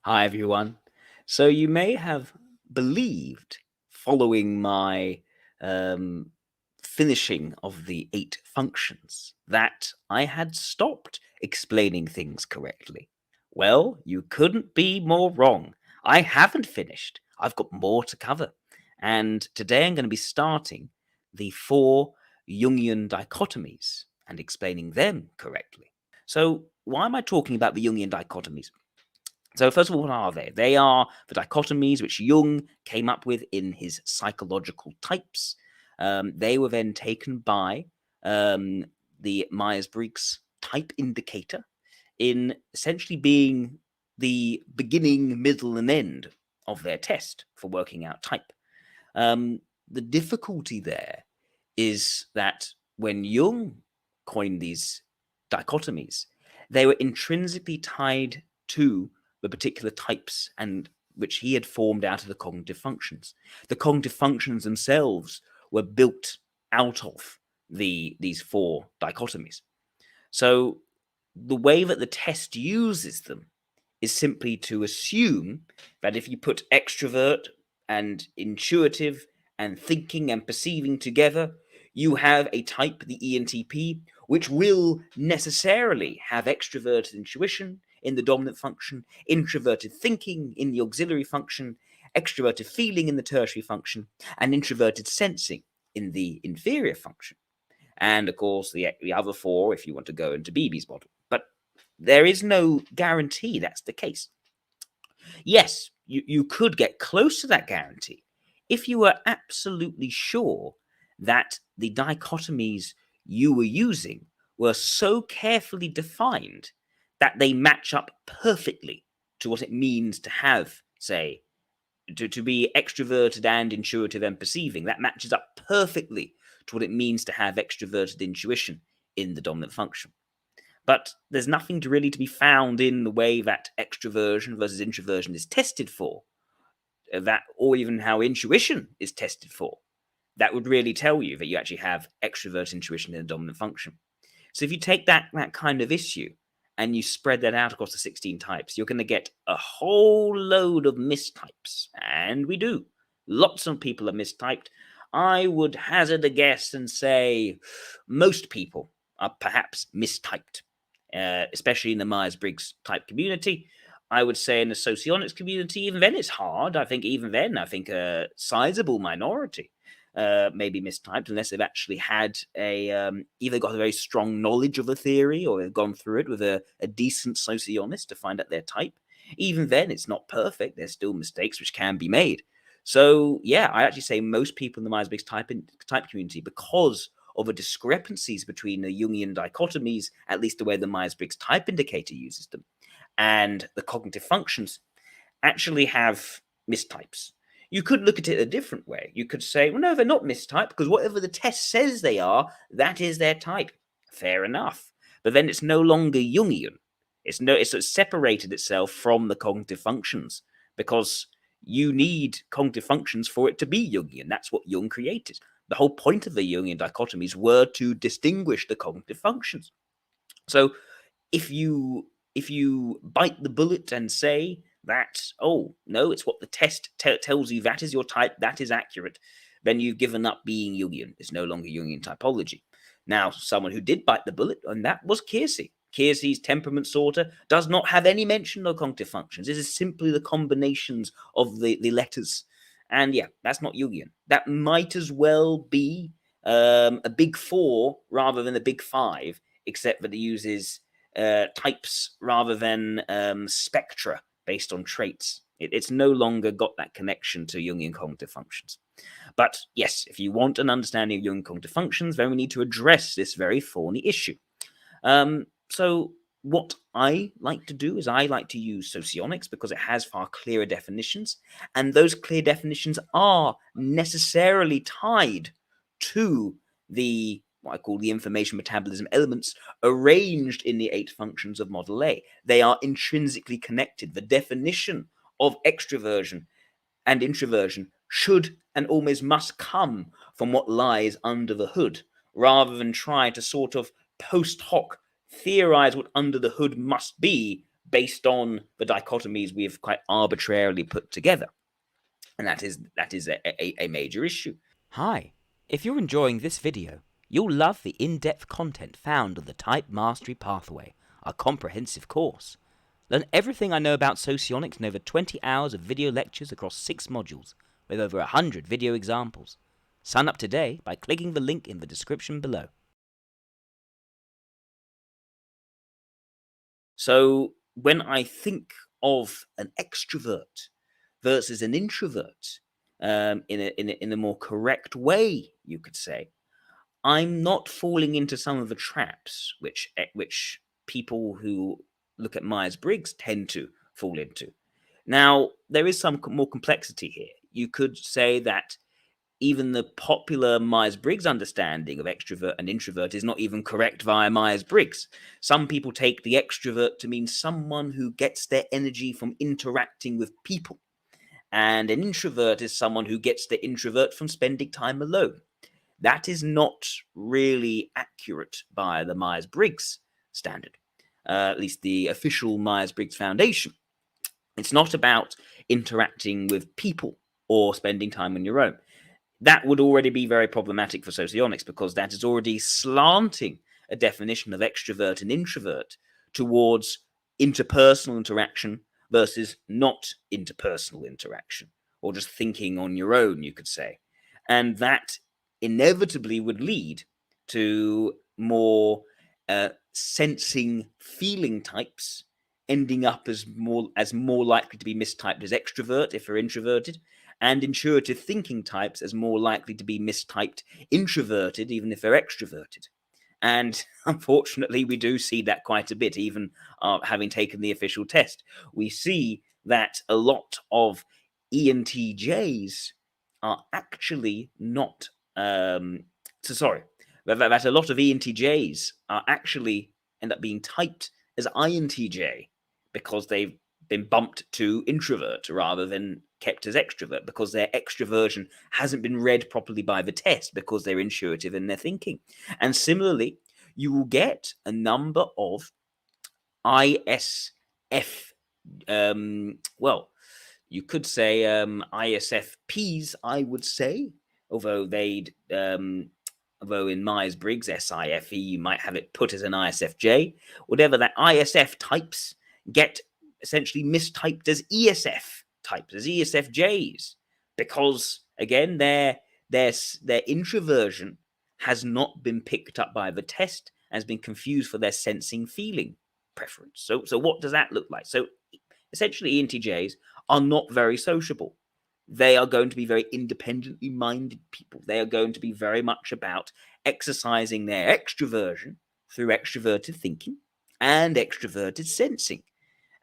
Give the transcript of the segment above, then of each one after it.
Hi, everyone. So you may have believed, following my um, finishing of the 8 functions, that I had stopped explaining things correctly. Well, you couldn't be more wrong. I haven't finished. I've got more to cover. And today I'm going to be starting the 4 Jungian dichotomies and explaining them correctly. So, why am I talking about the Jungian dichotomies? So, first of all, what are they? They are the dichotomies which Jung came up with in his psychological types. They were then taken by the Myers Briggs type indicator in essentially being the beginning, middle, and end of their test for working out type. The difficulty there is that when Jung coined these dichotomies, they were intrinsically tied to the particular types and which he had formed out of the cognitive functions. The cognitive functions themselves were built out of these 4 dichotomies. So the way that the test uses them is simply to assume that if you put extrovert and intuitive and thinking and perceiving together, you have a type, the ENTP, which will necessarily have extroverted intuition in the dominant function, introverted thinking in the auxiliary function, extroverted feeling in the tertiary function, and introverted sensing in the inferior function. And of course, the other 4 if you want to go into Beebe's model. But there is no guarantee that's the case. Yes, you could get close to that guarantee if you were absolutely sure that the dichotomies you were using were so carefully defined that they match up perfectly to what it means to have, say, to be extroverted and intuitive and perceiving. That matches up perfectly to what it means to have extroverted intuition in the dominant function. But there's nothing really to be found in the way that extroversion versus introversion is tested for, that, or even how intuition is tested for. That would really tell you that you actually have extrovert intuition in the dominant function. So if you take that kind of issue and you spread that out across the 16 types, you're going to get a whole load of mistypes. And we do. Lots of people are mistyped. I would hazard a guess and say most people are perhaps mistyped, especially in the Myers Briggs type community. I would say in the socionics community, even then it's hard. I think a sizable minority maybe mistyped, unless they've actually had either got a very strong knowledge of a theory or they've gone through it with a decent socionist to find out their type. Even then, it's not perfect. There's still mistakes which can be made. So, yeah, I actually say most people in the Myers-Briggs type community, because of the discrepancies between the Jungian dichotomies, at least the way the Myers-Briggs type indicator uses them, and the cognitive functions, actually have mistypes. You could look at it a different way. You could say, well, no, they're not mistyped, because whatever the test says they are, that is their type. Fair enough. But then it's no longer Jungian. It's sort of separated itself from the cognitive functions, because you need cognitive functions for it to be Jungian. That's what Jung created. The whole point of the Jungian dichotomies were to distinguish the cognitive functions. So if you bite the bullet and say that, oh no, it's what the test tells you, that is your type, that is accurate, then you've given up being Jungian. It's no longer Jungian typology. Now, someone who did bite the bullet, and that was Keirsey. Keirsey's temperament sorter does not have any mention of cognitive functions. It is simply the combinations of the letters. And yeah, that's not Jungian. That might as well be a big 4 rather than a big 5, except that it uses types rather than spectra based on traits. It's no longer got that connection to Jungian cognitive functions. But yes, if you want an understanding of Jungian cognitive functions, then we need to address this very thorny issue. So what I like to do is I like to use socionics because it has far clearer definitions, and those clear definitions are necessarily tied to the what I call the information metabolism elements arranged in the 8 functions of Model A. They are intrinsically connected. The definition of extraversion and introversion should and almost must come from what lies under the hood, rather than try to sort of post hoc theorize what under the hood must be based on the dichotomies we've quite arbitrarily put together. And that is a major issue. Hi, if you're enjoying this video, you'll love the in-depth content found on the Type Mastery Pathway, our comprehensive course. Learn everything I know about socionics in over 20 hours of video lectures across 6 modules, with over 100 video examples. Sign up today by clicking the link in the description below. So when I think of an extrovert versus an introvert, in a more correct way, you could say, I'm not falling into some of the traps which people who look at Myers Briggs tend to fall into. Now, there is some more complexity here. You could say that even the popular Myers Briggs understanding of extrovert and introvert is not even correct via Myers Briggs. Some people take the extrovert to mean someone who gets their energy from interacting with people, and an introvert is someone who gets their introvert from spending time alone. That is not really accurate by the Myers Briggs standard, at least the official Myers Briggs Foundation. It's not about interacting with people or spending time on your own. That would already be very problematic for socionics, because that is already slanting a definition of extrovert and introvert towards interpersonal interaction versus not interpersonal interaction, or just thinking on your own, you could say. And that inevitably would lead to more sensing feeling types ending up as more likely to be mistyped as extrovert if they're introverted, and intuitive thinking types as more likely to be mistyped introverted even if they're extroverted. And unfortunately, we do see that quite a bit, even having taken the official test. We see that a lot of ENTJs are actually not. That a lot of ENTJs are actually end up being typed as INTJ because they've been bumped to introvert rather than kept as extrovert, because their extroversion hasn't been read properly by the test, because they're intuitive in their thinking. And similarly, you will get a number of ISF, well, you could say ISFPs, I would say, although although in Myers Briggs SIFE, you might have it put as an ISFJ. Whatever that ISF types get essentially mistyped as ESF types, as ESFJs, because again, their introversion has not been picked up by the test, has been confused for their sensing feeling preference. So what does that look like? So essentially, ENTJs are not very sociable. They are going to be very independently minded people. They are going to be very much about exercising their extroversion through extroverted thinking and extroverted sensing,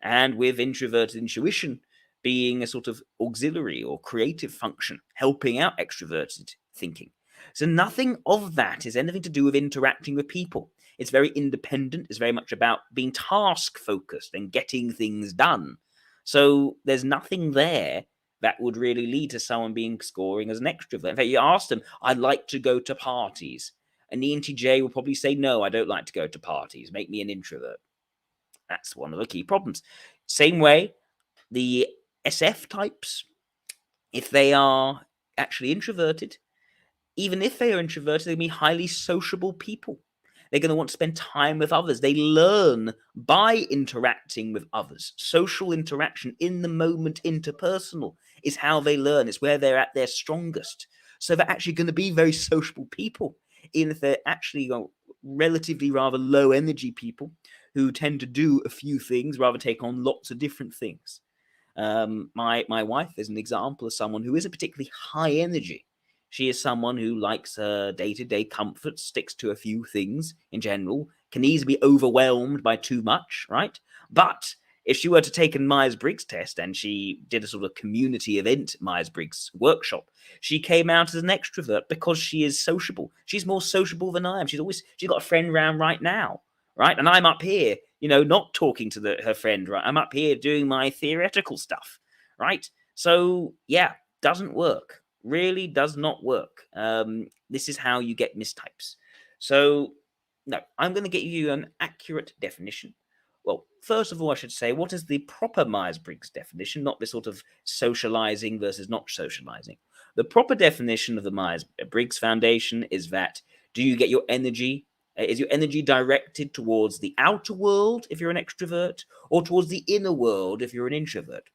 and with introverted intuition being a sort of auxiliary or creative function, helping out extroverted thinking. So nothing of that is anything to do with interacting with people. It's very independent. It's very much about being task focused and getting things done. So there's nothing there that would really lead to someone scoring as an extrovert. In fact, you ask them, I'd like to go to parties. An ENTJ will probably say, no, I don't like to go to parties. Make me an introvert. That's one of the key problems. Same way, the SF types, if they are actually introverted, even if they are introverted, they're going to be highly sociable people. They're going to want to spend time with others. They learn by interacting with others. Social interaction in the moment, interpersonal, is how they learn. It's where they're at their strongest. So they're actually going to be very sociable people, even if they're actually relatively rather low energy people who tend to do a few things rather take on lots of different things. My wife is an example of someone who isn't particularly high energy. She is someone who likes her day-to-day comfort, sticks to a few things in general, can easily be overwhelmed by too much, right? But if she were to take a Myers-Briggs test and she did a sort of community event Myers-Briggs workshop, she came out as an extrovert because she is sociable. She's more sociable than I am. She's got a friend around right now, right? And I'm up here, not talking to her friend, right? I'm up here doing my theoretical stuff, right? So yeah, doesn't work. Really does not work. This is how you get mistypes. So no, I'm going to get you an accurate definition Well, first of all, I should say, what is the proper Myers-Briggs definition, not this sort of socializing versus not socializing? The proper definition of the Myers-Briggs Foundation is that do you get your energy, is your energy directed towards the outer world if you're an extrovert, or towards the inner world if you're an introvert?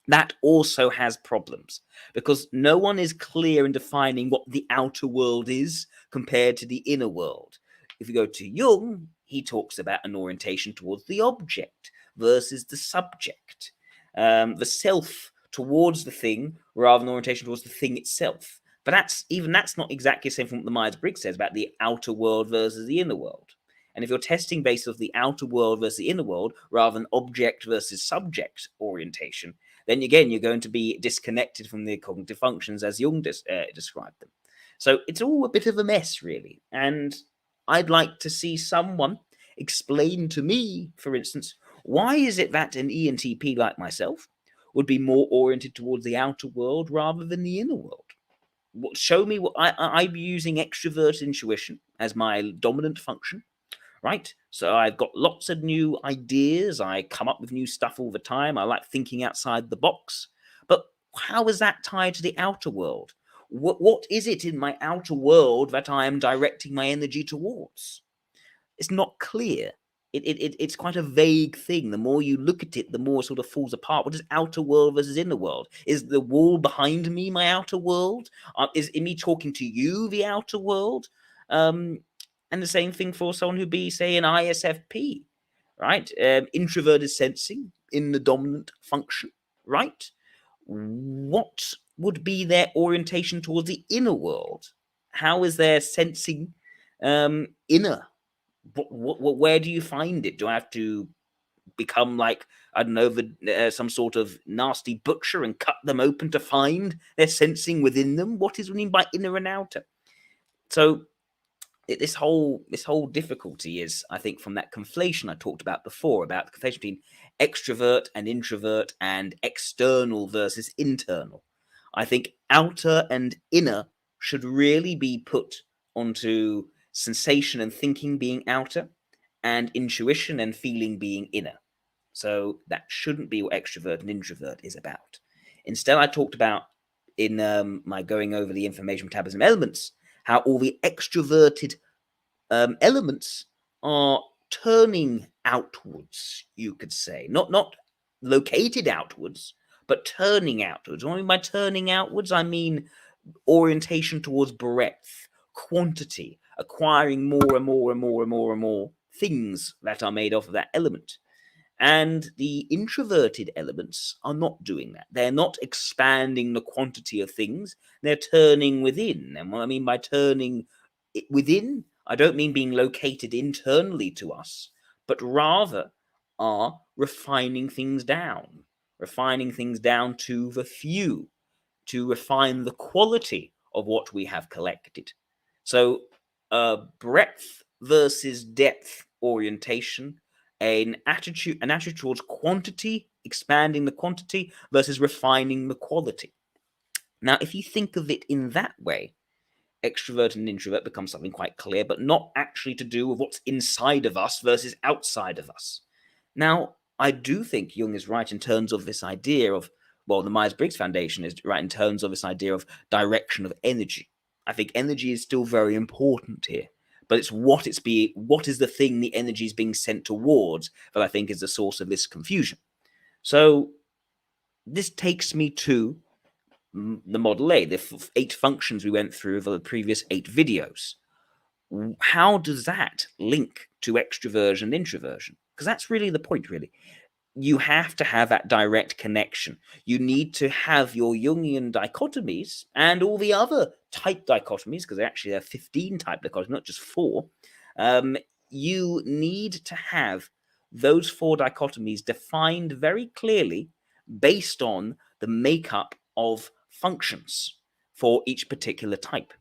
That also has problems because no one is clear in defining what the outer world is compared to the inner world. If you go to Jung, he talks about an orientation towards the object versus the subject, the self towards the thing rather than orientation towards the thing itself. But that's not exactly the same from what the Myers-Briggs says about the outer world versus the inner world. And if you're testing based off the outer world versus the inner world rather than object versus subject orientation, then again, you're going to be disconnected from the cognitive functions as Jung described them. So it's all a bit of a mess, really. And I'd like to see someone explain to me, for instance, why is it that an ENTP like myself would be more oriented towards the outer world rather than the inner world? Show me what I'm using extrovert intuition as my dominant function, right? So I've got lots of new ideas. I come up with new stuff all the time. I like thinking outside the box. But how is that tied to the outer world? What is it in my outer world that I am directing my energy towards? It's not clear. It's quite a vague thing. The more you look at it, the more it sort of falls apart. What is outer world versus inner world? Is the wall behind me my outer world? Is me talking to you the outer world? And the same thing for someone who be, say, an ISFP, right? Introverted sensing in the dominant function, right? What would be their orientation towards the inner world? How is their sensing inner? Where do you find it? Do I have to become like, I don't know, some sort of nasty butcher and cut them open to find their sensing within them? What is mean by inner and outer? So this whole difficulty is, I think, from that conflation I talked about before, about the conflation between extrovert and introvert and external versus internal. I think outer and inner should really be put onto sensation and thinking being outer and intuition and feeling being inner. So that shouldn't be what extrovert and introvert is about. Instead, I talked about in my going over the information metabolism elements, how all the extroverted elements are turning outwards, you could say. Not located outwards, but turning outwards. What I mean by turning outwards, I mean orientation towards breadth, quantity, acquiring more and more and more and more and more things that are made off of that element. And the introverted elements are not doing that. They're not expanding the quantity of things. They're turning within. And what I mean by turning within, I don't mean being located internally to us, but rather are refining things down to the few, to refine the quality of what we have collected. So, breadth versus depth orientation, an attitude towards quantity, expanding the quantity versus refining the quality. Now, if you think of it in that way, extrovert and introvert become something quite clear, but not actually to do with what's inside of us versus outside of us. Now, I do think Jung is right in terms of this idea of, well, the Myers-Briggs Foundation is right in terms of this idea of direction of energy. I think energy is still very important here, but it's what is the thing the energy is being sent towards that I think is the source of this confusion. So this takes me to the Model A, the 8 functions we went through over the previous 8 videos. How does that link to extroversion and introversion? Because that's really the point, really. You have to have that direct connection. You need to have your Jungian dichotomies and all the other type dichotomies, because actually there are 15 type dichotomies, not just 4. You need to have those 4 dichotomies defined very clearly based on the makeup of functions for each particular type.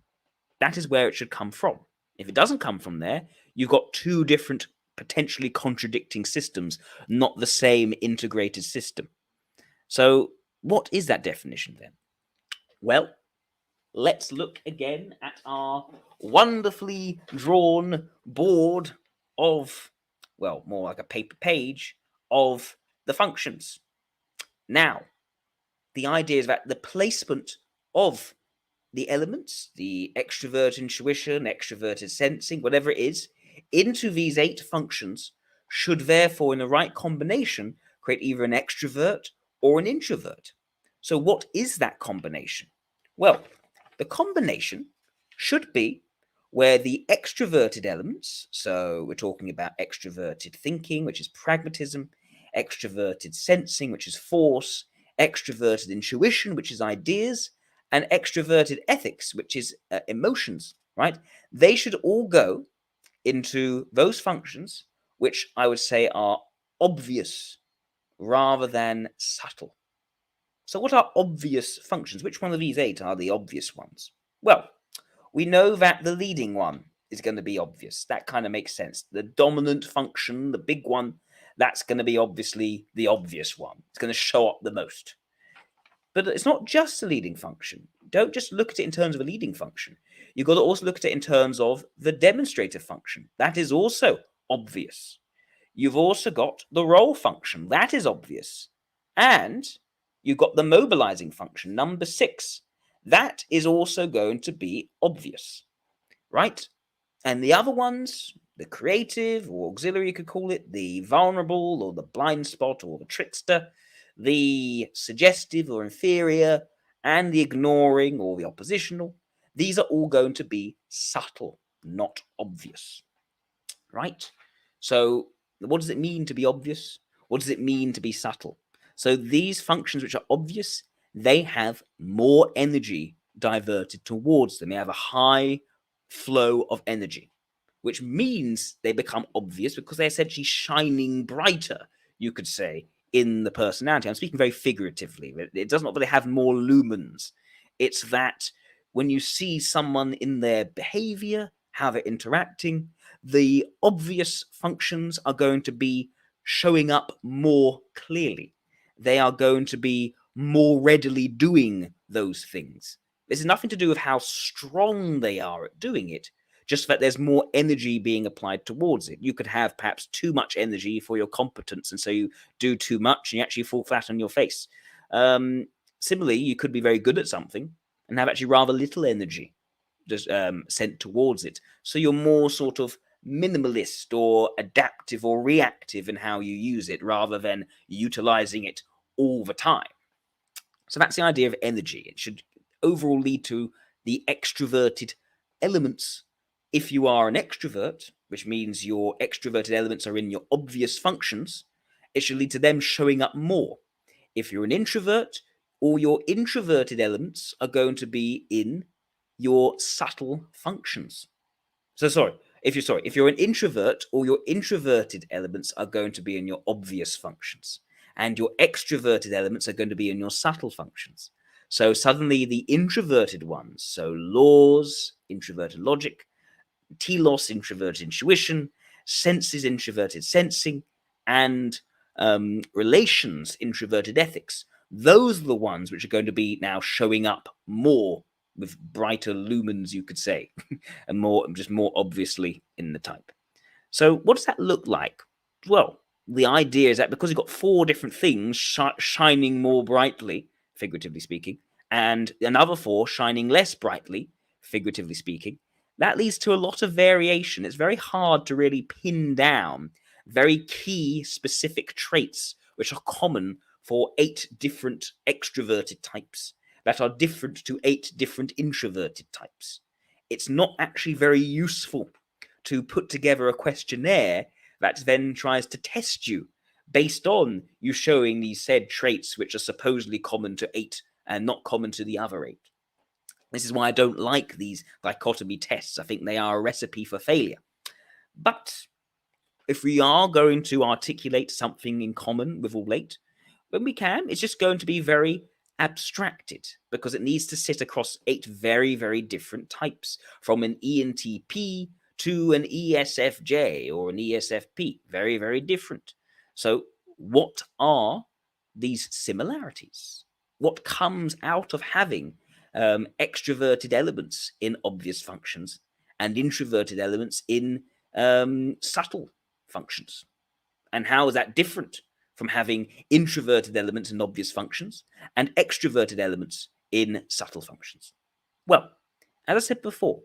That is where it should come from. If it doesn't come from there, you've got 2 different potentially contradicting systems, not the same integrated system. So what is that definition then? Well, let's look again at our wonderfully drawn board of well, more like a paper page of the functions. Now, the idea is that the placement of the elements, the extrovert intuition, extroverted sensing, whatever it is, into these 8 functions should therefore, in the right combination, create either an extrovert or an introvert. So, what is that combination? Well, the combination should be where the extroverted elements, so we're talking about extroverted thinking, which is pragmatism, extroverted sensing, which is force, extroverted intuition, which is ideas, and extroverted ethics, which is emotions, right? They should all go into those functions, which I would say are obvious rather than subtle. So, what are obvious functions? Which one of these 8 are the obvious ones? Well, we know that the leading one is going to be obvious. That kind of makes sense. The dominant function, the big one, that's going to be obviously the obvious one. It's going to show up the most. But it's not just the leading function. Don't just look at it in terms of a leading function. You've got to also look at it in terms of the demonstrator function. That is also obvious. You've also got the role function. That is obvious. And you've got the mobilizing function, number 6. That is also going to be obvious, right? And the other ones, the creative or auxiliary, you could call it, the vulnerable or the blind spot or the trickster, the suggestive or inferior, and the ignoring or the oppositional, these are all going to be subtle, not obvious, right? So what does it mean to be obvious? What does it mean to be subtle? So these functions which are obvious, they have more energy diverted towards them. They have a high flow of energy, which means they become obvious because they're essentially shining brighter, you could say, in the personality. I'm speaking very figuratively. It does not really have more lumens. It's that when you see someone in their behavior, how they're interacting, the obvious functions are going to be showing up more clearly. They are going to be more readily doing those things. This has nothing to do with how strong they are at doing it, just that there's more energy being applied towards it. You could have perhaps too much energy for your competence, and so you do too much and you actually fall flat on your face. Similarly, you could be very good at something and have actually rather little energy just sent towards it. So you're more sort of minimalist or adaptive or reactive in how you use it rather than utilizing it all the time. So that's the idea of energy. It should overall lead to the extroverted elements. If you are an extrovert, which means your extroverted elements are in your obvious functions, it should lead to them showing up more. If you're an introvert, all your introverted elements are going to be in your subtle functions. If you're an introvert, all your introverted elements are going to be in your obvious functions, and your extroverted elements are going to be in your subtle functions. So suddenly the introverted ones, so laws, introverted logic, telos, introverted intuition, senses, introverted sensing, and relations, introverted ethics, those are the ones which are going to be now showing up more with brighter lumens, you could say, and more obviously in the type. So what does that look like? Well, the idea is that because you've got 4 different things shining more brightly, figuratively speaking, and another 4 shining less brightly, figuratively speaking, that leads to a lot of variation. It's very hard to really pin down very key specific traits which are common for 8 different extroverted types that are different to 8 different introverted types. It's not actually very useful to put together a questionnaire that then tries to test you based on you showing these said traits which are supposedly common to 8 and not common to the other 8. This is why I don't like these dichotomy tests. I think they are a recipe for failure. But if we are going to articulate something in common with all 8, when we can, it's just going to be very abstracted because it needs to sit across 8 very, very different types, from an ENTP to an ESFJ or an ESFP. Very, very different. So what are these similarities? What comes out of having extroverted elements in obvious functions and introverted elements in subtle functions? And how is that different from having introverted elements in obvious functions and extroverted elements in subtle functions? Well, as I said before,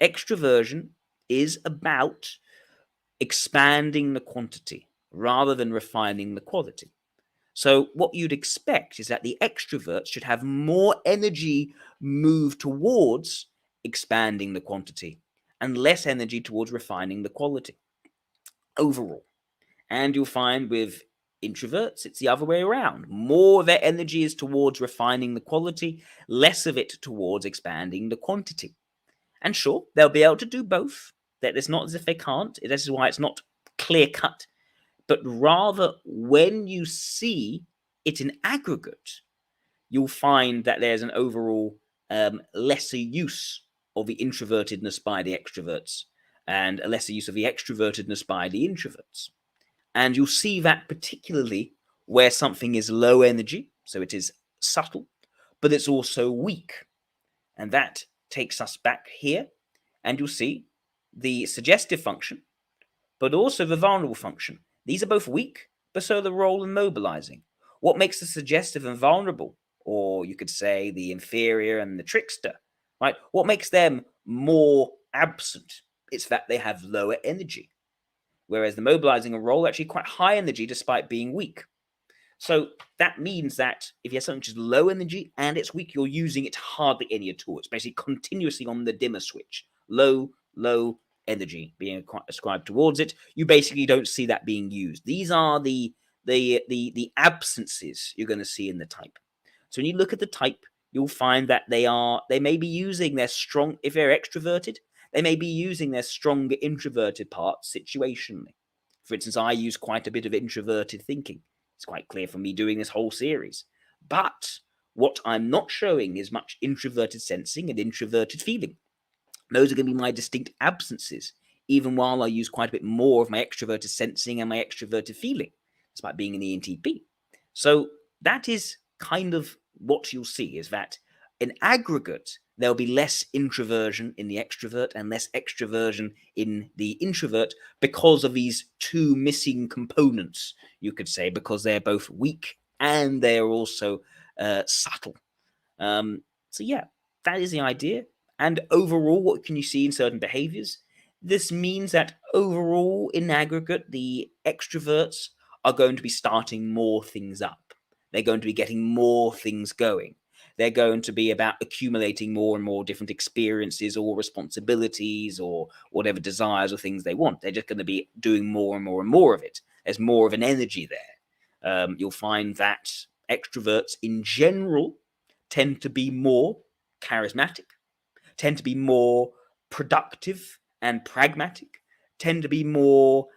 extraversion is about expanding the quantity rather than refining the quality. So what you'd expect is that the extroverts should have more energy move towards expanding the quantity and less energy towards refining the quality overall. And you'll find with introverts, it's the other way around. More of their energy is towards refining the quality, less of it towards expanding the quantity. And sure, they'll be able to do both. That it's not as if they can't. This is why it's not clear cut. But rather, when you see it in aggregate, you'll find that there's an overall lesser use of the introvertedness by the extroverts and a lesser use of the extrovertedness by the introverts. And you'll see that particularly where something is low energy, so it is subtle, but it's also weak. And that takes us back here, and you'll see the suggestive function, but also the vulnerable function. These are both weak, but so are the role in mobilizing. What makes the suggestive and vulnerable, or you could say the inferior and the trickster, right? What makes them more absent? It's that they have lower energy, whereas the mobilizing and role actually quite high energy despite being weak. So that means that if you have something which is low energy and it's weak, you're using it hardly any at all. It's basically continuously on the dimmer switch. Low, low energy being ascribed towards it. You basically don't see that being used. These are the absences you're going to see in the type. So when you look at the type, you'll find that they may be using their strong, if they're extroverted, they may be using their stronger introverted parts situationally. For instance, I use quite a bit of introverted thinking. It's quite clear from me doing this whole series. But what I'm not showing is much introverted sensing and introverted feeling. Those are going to be my distinct absences, even while I use quite a bit more of my extroverted sensing and my extroverted feeling, despite being an ENTP. So that is kind of what you'll see, is that in aggregate, there'll be less introversion in the extrovert and less extroversion in the introvert because of these two missing components, you could say, because they're both weak and they're also subtle. So yeah, that is the idea. And overall, what can you see in certain behaviors? This means that overall, in aggregate, the extroverts are going to be starting more things up. They're going to be getting more things going. They're going to be about accumulating more and more different experiences or responsibilities or whatever desires or things they want. They're just going to be doing more and more and more of it. There's more of an energy there. You'll find that extroverts in general tend to be more charismatic, tend to be more productive and pragmatic, tend to be more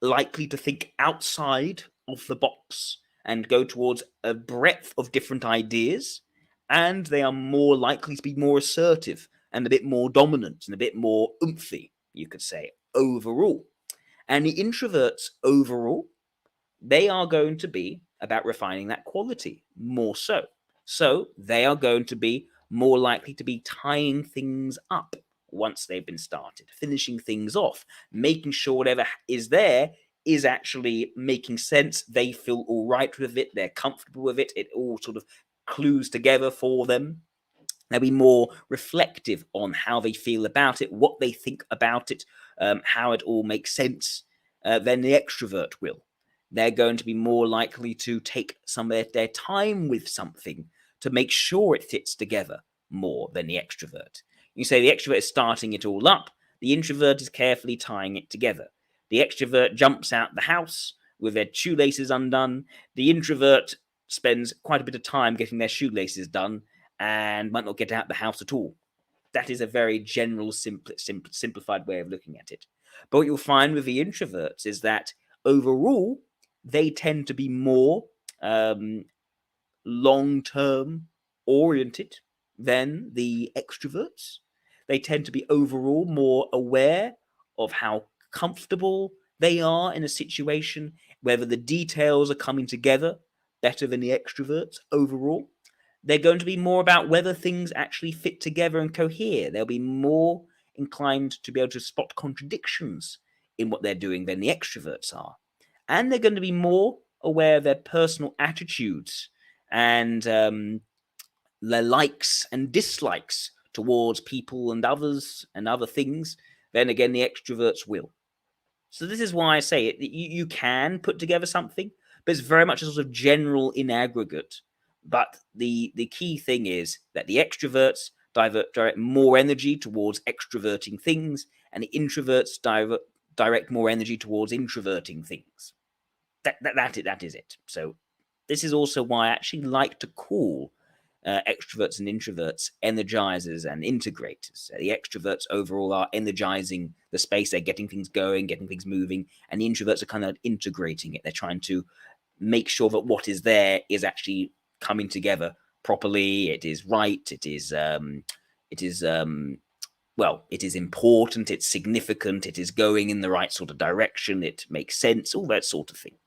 likely to think outside of the box and go towards a breadth of different ideas, and they are more likely to be more assertive and a bit more dominant and a bit more oomphy, you could say, overall. And the introverts overall, they are going to be about refining that quality more so. So they are going to be more likely to be tying things up once they've been started, finishing things off, making sure whatever is there is actually making sense. They feel all right with it. They're comfortable with it. It all sort of clues together for them. They'll be more reflective on how they feel about it, what they think about it, how it all makes sense than the extrovert will. They're going to be more likely to take some of their time with something to make sure it fits together more than the extrovert. You say the extrovert is starting it all up, the introvert is carefully tying it together. The extrovert jumps out the house with their shoelaces undone. The introvert spends quite a bit of time getting their shoelaces done and might not get out the house at all. That is a very general, simplified way of looking at it. But what you'll find with the introverts is that overall, they tend to be more long-term oriented than the extroverts. They tend to be overall more aware of how comfortable they are in a situation, whether the details are coming together better than the extroverts overall. They're going to be more about whether things actually fit together and cohere. They'll be more inclined to be able to spot contradictions in what they're doing than the extroverts are. And they're going to be more aware of their personal attitudes and their likes and dislikes towards people and others and other things than, again, the extroverts will. So this is why I say it. You can put together something, but it's very much a sort of general in aggregate. But the key thing is that the extroverts direct more energy towards extroverting things, and the introverts direct more energy towards introverting things. That is it. So this is also why I actually like to call extroverts and introverts energizers and integrators. The extroverts overall are energizing the space, they're getting things going, getting things moving, and the introverts are kind of integrating it. They're trying to make sure that what is there is actually coming together properly. It is right. It is well, it is important. It's significant. It is going in the right sort of direction. It makes sense. All that sort of thing.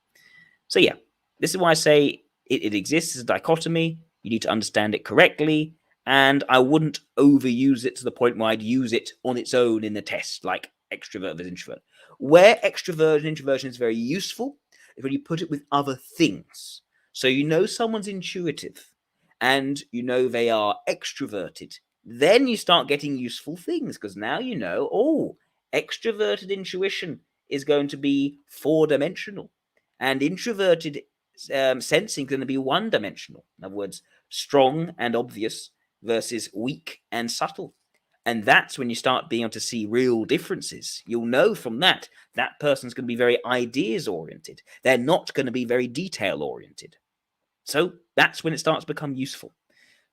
So yeah, this is why I say it exists as a dichotomy. You need to understand it correctly, and I wouldn't overuse it to the point where I'd use it on its own in the test, like extrovert versus introvert. Where extroversion introversion is very useful is when you put it with other things. So you know someone's intuitive, and you know they are extroverted. Then you start getting useful things, because now you know, oh, extroverted intuition is going to be 4-dimensional, and introverted sensing is going to be 1-dimensional. In other words, strong and obvious versus weak and subtle. And that's when you start being able to see real differences. You'll know from that person's going to be very ideas oriented. They're not going to be very detail oriented. So that's when it starts to become useful.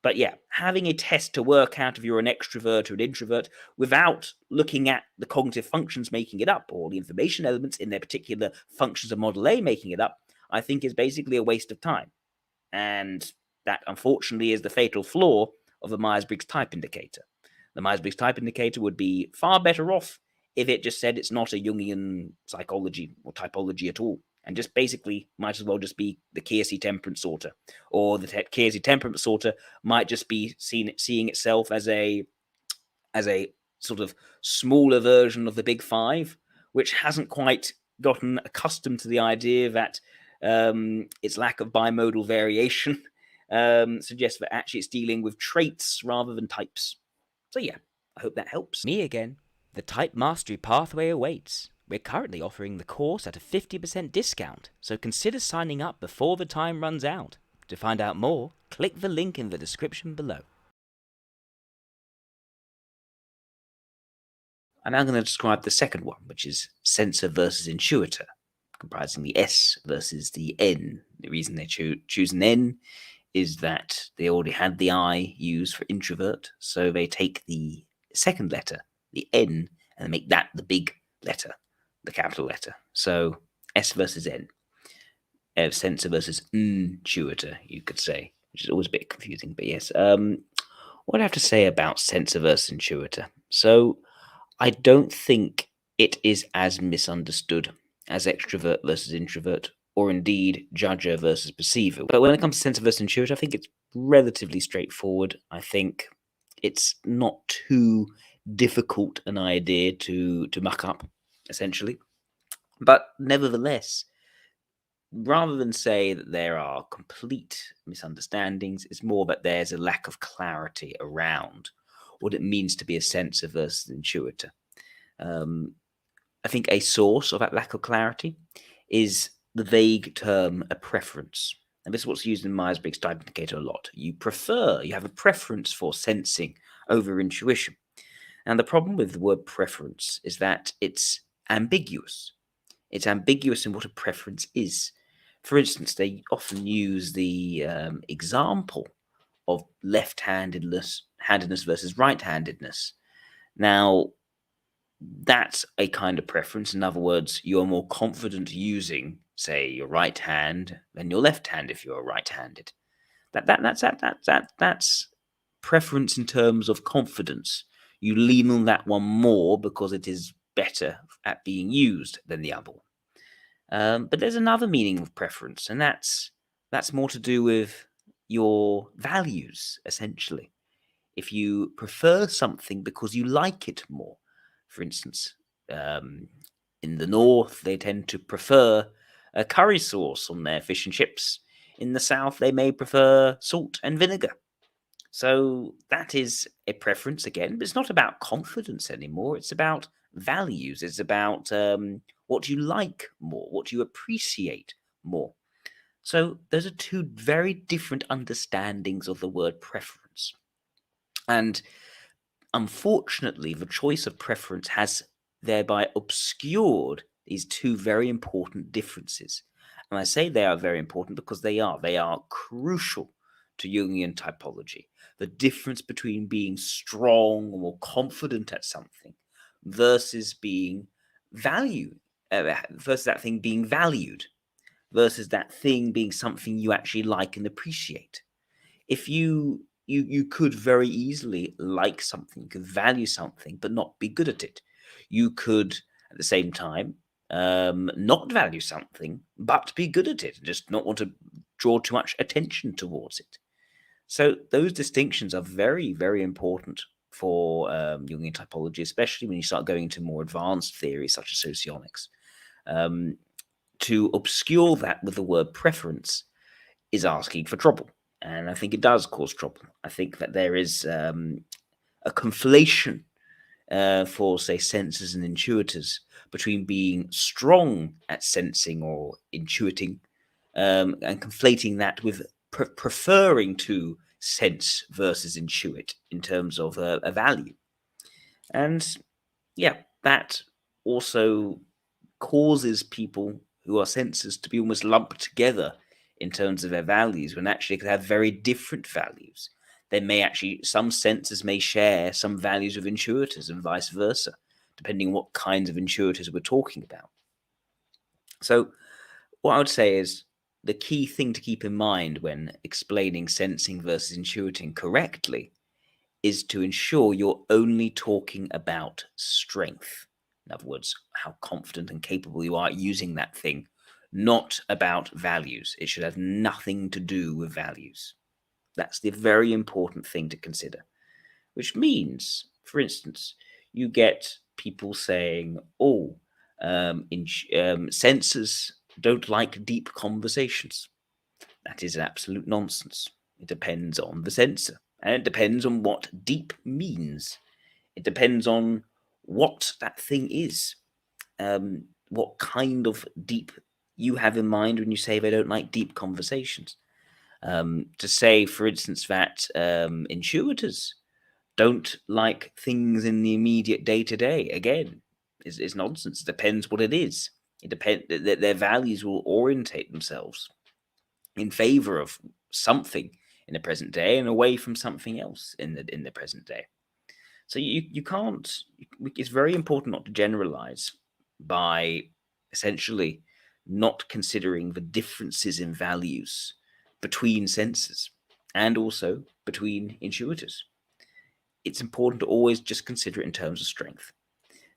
But yeah, having a test to work out if you're an extrovert or an introvert without looking at the cognitive functions making it up, or the information elements in their particular functions of Model A making it up, I think is basically a waste of time. And that, unfortunately, is the fatal flaw of the Myers Briggs type indicator. The Myers Briggs type indicator would be far better off if it just said it's not a Jungian psychology or typology at all, and just basically might as well just be the Kiersey temperament sorter, or the Kiersey temperament sorter might just be seeing itself as a sort of smaller version of the Big Five, which hasn't quite gotten accustomed to the idea that its lack of bimodal variation suggests that actually it's dealing with traits rather than types. So yeah, I hope that helps. Me again. The Type Mastery Pathway awaits. We're currently offering the course at a 50% discount, so consider signing up before the time runs out. To find out more, click the link in the description below. I'm now going to describe the second one, which is sensor versus intuitor, comprising the S versus the N. The reason they choose an N is that they already had the I used for introvert, so they take the second letter, the N, and make that the big letter, the capital letter. So S versus N. Sensor versus intuitor, you could say, which is always a bit confusing, but yes. What do I have to say about sensor versus intuitor? So I don't think it is as misunderstood as extrovert versus introvert, or indeed judger versus perceiver. But when it comes to sensor versus intuitor, I think it's relatively straightforward. I think it's not too difficult an idea to muck up, essentially. But nevertheless, rather than say that there are complete misunderstandings, it's more that there's a lack of clarity around what it means to be a sensor versus intuitor. I think a source of that lack of clarity is the vague term a preference. And this is what's used in Myers Briggs type indicator a lot. You have a preference for sensing over intuition. And the problem with the word preference is that it's ambiguous. It's ambiguous in what a preference is. For instance, they often use the example of left-handedness versus right-handedness. Now, that's a kind of preference. In other words, you're more confident using, say, your right hand than your left hand if you're right-handed. That's preference in terms of confidence. You lean on that one more because it is better at being used than the other. But there's another meaning of preference, and that's more to do with your values, essentially. If you prefer something because you like it more, for instance, In the north, they tend to prefer a curry sauce on their fish and chips. In the south, they may prefer salt and vinegar. So that is a preference again, but it's not about confidence anymore. It's about values. It's about what you like more, what you appreciate more. So those are two very different understandings of the word preference. And unfortunately, the choice of preference has thereby obscured these two very important differences. And I say they are very important because they are. They are crucial to Jungian typology. The difference between being strong or more confident at something versus being valued, versus that thing being valued, versus that thing being something you actually like and appreciate. If you could very easily like something, could value something, but not be good at it. You could at the same time not value something, but be good at it, just not want to draw too much attention towards it. So those distinctions are very, very important for Jungian typology, especially when you start going into more advanced theories such as socionics. To obscure that with the word preference is asking for trouble. And I think it does cause trouble. I think that there is a conflation for, say, sensors and intuitors between being strong at sensing or intuiting and conflating that with preferring to sense versus intuit in terms of a value. And yeah, that also causes people who are sensors to be almost lumped together in terms of their values when actually they could have very different values. They may actually, some sensors may share some values with intuitors and vice versa, depending on what kinds of intuitors we're talking about. So what I would say is the key thing to keep in mind when explaining sensing versus intuiting correctly is to ensure you're only talking about strength. In other words, how confident and capable you are at using that thing, not about values. It should have nothing to do with values. That's the very important thing to consider, which means, for instance, you get people saying, oh, sensors don't like deep conversations. That is absolute nonsense. It depends on the sensor, and it depends on what deep means. It depends on what that thing is, what kind of deep you have in mind when you say they don't like deep conversations. To say, for instance, that intuitors don't like things in the immediate day to day, again, is nonsense. It depends what it is. It depends. Their values will orientate themselves in favor of something in the present day and away from something else in the present day. So you can't. It's very important not to generalize by essentially not considering the differences in values between sensors and also between intuitors. It's important to always just consider it in terms of strength.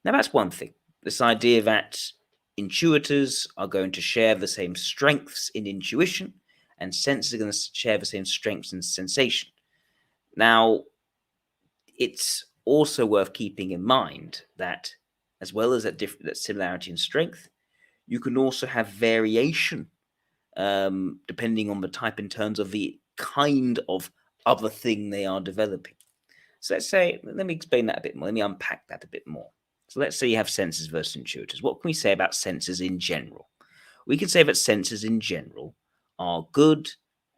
Now that's one thing. This idea that intuitors are going to share the same strengths in intuition and sensors are going to share the same strengths in sensation. Now, it's also worth keeping in mind that as well as that similarity in strength, you can also have variation depending on the type in terms of the kind of other thing they are developing. So let's say, let me explain that a bit more. Let me unpack that a bit more. So let's say you have sensors versus intuitors. What can we say about sensors in general? We can say that sensors in general are good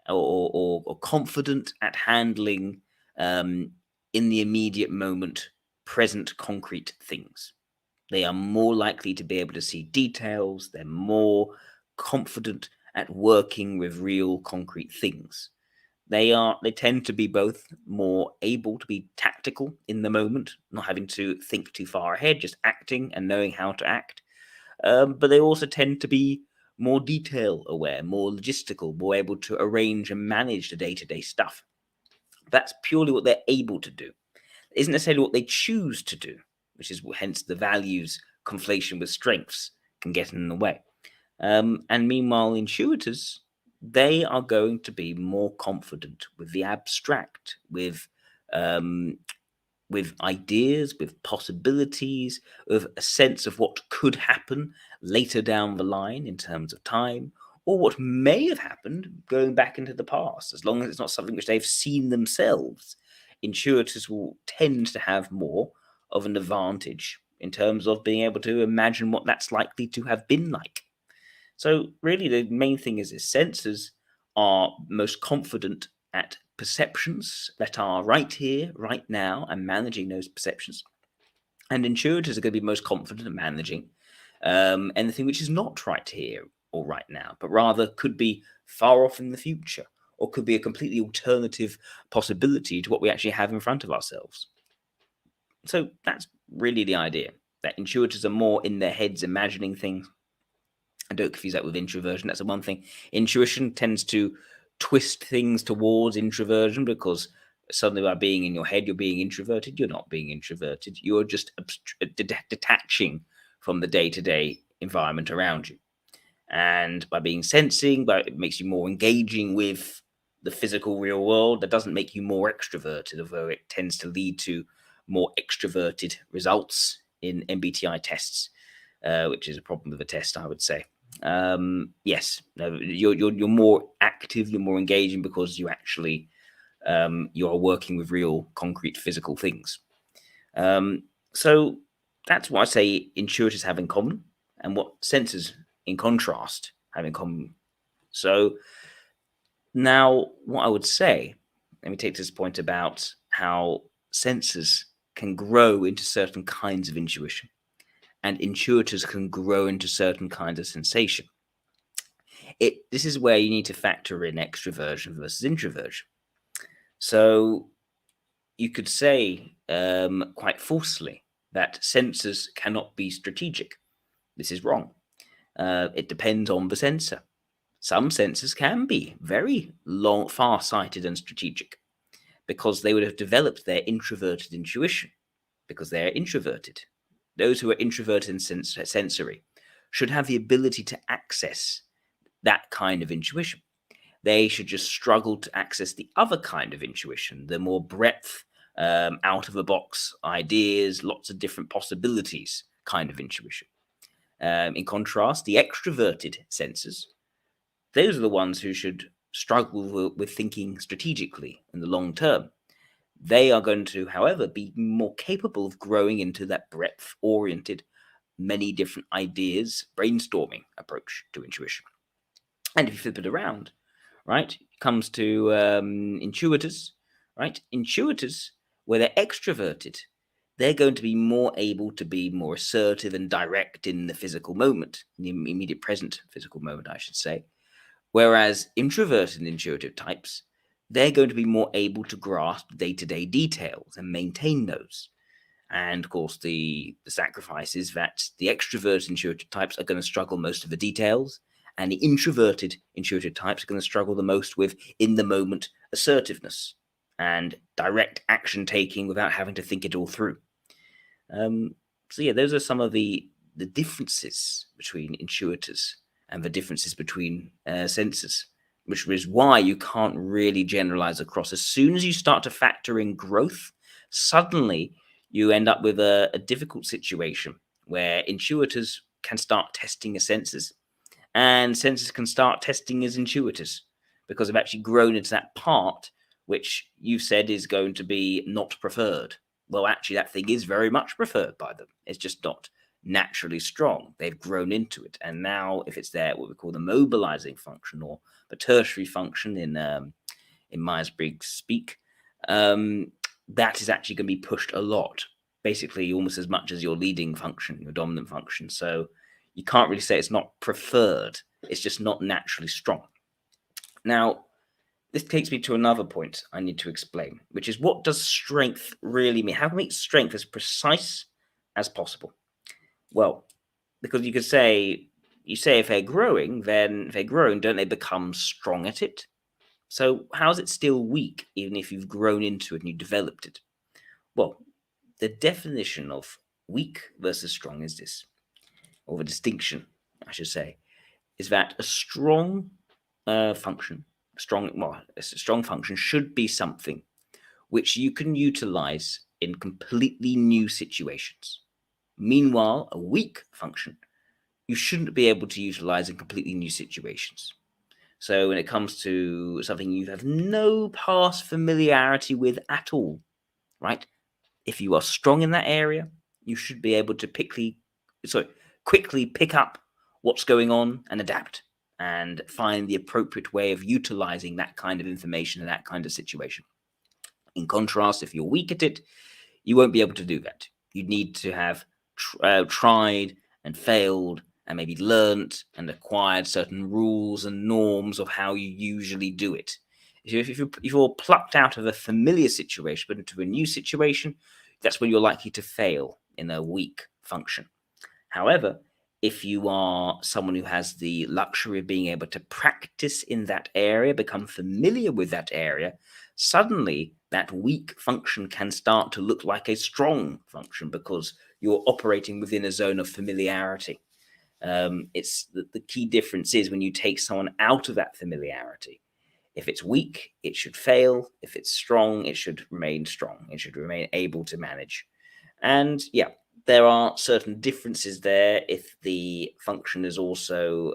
or confident at handling in the immediate moment present concrete things. They are more likely to be able to see details. They're more confident at working with real concrete things. They tend to be both more able to be tactical in the moment, not having to think too far ahead, just acting and knowing how to act. But they also tend to be more detail aware, more logistical, more able to arrange and manage the day-to-day stuff. That's purely what they're able to do. It isn't necessarily what they choose to do, which is hence the values conflation with strengths can get in the way. And meanwhile, intuitors, they are going to be more confident with the abstract, with with ideas, with possibilities, with a sense of what could happen later down the line in terms of time, or what may have happened going back into the past, as long as it's not something which they've seen themselves. Intuitors will tend to have more of an advantage in terms of being able to imagine what that's likely to have been like. So really the main thing is sensors are most confident at perceptions that are right here, right now, and managing those perceptions. And intuitors are going to be most confident at managing anything which is not right here or right now, but rather could be far off in the future, or could be a completely alternative possibility to what we actually have in front of ourselves. So that's really the idea, that intuitors are more in their heads imagining things. And don't confuse that with introversion. That's the one thing. Intuition tends to twist things towards introversion, because suddenly by being in your head, you're being introverted. You're not being introverted. You're just detaching from the day-to-day environment around you. And by being sensing, it makes you more engaging with the physical real world. That doesn't make you more extroverted, although it tends to lead to more extroverted results in MBTI tests, which is a problem with the test, I would say. Yes, no, you're more active, you're more engaging, because you actually you are working with real concrete physical things. So that's what I say intuitors have in common, and what sensors in contrast have in common. So now what I would say, let me take this point about how sensors can grow into certain kinds of intuition, and intuitors can grow into certain kinds of sensation. This is where you need to factor in extraversion versus introversion. So you could say quite forcefully that sensors cannot be strategic. This is wrong. It depends on the sensor. Some sensors can be very far-sighted and strategic, because they would have developed their introverted intuition, because they're introverted. Those who are introverted and sensory should have the ability to access that kind of intuition. They should just struggle to access the other kind of intuition, the more breadth, out of the box ideas, lots of different possibilities kind of intuition. In contrast, the extroverted sensors, those are the ones who should struggle with thinking strategically in the long term. They are going to, however, be more capable of growing into that breadth-oriented, many different ideas, brainstorming approach to intuition. And if you flip it around, right, it comes to intuitors, right? Intuitors, where they're extroverted, they're going to be more able to be more assertive and direct in the physical moment, in the immediate present physical moment, I should say. Whereas introverted and intuitive types, they're going to be more able to grasp day-to-day details and maintain those. And of course, the sacrifice is that the extroverted intuitive types are going to struggle most of the details, and the introverted intuitive types are going to struggle the most with in-the-moment assertiveness and direct action taking without having to think it all through. So yeah, those are some of the differences between intuitors and the differences between sensors, which is why you can't really generalize across. As soon as you start to factor in growth, suddenly you end up with a difficult situation where intuitors can start testing as sensors, and sensors can start testing as intuitors, because they've actually grown into that part which you've said is going to be not preferred. Well, actually, that thing is very much preferred by them. It's just not naturally strong. They've grown into it. And now, if it's there, what we call the mobilizing function, or the tertiary function in Myers Briggs speak, that is actually going to be pushed a lot, basically almost as much as your leading function, your dominant function. So you can't really say it's not preferred. It's just not naturally strong. Now, this takes me to another point I need to explain, which is, what does strength really mean? How can we make strength as precise as possible? Well, because you could say, if they're growing, then if they're growing, don't they become strong at it? So how is it still weak, even if you've grown into it and you developed it? Well, the definition of weak versus strong is this, or the distinction, I should say, is that a strong function, a strong function should be something which you can utilize in completely new situations. Meanwhile, a weak function you shouldn't be able to utilize in completely new situations. So when it comes to something you have no past familiarity with at all, right? If you are strong in that area, you should be able to quickly pick up what's going on and adapt and find the appropriate way of utilizing that kind of information in that kind of situation. In contrast, if you're weak at it, you won't be able to do that. You'd need to have tried and failed and maybe learnt and acquired certain rules and norms of how you usually do it. If you're plucked out of a familiar situation but into a new situation, that's when you're likely to fail in a weak function. However, if you are someone who has the luxury of being able to practice in that area, become familiar with that area, suddenly that weak function can start to look like a strong function because you're operating within a zone of familiarity. It's the key difference is when you take someone out of that familiarity. If it's weak, it should fail. If it's strong, it should remain strong. It should remain able to manage. And yeah, there are certain differences there if the function is also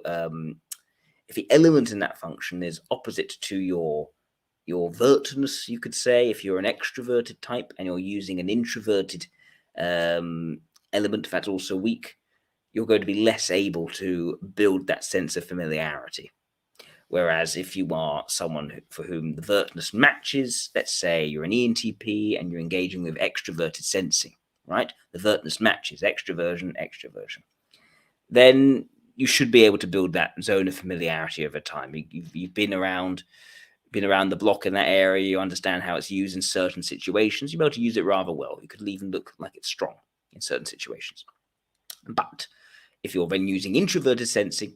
if the element in that function is opposite to your vertness, you could say. If you're an extroverted type and you're using an introverted element that's also weak, you're going to be less able to build that sense of familiarity. Whereas if you are someone for whom the vertness matches, let's say you're an ENTP and you're engaging with extroverted sensing, right? The vertness matches extroversion, then you should be able to build that zone of familiarity over time. You've been around the block in that area. You understand how it's used in certain situations. You'll be able to use it rather well. You could even look like it's strong in certain situations. But if you're then using introverted sensing,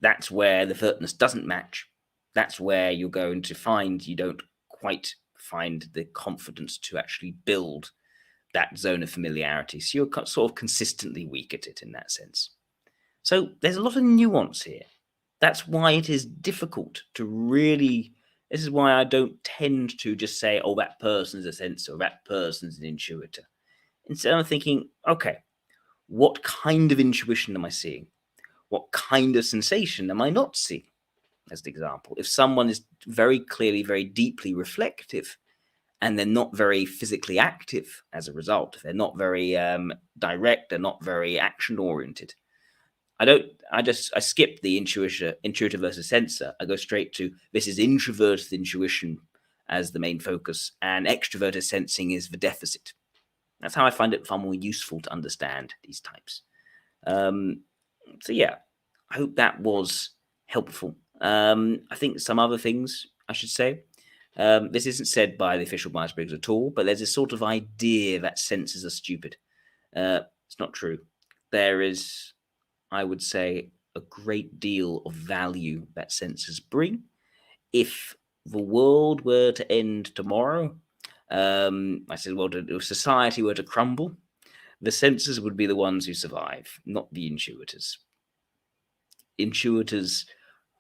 that's where the vertness doesn't match. That's where you're going to find you don't quite find the confidence to actually build that zone of familiarity. So you're sort of consistently weak at it in that sense. So there's a lot of nuance here. That's why it is difficult to really. This is why I don't tend to just say, oh, that person's a sensor, that person's an intuitor. Instead, I'm thinking, okay, what kind of intuition am I seeing? What kind of sensation am I not seeing? As the example, if someone is very clearly, very deeply reflective, and they're not very physically active as a result, they're not very direct, they're not very action oriented. I skip the intuitive versus sensor. I go straight to this is introverted intuition as the main focus, and extroverted sensing is the deficit. That's how I find it far more useful to understand these types. So yeah, I hope that was helpful. I think some other things I should say. This isn't said by the official Myers Briggs at all, but there's a sort of idea that sensors are stupid. It's not true. There is, I would say, a great deal of value that sensors bring. If the world were to end tomorrow, I said, well, if society were to crumble, the sensors would be the ones who survive, not the intuitors. Intuitors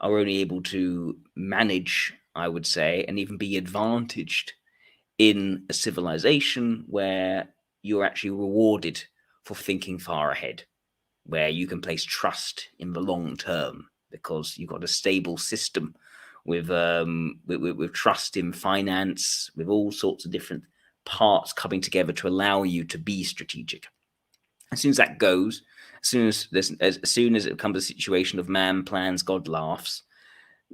are only able to manage, I would say, and even be advantaged in a civilization where you're actually rewarded for thinking far ahead, where you can place trust in the long term because you've got a stable system with trust in finance, with all sorts of different parts coming together to allow you to be strategic. As soon as that goes, as soon as it becomes a situation of man plans, God laughs,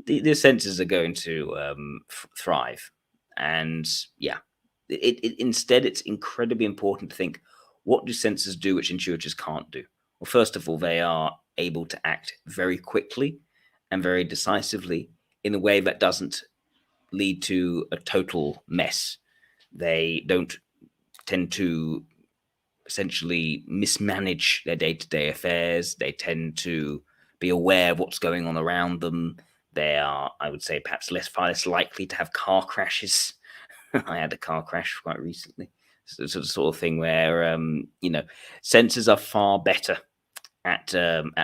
the sensors are going to thrive. And yeah, instead, it's incredibly important to think, what do sensors do which intuitors can't do? Well, first of all, they are able to act very quickly and very decisively in a way that doesn't lead to a total mess. They don't tend to essentially mismanage their day-to-day affairs. They tend to be aware of what's going on around them. They are, I would say, perhaps far less likely to have car crashes. I had a car crash quite recently. So it's the sort of thing where sensors are far better at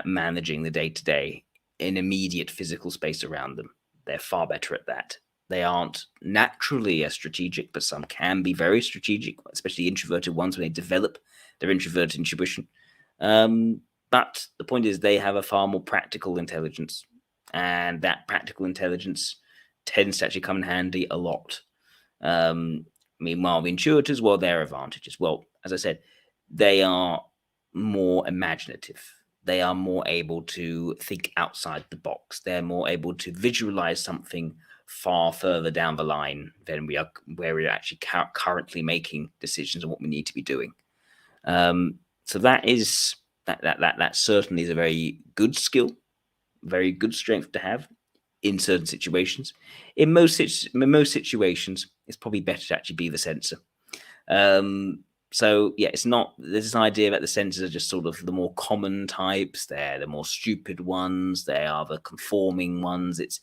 managing the day-to-day in immediate physical space around them. They're far better at that They aren't naturally as strategic, but some can be very strategic, especially introverted ones when they develop their introverted intuition. But the point is, they have a far more practical intelligence, and that practical intelligence tends to actually come in handy a lot. Meanwhile, the intuitors, well, their advantages. Well, as I said, they are more imaginative. They are more able to think outside the box. They're more able to visualize something far further down the line than we are, where we're actually currently making decisions on what we need to be doing. So that is that certainly is a very good skill, very good strength to have in certain situations. In most situations, it's probably better to actually be the sensor. So yeah, it's not. There's this idea that the sensors are just sort of the more common types. They're the more stupid ones. They are the conforming ones. It's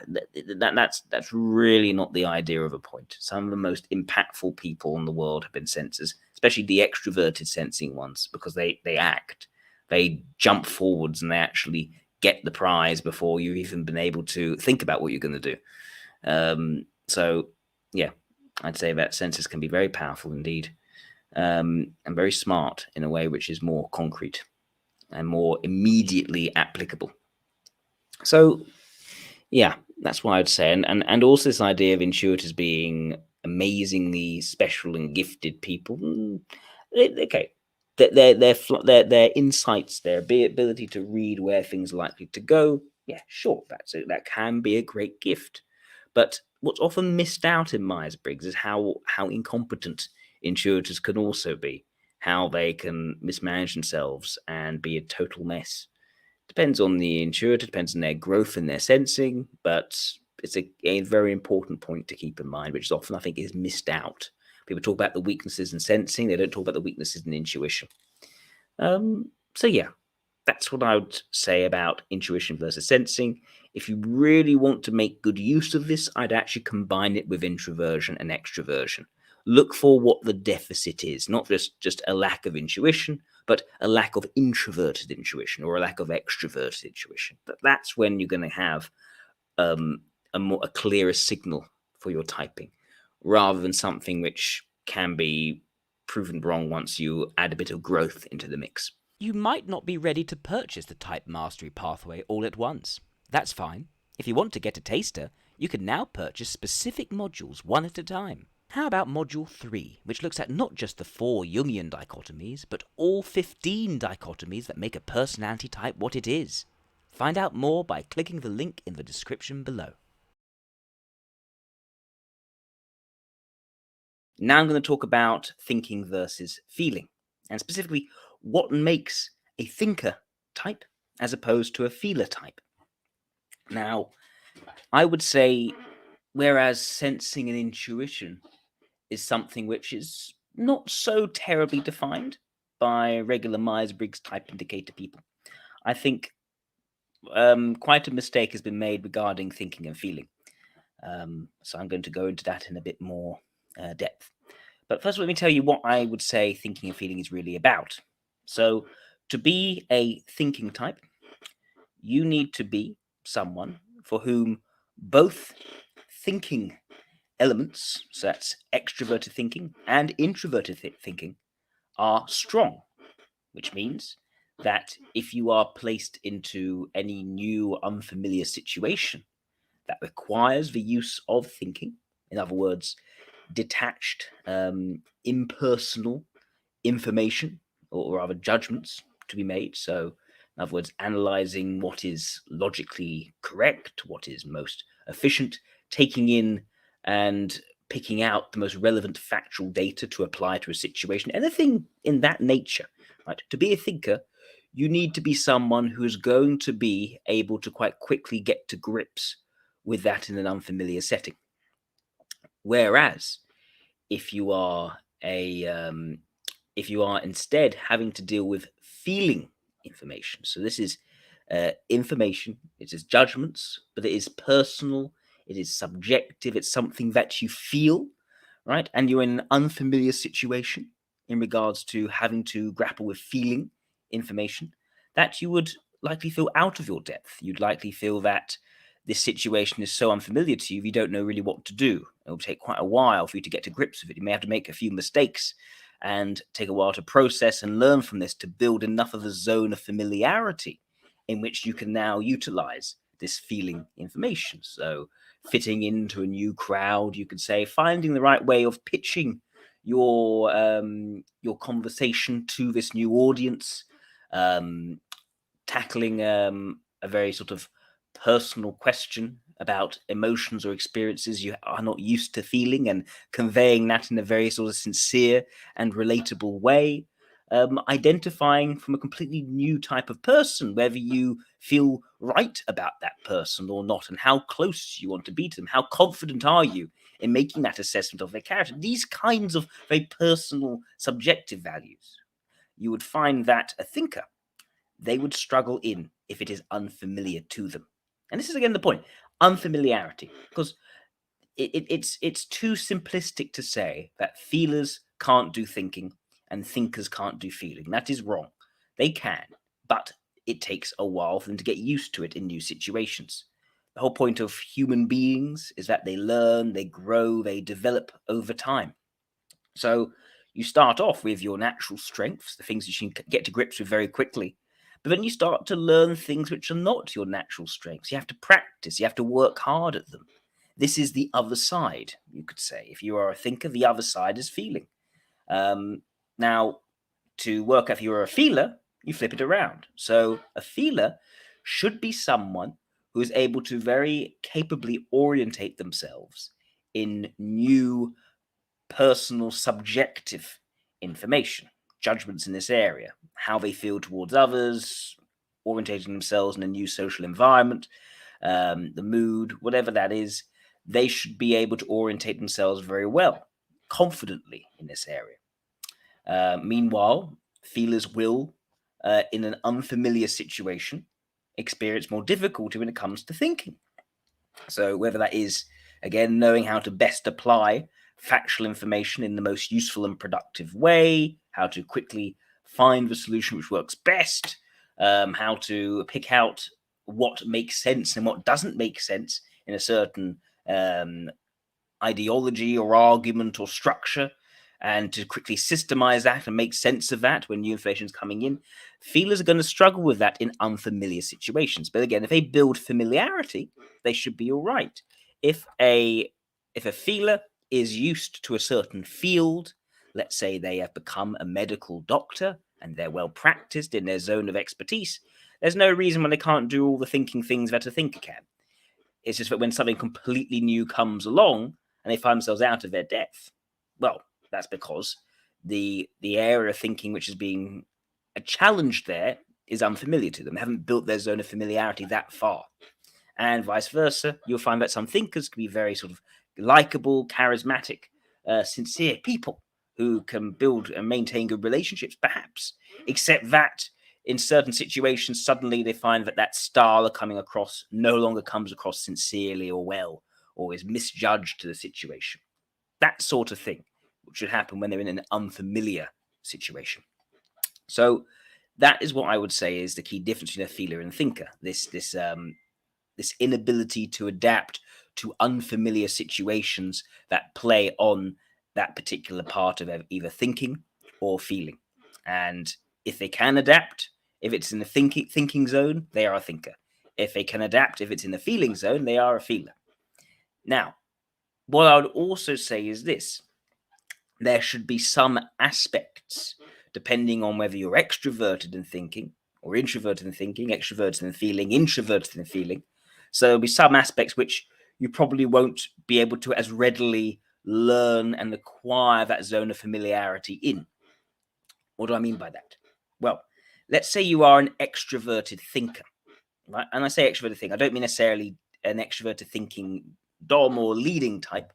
that's really not the idea of a point. Some of the most impactful people in the world have been sensors, especially the extroverted sensing ones, because they act, they jump forwards, and they actually get the prize before you've even been able to think about what you're going to do. So yeah, I'd say that sensors can be very powerful indeed, and very smart in a way which is more concrete and more immediately applicable. So yeah, that's what I'd say. And also this idea of intuitors being amazingly special and gifted people. Okay, their insights, their ability to read where things are likely to go. Yeah, sure, that can be a great gift. But what's often missed out in Myers Briggs is how incompetent intuitors can also be, how they can mismanage themselves and be a total mess. Depends on the intuitor, depends on their growth and their sensing, but it's a very important point to keep in mind, which is often I think is missed out. People talk about the weaknesses in sensing, they don't talk about the weaknesses in intuition. So yeah, that's what I would say about intuition versus sensing. If you really want to make good use of this, I'd actually combine it with introversion and extraversion. Look for what the deficit is, not just a lack of intuition, but a lack of introverted intuition or a lack of extroverted intuition. But that's when you're going to have a clearer signal for your typing, rather than something which can be proven wrong once you add a bit of growth into the mix. You might not be ready to purchase the Type Mastery Pathway all at once. That's fine. If you want to get a taster, you can now purchase specific modules one at a time. How about Module 3, which looks at not just the 4 Jungian dichotomies, but all 15 dichotomies that make a personality type what it is? Find out more by clicking the link in the description below. Now I'm going to talk about thinking versus feeling, and specifically what makes a thinker type as opposed to a feeler type. Now, I would say, whereas sensing and intuition is something which is not so terribly defined by regular Myers Briggs type indicator people, I think quite a mistake has been made regarding thinking and feeling. So I'm going to go into that in a bit more depth. But first, let me tell you what I would say thinking and feeling is really about. So, to be a thinking type, you need to be someone for whom both thinking elements, so that's extroverted thinking and introverted thinking, are strong, which means that if you are placed into any new unfamiliar situation that requires the use of thinking, in other words, detached, impersonal information, or rather judgments to be made. So, in other words, analyzing what is logically correct, what is most efficient, taking in and picking out the most relevant factual data to apply to a situation, anything in that nature. Right? To be a thinker, you need to be someone who is going to be able to quite quickly get to grips with that in an unfamiliar setting. Whereas if you are if you are instead having to deal with feeling information, so this is information, it is judgments, but it is personal, it is subjective, it's something that you feel, right? And you're in an unfamiliar situation in regards to having to grapple with feeling information, that you would likely feel out of your depth. You'd likely feel that this situation is so unfamiliar to you, you don't know really what to do. It will take quite a while for you to get to grips with it. You may have to make a few mistakes and take a while to process and learn from this to build enough of a zone of familiarity in which you can now utilize this feeling information. So fitting into a new crowd, you could say, finding the right way of pitching your conversation to this new audience, tackling a very sort of personal question about emotions or experiences you are not used to feeling, and conveying that in a very sort of sincere and relatable way. Identifying from a completely new type of person whether you feel right about that person or not, and how close you want to be to them. How confident are you in making that assessment of their character? These kinds of very personal, subjective values. You would find that a thinker, they would struggle in if it is unfamiliar to them. And this is again the point: unfamiliarity, because it's too simplistic to say that feelers can't do thinking and thinkers can't do feeling. That is wrong. They can, but it takes a while for them to get used to it in new situations. The whole point of human beings is that they learn, they grow, they develop over time. So you start off with your natural strengths, the things you can get to grips with very quickly. But then you start to learn things which are not your natural strengths. You have to practice, you have to work hard at them. This is the other side, you could say. If you are a thinker, the other side is feeling. Now, to work out if you're a feeler, you flip it around. So a feeler should be someone who is able to very capably orientate themselves in new personal, subjective information, judgments in this area, how they feel towards others, orientating themselves in a new social environment, the mood, whatever that is. They should be able to orientate themselves very well, confidently in this area. Meanwhile, feelers will, in an unfamiliar situation, experience more difficulty when it comes to thinking. So whether that is, again, knowing how to best apply factual information in the most useful and productive way, how to quickly find the solution which works best, how to pick out what makes sense and what doesn't make sense in a certain ideology or argument or structure, and to quickly systemize that and make sense of that when new information is coming in. Feelers are going to struggle with that in unfamiliar situations. But again, if they build familiarity, they should be all right. If a feeler is used to a certain field, let's say they have become a medical doctor and they're well practiced in their zone of expertise, there's no reason why they can't do all the thinking things that a thinker can. It's just that when something completely new comes along and they find themselves out of their depth, well, that's because the area of thinking which is being challenged there is unfamiliar to them. They haven't built their zone of familiarity that far. And vice versa, you'll find that some thinkers can be very sort of likable, charismatic, sincere people who can build and maintain good relationships, perhaps, except that in certain situations, suddenly they find that that style of coming across no longer comes across sincerely or well, or is misjudged to the situation. That sort of thing, which should happen when they're in an unfamiliar situation. So that is what I would say is the key difference between a feeler and thinker. This inability to adapt to unfamiliar situations that play on that particular part of either thinking or feeling. And if they can adapt, if it's in the thinking zone, they are a thinker. If they can adapt, if it's in the feeling zone, they are a feeler. Now, what I would also say is this: there should be some aspects, depending on whether you're extroverted in thinking or introverted in thinking, extroverted in feeling, introverted in feeling. So there'll be some aspects which you probably won't be able to as readily learn and acquire that zone of familiarity in. What do I mean by that? Well, let's say you are an extroverted thinker, right? And I say extroverted thinker, I don't mean necessarily an extroverted thinking dom or leading type.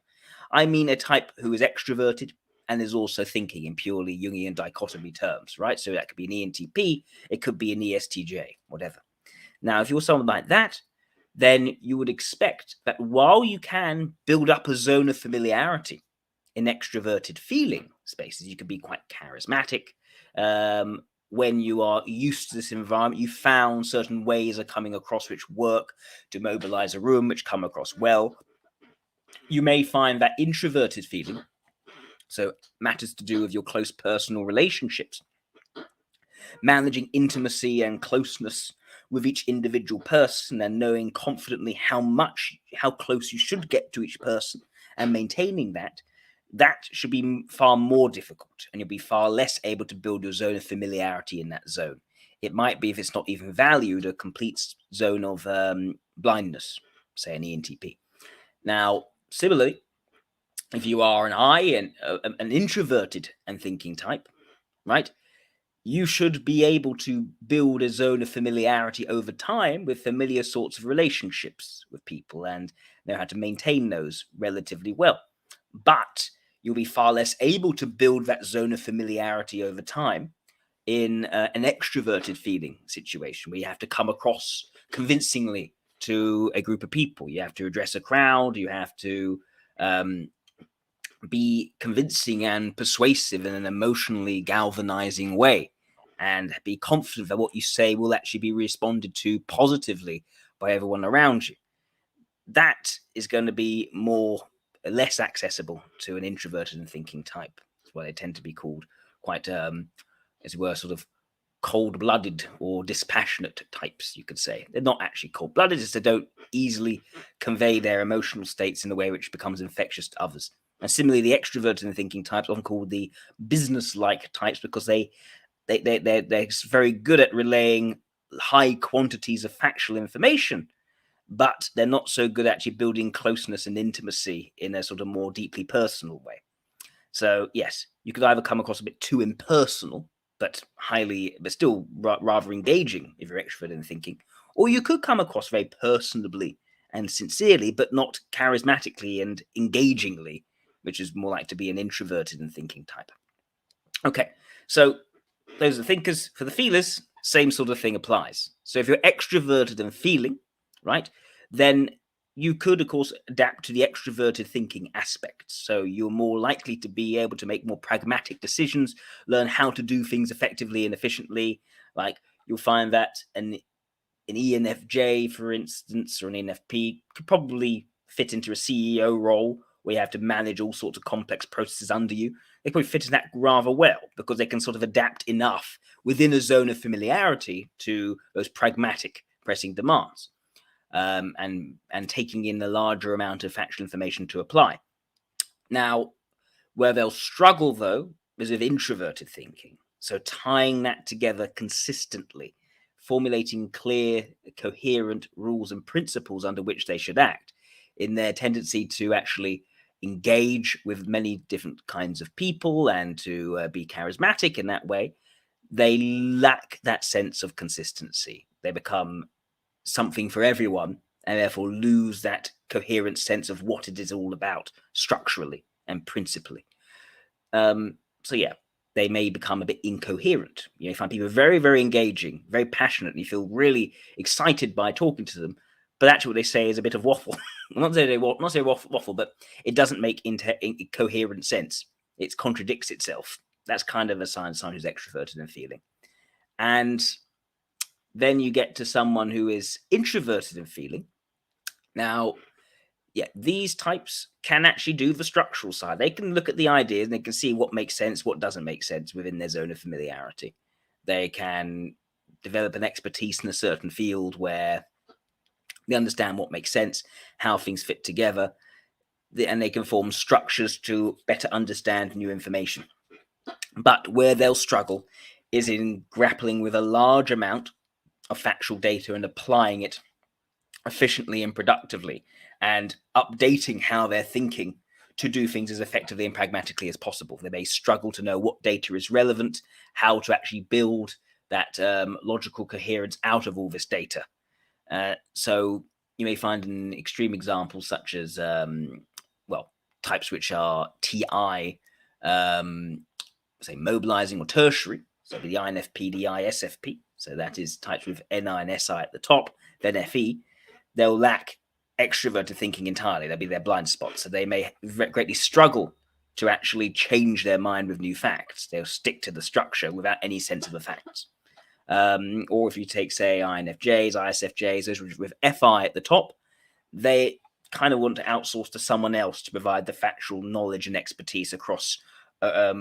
I mean a type who is extroverted and is also thinking in purely Jungian dichotomy terms, right? So that could be an ENTP, it could be an ESTJ, whatever. Now, if you're someone like that, then you would expect that while you can build up a zone of familiarity in extroverted feeling spaces, you could be quite charismatic. when you are used to this environment, you found certain ways of coming across which work to mobilize a room, which come across well. You may find that introverted feeling, so matters to do with your close personal relationships, managing intimacy and closeness with each individual person and knowing confidently how close you should get to each person and maintaining that should be far more difficult, and you'll be far less able to build your zone of familiarity in that zone. It might be, if it's not even valued, a complete zone of blindness, say an ENTP. Now, similarly, if you are an I and an introverted and thinking type, right, you should be able to build a zone of familiarity over time with familiar sorts of relationships with people and know how to maintain those relatively well. But you'll be far less able to build that zone of familiarity over time in an extroverted feeling situation where you have to come across convincingly to a group of people. You have to address a crowd. You have to be convincing and persuasive in an emotionally galvanizing way, and be confident that what you say will actually be responded to positively by everyone around you. That is going to be less accessible to an introverted and thinking type. That's why they tend to be called quite, as it were, sort of cold-blooded or dispassionate types, you could say. They're not actually cold-blooded, as they don't easily convey their emotional states in a way which becomes infectious to others. And similarly, the extroverted and thinking types, often called the business-like types, because they're very good at relaying high quantities of factual information, but they're not so good at actually building closeness and intimacy in a sort of more deeply personal way. So yes, you could either come across a bit too impersonal, but still rather engaging if you're extroverted and thinking, or you could come across very personably and sincerely, but not charismatically and engagingly, which is more like to be an introverted and thinking type. Okay, so those are the thinkers. For the feelers, same sort of thing applies. So if you're extroverted and feeling, right, then you could, of course, adapt to the extroverted thinking aspects. So you're more likely to be able to make more pragmatic decisions, learn how to do things effectively and efficiently. Like, you'll find that an ENFJ, for instance, or an ENFP could probably fit into a CEO role where you have to manage all sorts of complex processes under you. They probably fit in that rather well because they can sort of adapt enough within a zone of familiarity to those pragmatic pressing demands, and taking in the larger amount of factual information to apply. Now, where they'll struggle, though, is with introverted thinking. So tying that together consistently, formulating clear, coherent rules and principles under which they should act in their tendency to actually engage with many different kinds of people and to be charismatic in that way, they lack that sense of consistency. They become something for everyone and therefore lose that coherent sense of what it is all about structurally and principally. So yeah, they may become a bit incoherent. You find people very, very engaging, very passionate, and you feel really excited by talking to them, but actually what they say is a bit of waffle. not say waffle, but it doesn't make coherent sense. It contradicts itself. That's kind of a sign of someone who's extroverted and feeling. And then you get to someone who is introverted and feeling. Now, yeah, these types can actually do the structural side. They can look at the ideas and they can see what makes sense, what doesn't make sense within their zone of familiarity. They can develop an expertise in a certain field where they understand what makes sense, how things fit together, and they can form structures to better understand new information. But where they'll struggle is in grappling with a large amount of factual data and applying it efficiently and productively, and updating how they're thinking to do things as effectively and pragmatically as possible. They may struggle to know what data is relevant, how to actually build that logical coherence out of all this data. So you may find an extreme example such as, types which are TI, say mobilizing or tertiary. So the INFP, the ISFP. So that is types with NI and SI at the top, then FE. They'll lack extroverted thinking entirely. That'll be their blind spot. So they may greatly struggle to actually change their mind with new facts. They'll stick to the structure without any sense of the facts. Or if you take, say, INFJs, ISFJs, those with FI at the top, they kind of want to outsource to someone else to provide the factual knowledge and expertise across a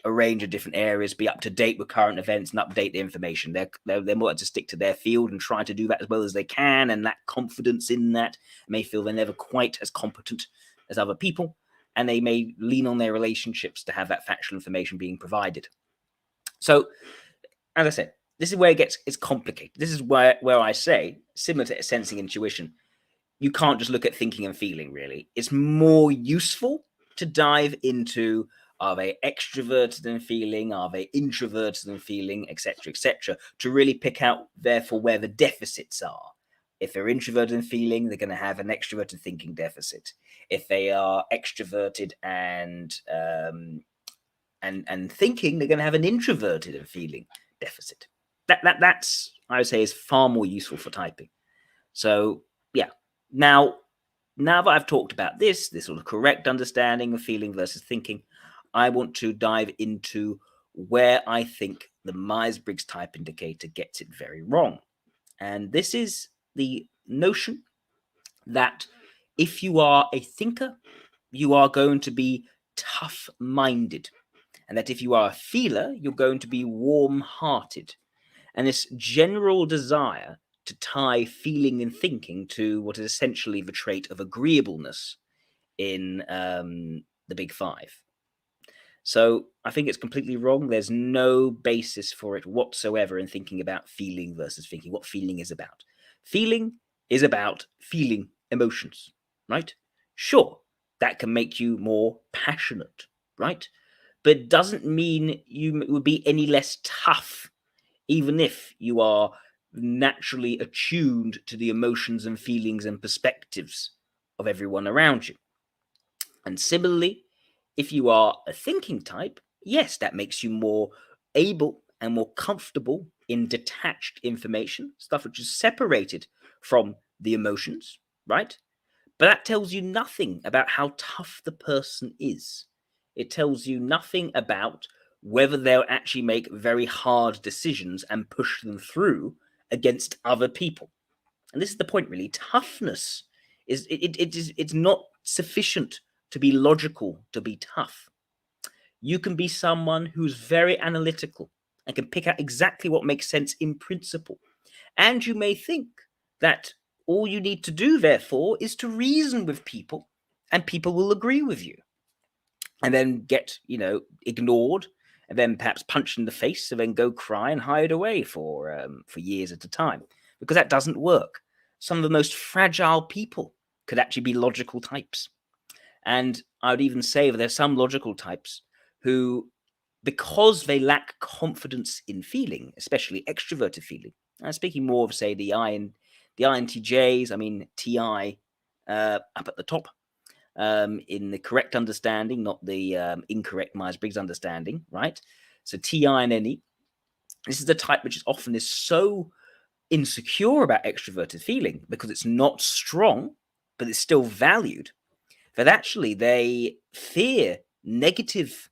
range of different areas, be up to date with current events and update the information. They're more to stick to their field and try to do that as well as they can, and that confidence in that may feel they're never quite as competent as other people, and they may lean on their relationships to have that factual information being provided. So, as I said, this is where it's complicated. This is where I say, similar to sensing intuition, you can't just look at thinking and feeling, really. It's more useful to dive into, are they extroverted in feeling? Are they introverted in feeling, etc., to really pick out, therefore, where the deficits are. If they're introverted in feeling, they're going to have an extroverted thinking deficit. If they are extroverted and thinking, they're going to have an introverted and feeling deficit. That's, I would say, is far more useful for typing. So, yeah. Now that I've talked about this sort of correct understanding of feeling versus thinking, I want to dive into where I think the Myers Briggs type indicator gets it very wrong. And this is the notion that if you are a thinker, you are going to be tough-minded. And that if you are a feeler, you're going to be warm-hearted. And this general desire to tie feeling and thinking to what is essentially the trait of agreeableness in the Big Five. So I think it's completely wrong. There's no basis for it whatsoever in thinking about feeling versus thinking, what feeling is about. Feeling is about feeling emotions, right? Sure, that can make you more passionate, right? But it doesn't mean you would be any less tough, even if you are naturally attuned to the emotions and feelings and perspectives of everyone around you. And similarly, if you are a thinking type, yes, that makes you more able and more comfortable in detached information, stuff which is separated from the emotions, right? But that tells you nothing about how tough the person is. It tells you nothing about whether they'll actually make very hard decisions and push them through against other people. And this is the point, really. Toughness it's not sufficient to be logical, to be tough. You can be someone who's very analytical and can pick out exactly what makes sense in principle. And you may think that all you need to do, therefore, is to reason with people, and people will agree with you. And then get, ignored, and then perhaps punched in the face, and then go cry and hide away for years at a time. Because that doesn't work. Some of the most fragile people could actually be logical types. And I would even say that there's some logical types who, because they lack confidence in feeling, especially extroverted feeling, I'm speaking more of, say, the INTJs, I mean TI up at the top, in the correct understanding, not the incorrect Myers-Briggs understanding, right? So TI and NE, this is the type which often is so insecure about extroverted feeling because it's not strong, but it's still valued, that actually they fear negative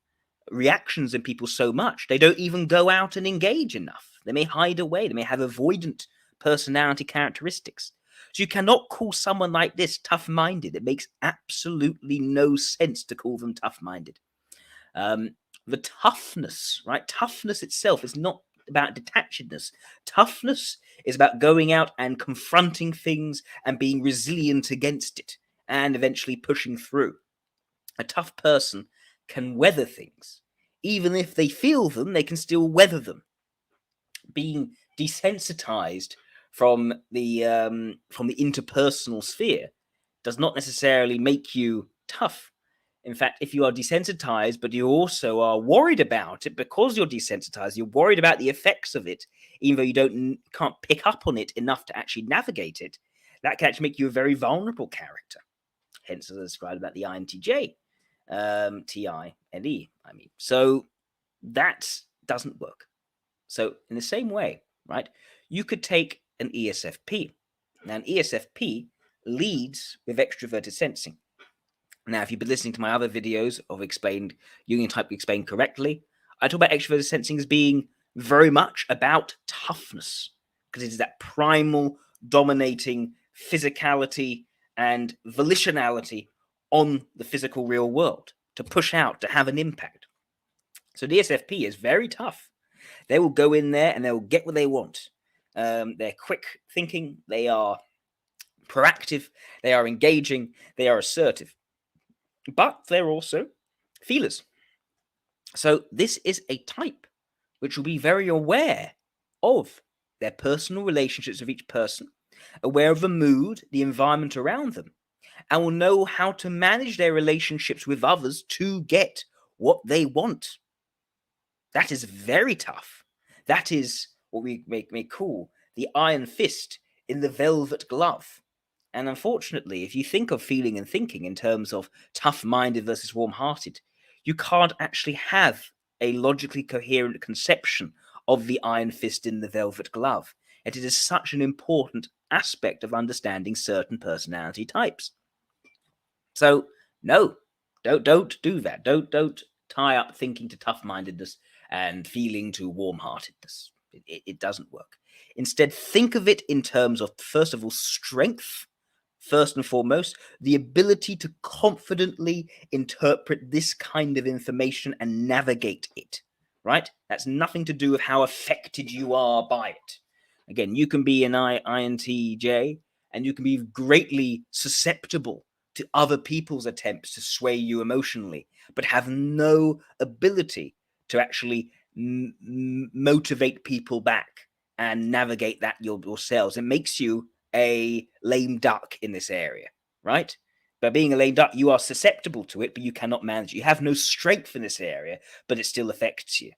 reactions in people so much they don't even go out and engage enough. They may hide away. They may have avoidant personality characteristics. So you cannot call someone like this tough-minded. It makes absolutely no sense to call them tough-minded. The toughness, right? Toughness itself is not about detachedness. Toughness is about going out and confronting things and being resilient against it and eventually pushing through. A tough person can weather things. Even if they feel them, they can still weather them. Being desensitized from the interpersonal sphere does not necessarily make you tough. In fact, if you are desensitized, but you also are worried about it because you're desensitized, you're worried about the effects of it, even though you can't pick up on it enough to actually navigate it, that can actually make you a very vulnerable character. Hence, as I described about the INTJ, TI and E, I mean. So that doesn't work. So in the same way, right, you could take an ESFP. Now, an ESFP leads with extroverted sensing. Now, if you've been listening to my other videos of Jungian type explained correctly, I talk about extroverted sensing as being very much about toughness, because it is that primal, dominating physicality and volitionality on the physical real world to push out, to have an impact. So the ESFP is very tough. They will go in there and they will get what they want. They're quick thinking, they are proactive, they are engaging, they are assertive. But they're also feelers. So this is a type which will be very aware of their personal relationships with each person, aware of the mood, the environment around them, and will know how to manage their relationships with others to get what they want. That is very tough. That is what we may call the iron fist in the velvet glove. And unfortunately, if you think of feeling and thinking in terms of tough-minded versus warm-hearted, you can't actually have a logically coherent conception of the iron fist in the velvet glove. And it is such an important aspect of understanding certain personality types. So, no, don't do that. Don't tie up thinking to tough-mindedness and feeling to warm-heartedness. It doesn't work. Instead, think of it in terms of, first of all, strength. First and foremost, the ability to confidently interpret this kind of information and navigate it, right? That's nothing to do with how affected you are by it. Again, you can be an INTJ and you can be greatly susceptible to other people's attempts to sway you emotionally, but have no ability to actually motivate people back and navigate that yourselves. It makes you a lame duck in this area, right? By being a lame duck, you are susceptible to it, but you cannot manage it. You have no strength in this area, but it still affects you.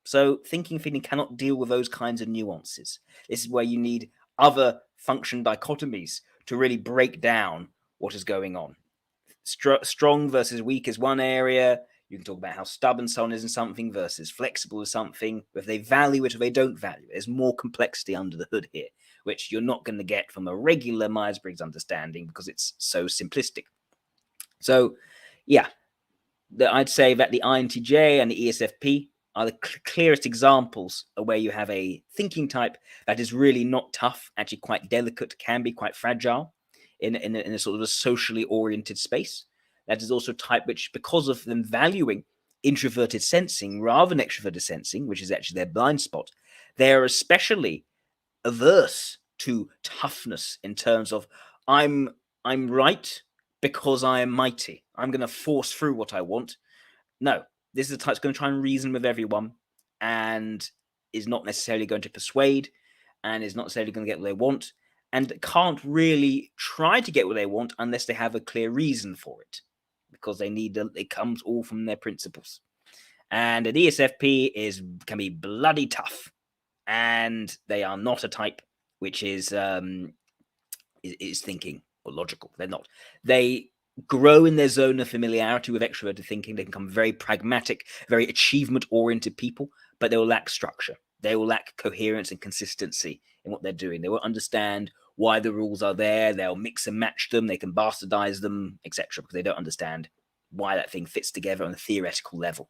So thinking and feeling cannot deal with those kinds of nuances. This is where you need other function dichotomies to really break down what is going on. Strong versus weak is one area. You can talk about how stubborn someone is in something versus flexible is something, if they value it or they don't value it. There's more complexity under the hood here, which you're not going to get from a regular Myers Briggs understanding because it's so simplistic. So, yeah, I'd say that the INTJ and the ESFP are the clearest examples of where you have a thinking type that is really not tough, actually quite delicate, can be quite fragile in a sort of a socially oriented space. That is also a type which, because of them valuing introverted sensing rather than extroverted sensing, which is actually their blind spot, they are especially averse to toughness in terms of I'm right because I am mighty. I'm going to force through what I want. No, this is the type that's going to try and reason with everyone and is not necessarily going to persuade and is not necessarily going to get what they want and can't really try to get what they want unless they have a clear reason for it, because it comes all from their principles. And an ESFP can be bloody tough, and they are not a type which is thinking or logical. They're not. They grow in their zone of familiarity with extroverted thinking. They can become very pragmatic, very achievement-oriented people, but they will lack structure. They will lack coherence and consistency in what they're doing. They won't understand why the rules are there. They'll mix and match them. They can bastardize them, etc., because they don't understand why that thing fits together on a theoretical level.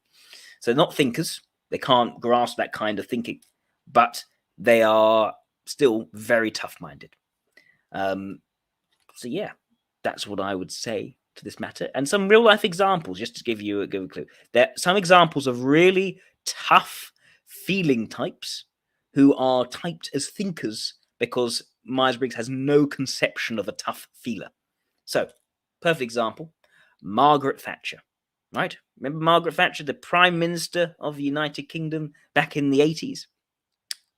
So they're not thinkers. They can't grasp that kind of thinking, but they are still very tough-minded. So yeah, that's what I would say to this matter. And some real-life examples, just to give you a clue. There are some examples of really tough feeling types who are typed as thinkers because Myers-Briggs has no conception of a tough feeler. So, perfect example, Margaret Thatcher, right? Remember Margaret Thatcher, the Prime Minister of the United Kingdom back in the 80s?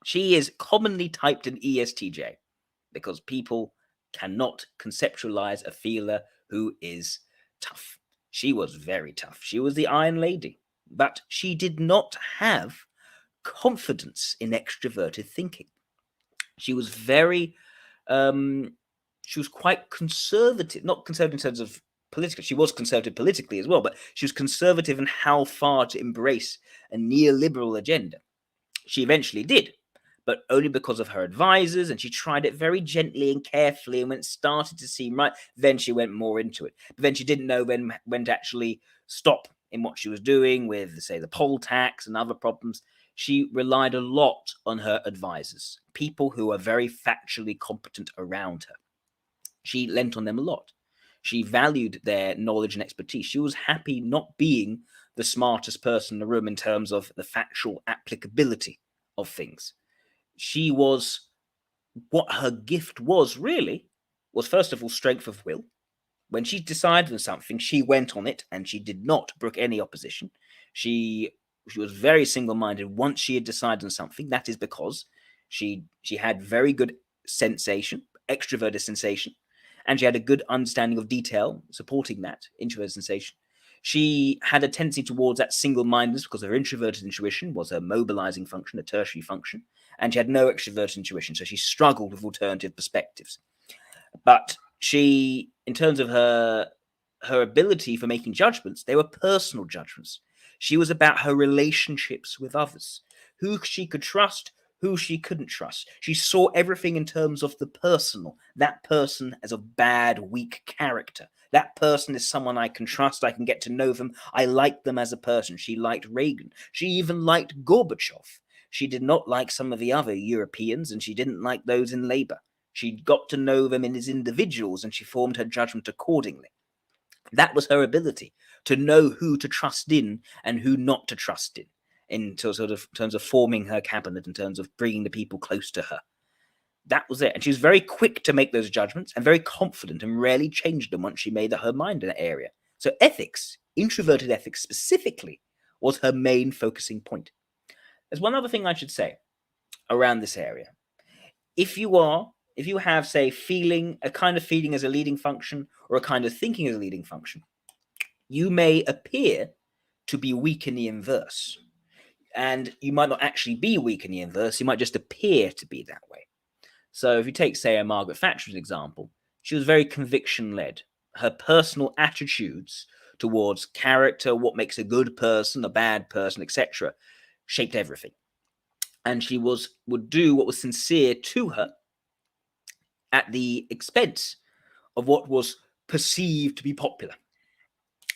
She is commonly typed an ESTJ because people cannot conceptualize a feeler who is tough. She was very tough. She was the Iron Lady, but she did not have confidence in extroverted thinking. She was very, she was quite conservative, not conservative in terms of political. She was conservative politically as well, but she was conservative in how far to embrace a neoliberal agenda. She eventually did, but only because of her advisors, and she tried it very gently and carefully, and when it started to seem right, then she went more into it. But then she didn't know when to actually stop in what she was doing with, say, the poll tax and other problems. She relied a lot on her advisors, people who are very factually competent around her. She lent on them a lot. She valued their knowledge and expertise. She was happy not being the smartest person in the room in terms of the factual applicability of things. She was, what her gift was really, was first of all strength of will. When she decided on something, she went on it, and she did not brook any opposition. She was very single-minded. Once she had decided on something, that is because she had very good sensation, extroverted sensation, and she had a good understanding of detail supporting that introverted sensation. She had a tendency towards that single-mindedness because her introverted intuition was a mobilizing function, a tertiary function, and she had no extroverted intuition, so she struggled with alternative perspectives. But she, in terms of her ability for making judgments, they were personal judgments. She was about her relationships with others, who she could trust, who she couldn't trust. She saw everything in terms of the personal. That person as a bad, weak character. That person is someone I can trust. I can get to know them. I like them as a person. She liked Reagan. She even liked Gorbachev. She did not like some of the other Europeans, and she didn't like those in Labour. She got to know them as individuals, and she formed her judgment accordingly. That was her ability to know who to trust in and who not to trust in terms of forming her cabinet, in terms of bringing the people close to her. That was it. And she was very quick to make those judgments and very confident, and rarely changed them once she made her mind in that area. So ethics, introverted ethics specifically, was her main focusing point. There's one other thing I should say around this area. If you have, say, a kind of feeling as a leading function, or a kind of thinking as a leading function, you may appear to be weak in the inverse. And you might not actually be weak in the inverse, you might just appear to be that way. So if you take, say, a Margaret Thatcher's example, she was very conviction-led. Her personal attitudes towards character, what makes a good person, a bad person, etc., shaped everything. And she would do what was sincere to her at the expense of what was perceived to be popular.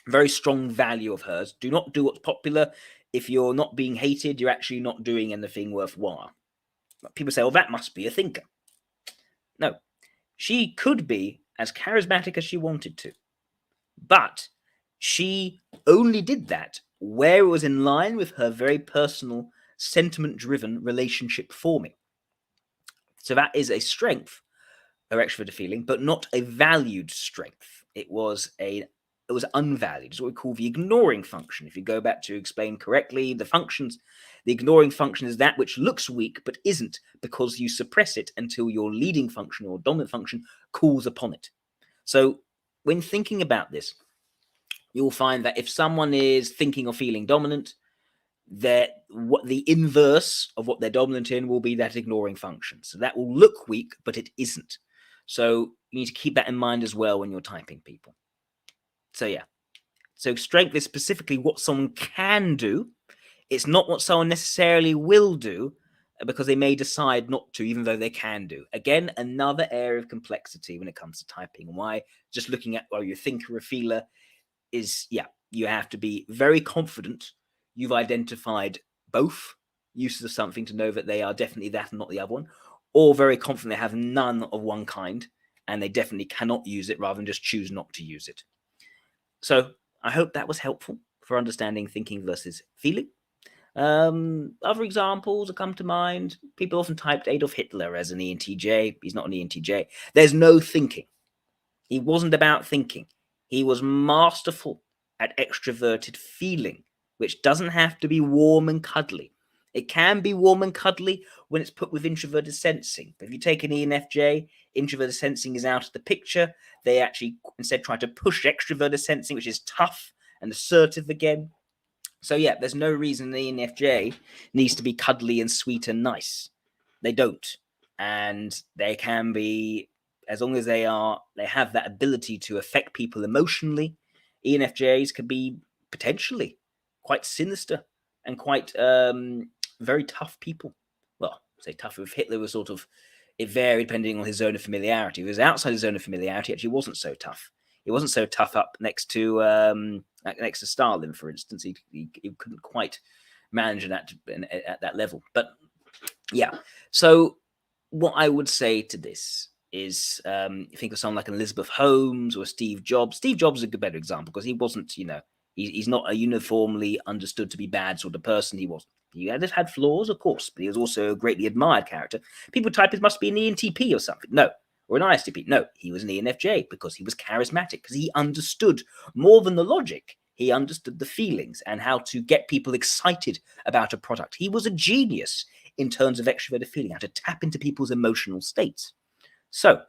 Very strong value of hers. Do not do what's popular. If you're not being hated, you're actually not doing anything worthwhile. People say, well, that must be a thinker. No, she could be as charismatic as she wanted to, but she only did that where it was in line with her very personal, sentiment-driven relationship forming. So that is a strength, her extroverted feeling, but not a valued strength. It was unvalued. It's what we call the ignoring function. If you go back to explain correctly the functions, the ignoring function is that which looks weak but isn't, because you suppress it until your leading function or dominant function calls upon it. So when thinking about this, you'll find that if someone is thinking or feeling dominant, what the inverse of what they're dominant in will be that ignoring function. So that will look weak, but it isn't. So you need to keep that in mind as well when you're typing people. So yeah. So strength is specifically what someone can do. It's not what someone necessarily will do, because they may decide not to, even though they can do. Again, another area of complexity when it comes to typing. Why just looking at, you thinker or feeler is, you have to be very confident you've identified both uses of something to know that they are definitely that and not the other one, or very confident they have none of one kind and they definitely cannot use it, rather than just choose not to use it. So I hope that was helpful for understanding thinking versus feeling. Other examples that come to mind, people often typed Adolf Hitler as an ENTJ. He's not an ENTJ. There's no thinking. He wasn't about thinking. He was masterful at extroverted feeling, which doesn't have to be warm and cuddly. It can be warm and cuddly when it's put with introverted sensing. But if you take an ENFJ, introverted sensing is out of the picture. They actually instead try to push extroverted sensing, which is tough and assertive again. So yeah, there's no reason the ENFJ needs to be cuddly and sweet and nice. They don't. And they can be, as long as they have that ability to affect people emotionally, ENFJs can be potentially quite sinister and quite very tough people. Well, say tougher. If Hitler was sort of, it varied depending on his zone of familiarity. If he was outside his zone of familiarity, actually wasn't so tough. He wasn't so tough up next to Stalin, for instance. He couldn't quite manage at that level. But yeah, so what I would say to this is, think of someone like an Elizabeth Holmes or Steve Jobs. Steve Jobs is a better example because he wasn't, he's not a uniformly understood to be bad sort of person. He wasn't. He had flaws, of course, but he was also a greatly admired character. People type it must be an ENTP or something. No. Or an ISTP. No, he was an ENFJ because he was charismatic, because he understood more than the logic. He understood the feelings and how to get people excited about a product. He was a genius in terms of extroverted feeling, how to tap into people's emotional states. So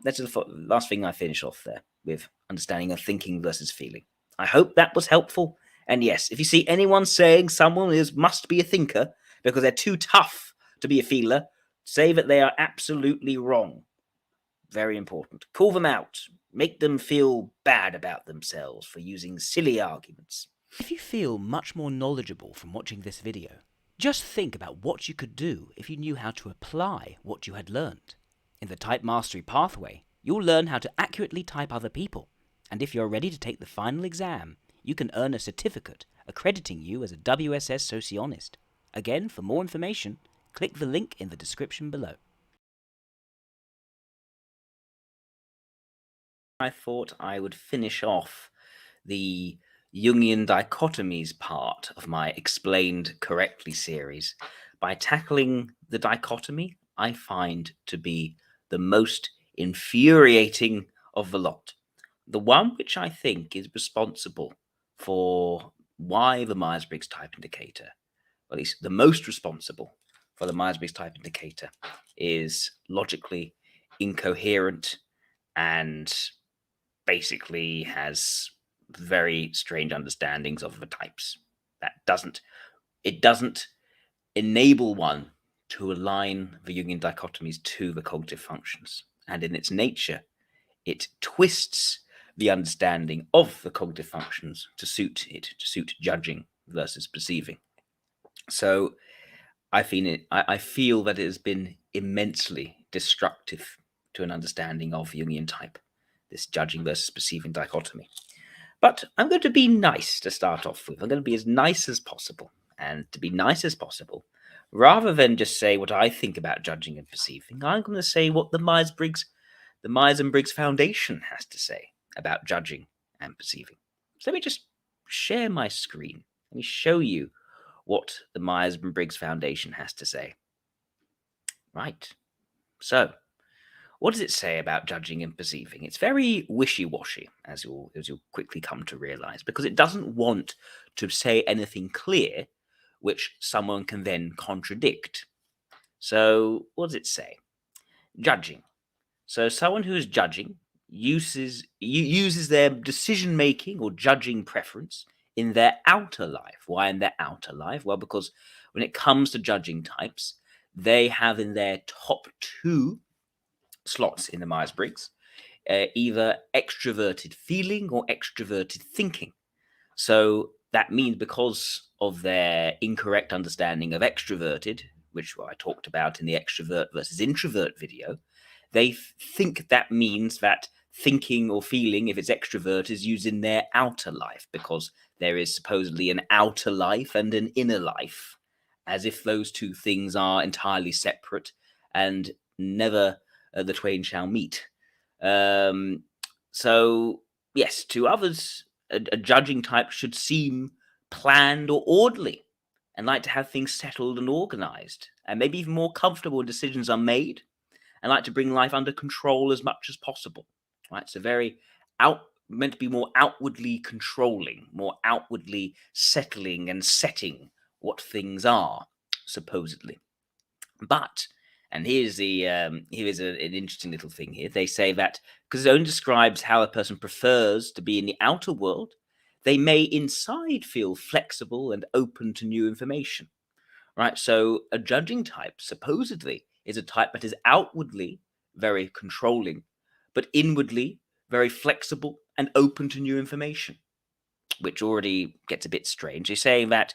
that's the last thing I finish off there with, understanding of thinking versus feeling. I hope that was helpful. And yes, if you see anyone saying someone must be a thinker because they're too tough to be a feeler, say that they are absolutely wrong. Very important. Call them out. Make them feel bad about themselves for using silly arguments. If you feel much more knowledgeable from watching this video, just think about what you could do if you knew how to apply what you had learned. In the Type Mastery pathway, you'll learn how to accurately type other people, and if you're ready to take the final exam, you can earn a certificate accrediting you as a WSS Socionist. Again, for more information, click the link in the description below. I thought I would finish off the Jungian Dichotomies part of my Explained Correctly series by tackling the dichotomy I find to be the most infuriating of the lot. The one which I think is responsible for why the Myers Briggs type indicator, or at least the most responsible for the Myers Briggs type indicator, is logically incoherent and basically has very strange understandings of the types. It doesn't enable one to align the Jungian dichotomies to the cognitive functions. And in its nature, it twists the understanding of the cognitive functions to suit judging versus perceiving. So I feel that it has been immensely destructive to an understanding of Jungian type, this judging versus perceiving dichotomy. But I'm going to be nice to start off with. I'm going to be as nice as possible. And to be nice as possible, rather than just say what I think about judging and perceiving, I'm going to say what the Myers and Briggs Foundation has to say about judging and perceiving. So let me just share my screen. Let me show you what the Myers and Briggs Foundation has to say. Right. So, what does it say about judging and perceiving? It's very wishy-washy, as you'll quickly come to realize, because it doesn't want to say anything clear which someone can then contradict. So, what does it say? Judging. So, someone who is judging uses their decision-making or judging preference in their outer life. Why in their outer life? Well, because when it comes to judging types, they have in their top two slots in the Myers Briggs either extroverted feeling or extroverted thinking. So that means because of their incorrect understanding of extroverted, which I talked about in the extrovert versus introvert video, they think that means that thinking or feeling, if it's extrovert, is used in their outer life, because there is supposedly an outer life and an inner life, as if those two things are entirely separate and never the twain shall meet. So, yes, to others, a judging type should seem planned or orderly and like to have things settled and organized, and maybe even more comfortable when decisions are made, and like to bring life under control as much as possible. Right? So meant to be more outwardly controlling, more outwardly settling and setting what things are, supposedly. But, and here is an interesting little thing here. They say that because it only describes how a person prefers to be in the outer world, they may inside feel flexible and open to new information. Right? So a judging type, supposedly, is a type that is outwardly very controlling, but inwardly very flexible and open to new information, which already gets a bit strange. You're saying that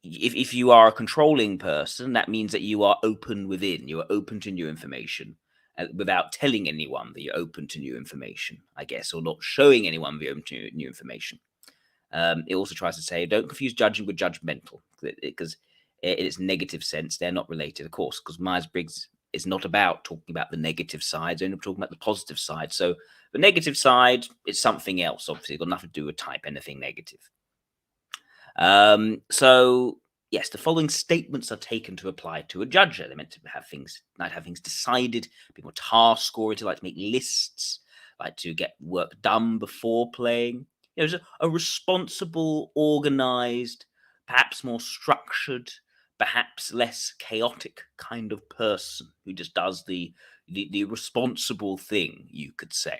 if you are a controlling person, that means that you are open within. You are open to new information without telling anyone that you're open to new information, I guess, or not showing anyone that you're open to new information. It also tries to say, don't confuse judging with judgmental, because in its negative sense, they're not related, of course, because Myers Briggs is not about talking about the negative sides, only talking about the positive side. So the negative side is something else, obviously, got nothing to do with type, anything negative. So yes, the following statements are taken to apply to a judger. They're meant to have things, decided, be more task oriented, like to make lists, like to get work done before playing. There's a responsible, organized, perhaps more structured, perhaps less chaotic kind of person who just does the responsible thing, you could say.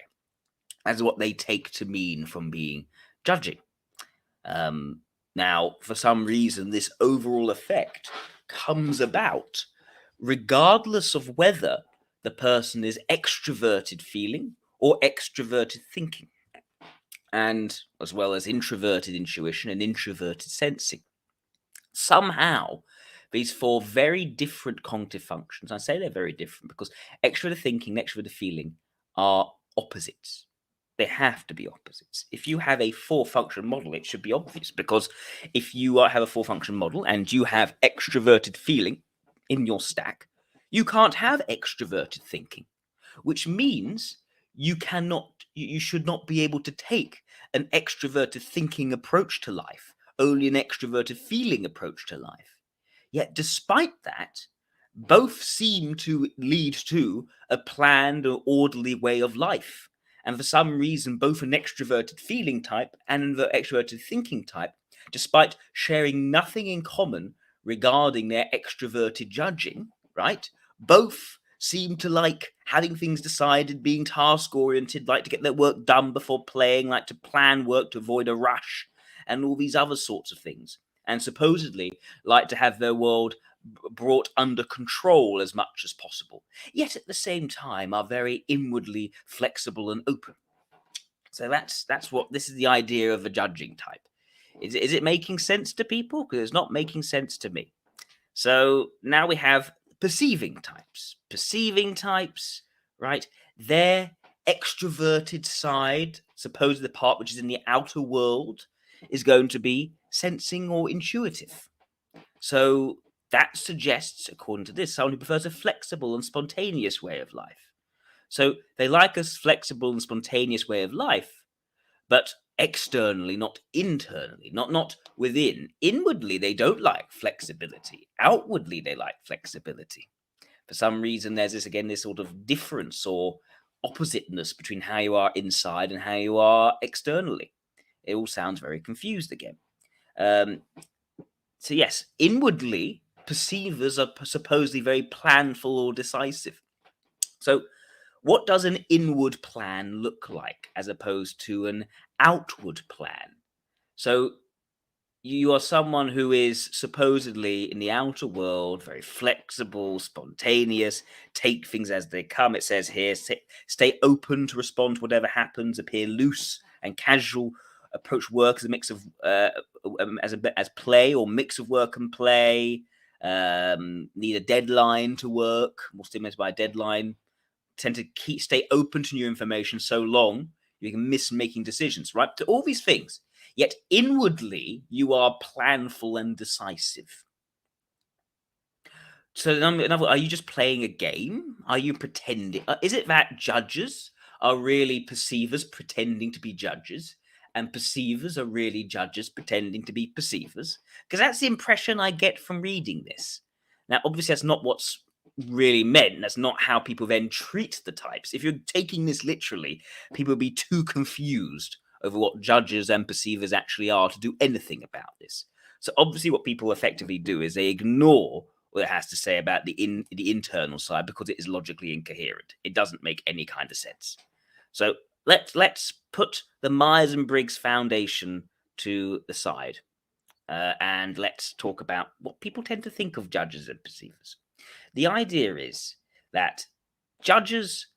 That's what they take to mean from being judging. Now, for some reason, this overall effect comes about regardless of whether the person is extroverted feeling or extroverted thinking, and as well as introverted intuition and introverted sensing. Somehow, these four very different cognitive functions, I say they're very different because extroverted thinking and extroverted feeling are opposites. They have to be opposites. If you have a four-function model, it should be obvious, because if you have a four-function model and you have extroverted feeling in your stack, you can't have extroverted thinking, which means you should not be able to take an extroverted thinking approach to life, only an extroverted feeling approach to life. Yet, despite that, both seem to lead to a planned or orderly way of life. And for some reason, both an extroverted feeling type and the extroverted thinking type, despite sharing nothing in common regarding their extroverted judging, right, both seem to like having things decided, being task oriented, like to get their work done before playing, like to plan work to avoid a rush, and all these other sorts of things. And supposedly like to have their world brought under control as much as possible, yet at the same time are very inwardly flexible and open. So that's what this is, the idea of a judging type. Is it making sense to people? Because it's not making sense to me. So now we have perceiving types. Perceiving types, right? Their extroverted side, suppose the part which is in the outer world, is going to be sensing or intuitive. So that suggests, according to this, someone who prefers a flexible and spontaneous way of life. So they like a flexible and spontaneous way of life, but externally, not internally, not within. Inwardly, they don't like flexibility. Outwardly, they like flexibility. For some reason, there's this sort of difference or oppositeness between how you are inside and how you are externally. It all sounds very confused again. So yes, inwardly, perceivers are supposedly very planful or decisive. So what does an inward plan look like as opposed to an outward plan? So you are someone who is supposedly in the outer world very flexible, spontaneous, take things as they come. It says here, stay open to respond to whatever happens, appear loose and casual, approach work as a mix of as play or mix of work and play. Need a deadline to work, more stimulated by a deadline. Tend to stay open to new information so long you can miss making decisions, right? To all these things. Yet inwardly, you are planful and decisive. So, in other words, are you just playing a game? Are you pretending? Is it that judges are really perceivers pretending to be judges, and perceivers are really judges pretending to be perceivers? Because that's the impression I get from reading this. Now, obviously, that's not what's really meant. That's not how people then treat the types. If you're taking this literally, people would be too confused over what judges and perceivers actually are to do anything about this. So obviously what people effectively do is they ignore what it has to say about the internal side because it is logically incoherent. It doesn't make any kind of sense. So let's put the Myers and Briggs foundation to the side, and let's talk about what people tend to think of judges and perceivers. The idea is that judges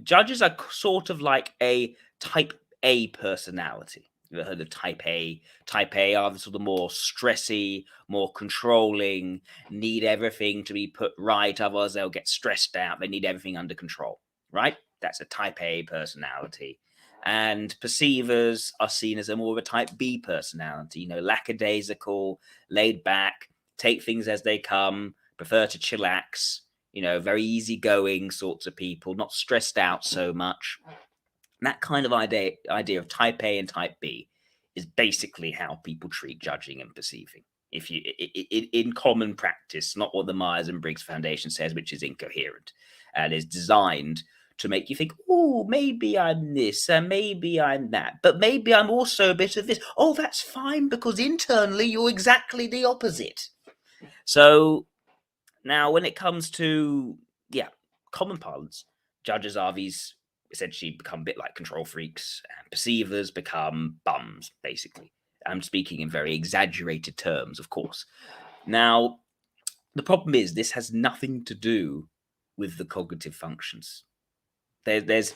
judges are sort of like a type A personality. You've heard of type A. Type A are the sort of more stressy, more controlling, need everything to be put right, otherwise they'll get stressed out. They need everything under control, right? That's a type A personality. And perceivers are seen as a more of a type B personality, lackadaisical, laid back, take things as they come, prefer to chillax, very easygoing sorts of people, not stressed out so much. That kind of idea of type A and type B is basically how people treat judging and perceiving. If you in common practice, not what the Myers and Briggs Foundation says, which is incoherent and is designed to make you think, oh, maybe I'm this, and maybe I'm that, but maybe I'm also a bit of this. Oh, that's fine, because internally you're exactly the opposite. So now, when it comes to common parlance, judges are these essentially become a bit like control freaks, and perceivers become bums, basically. I'm speaking in very exaggerated terms, of course. Now, the problem is this has nothing to do with the cognitive functions. There's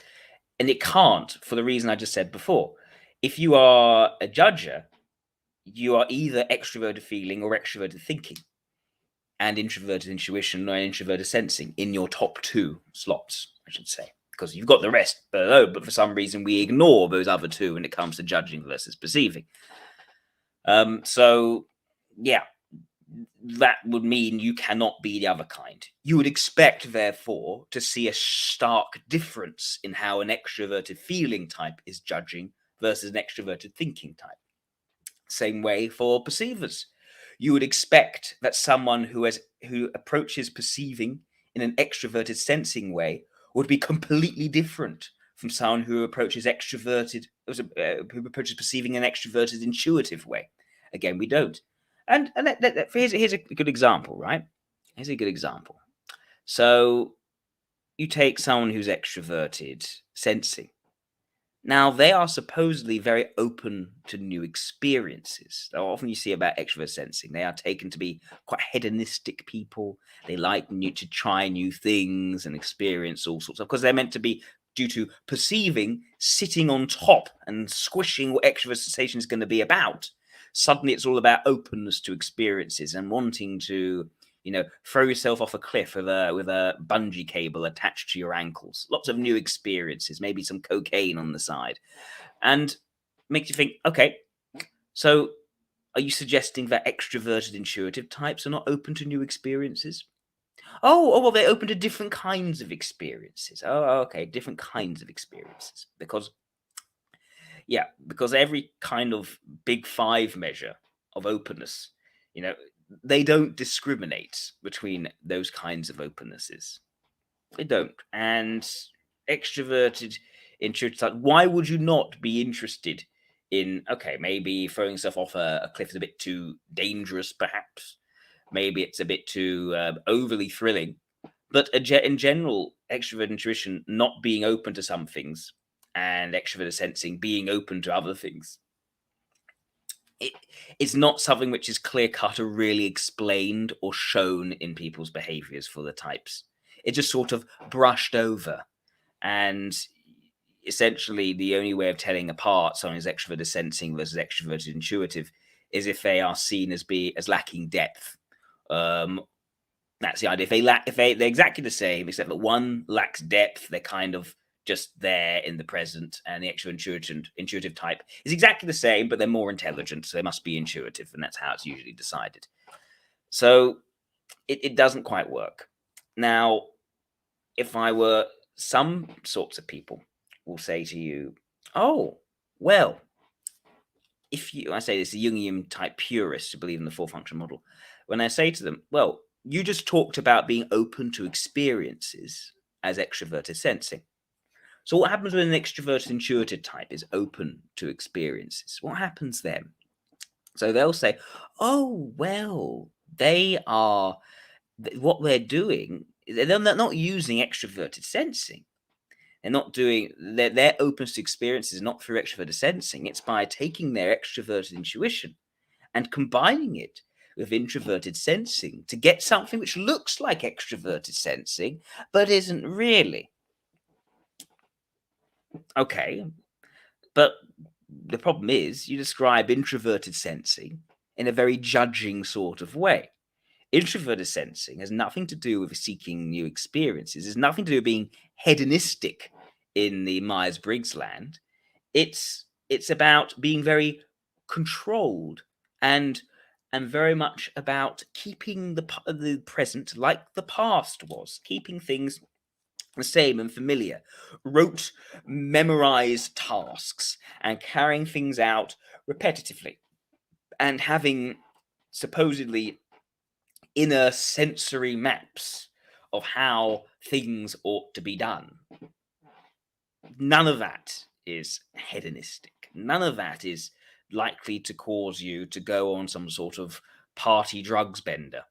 and it can't, for the reason I just said before. If you are a judger, you are either extroverted feeling or extroverted thinking, and introverted intuition or introverted sensing in your top two slots, I should say, because you've got the rest below, but for some reason we ignore those other two when it comes to judging versus perceiving. So, yeah, that would mean you cannot be the other kind. You would expect, therefore, to see a stark difference in how an extroverted feeling type is judging versus an extroverted thinking type. Same way for perceivers. You would expect that someone who approaches perceiving in an extroverted sensing way would be completely different from someone who approaches perceiving in an extroverted intuitive way. Again, we don't. And here's a good example, right? Here's a good example. So you take someone who's extroverted sensing. Now, they are supposedly very open to new experiences. Often you see about extrovert sensing, they are taken to be quite hedonistic people. They like to try new things and experience all sorts of, because they're meant to be, due to perceiving, sitting on top and squishing what extrovert sensation is going to be about. Suddenly it's all about openness to experiences and wanting to throw yourself off a cliff with a bungee cable attached to your ankles. Lots of new experiences, maybe some cocaine on the side. And makes you think, okay, so are you suggesting that extroverted intuitive types are not open to new experiences? Oh, well, they're open to different kinds of experiences. Oh, okay, different kinds of experiences. Because every kind of big five measure of openness, they don't discriminate between those kinds of opennesses. They don't. And extroverted intuitive type, why would you not be interested in, okay, maybe throwing stuff off a cliff is a bit too dangerous, perhaps. Maybe it's a bit too overly thrilling. But in general, extroverted intuition not being open to some things and extroverted sensing being open to other things, it's not something which is clear-cut or really explained or shown in people's behaviors for the types. It's just sort of brushed over. And essentially, the only way of telling apart someone who's extroverted sensing versus extroverted intuitive is if they are seen as lacking depth. That's the idea. If they're exactly the same, except that one lacks depth, they're kind of just there in the present, and the extra intuitive type is exactly the same, but they're more intelligent, so they must be intuitive, and that's how it's usually decided. So it doesn't quite work. Now, if I were some sorts of people will say to you, oh, well, I say this, the Jungian type purists who believe in the four function model, when I say to them, well, you just talked about being open to experiences as extroverted sensing. So what happens when an extroverted intuitive type is open to experiences? What happens then? So they'll say, oh, well, what they're doing, they're not using extroverted sensing. They're not doing, their openness to experiences not through extroverted sensing. It's by taking their extroverted intuition and combining it with introverted sensing to get something which looks like extroverted sensing, but isn't really. Okay, but the problem is you describe introverted sensing in a very judging sort of way. Introverted sensing has nothing to do with seeking new experiences. It's nothing to do with being hedonistic in the Myers Briggs land. It's about being very controlled and very much about keeping the present like the past was, keeping things the same and familiar, rote, memorized tasks, and carrying things out repetitively, and having supposedly inner sensory maps of how things ought to be done. None of that is hedonistic. None of that is likely to cause you to go on some sort of party drugs bender.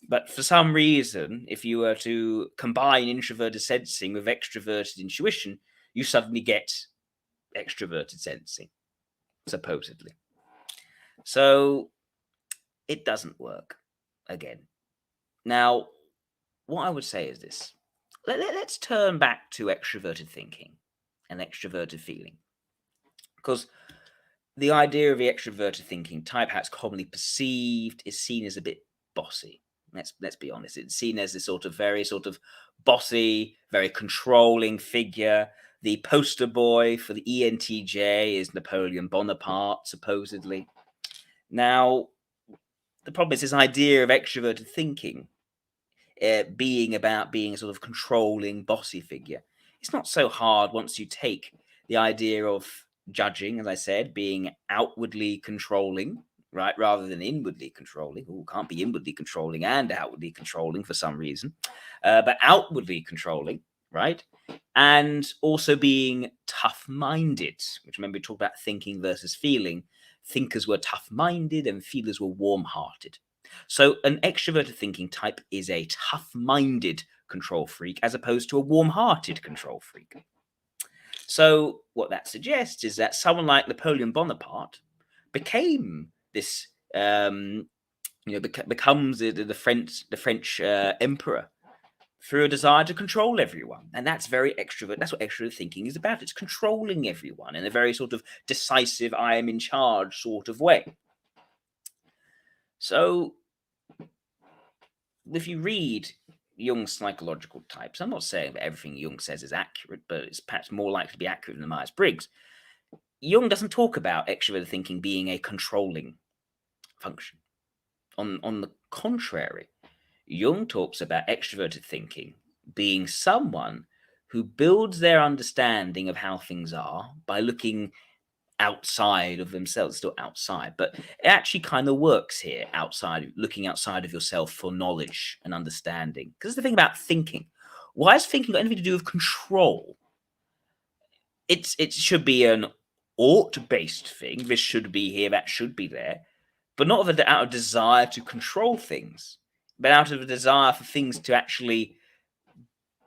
But for some reason, if you were to combine introverted sensing with extroverted intuition, you suddenly get extroverted sensing, supposedly. So it doesn't work again. Now, what I would say is this. Let's turn back to extroverted thinking and extroverted feeling. Because the idea of the extroverted thinking type, how it's commonly perceived, is seen as a bit bossy. Let's be honest. It's seen as this very bossy, very controlling figure. The poster boy for the ENTJ is Napoleon Bonaparte, supposedly. Now, the problem is this idea of extroverted thinking being about being a sort of controlling, bossy figure. It's not so hard once you take the idea of judging, as I said, being outwardly controlling, right, rather than inwardly controlling. Oh, can't be inwardly controlling and outwardly controlling for some reason, but outwardly controlling, right? And also being tough-minded, which remember we talked about thinking versus feeling. Thinkers were tough-minded and feelers were warm-hearted. So an extroverted thinking type is a tough-minded control freak as opposed to a warm-hearted control freak. So what that suggests is that someone like Napoleon Bonaparte became this, becomes the French emperor through a desire to control everyone, and that's very extrovert. That's what extrovert thinking is about. It's controlling everyone in a very sort of decisive, I am in charge sort of way. So if you read Jung's psychological types, I'm not saying that everything Jung says is accurate, but it's perhaps more likely to be accurate than Myers Briggs. Jung doesn't talk about extroverted thinking being a controlling function. On the contrary, Jung talks about extroverted thinking being someone who builds their understanding of how things are by looking outside of themselves, still outside, but it actually kind of works here, looking outside of yourself for knowledge and understanding. Because the thing about thinking, why has thinking got anything to do with control? It should be an ought-based thing. This should be here, that should be there, but not out of desire to control things, but out of a desire for things to actually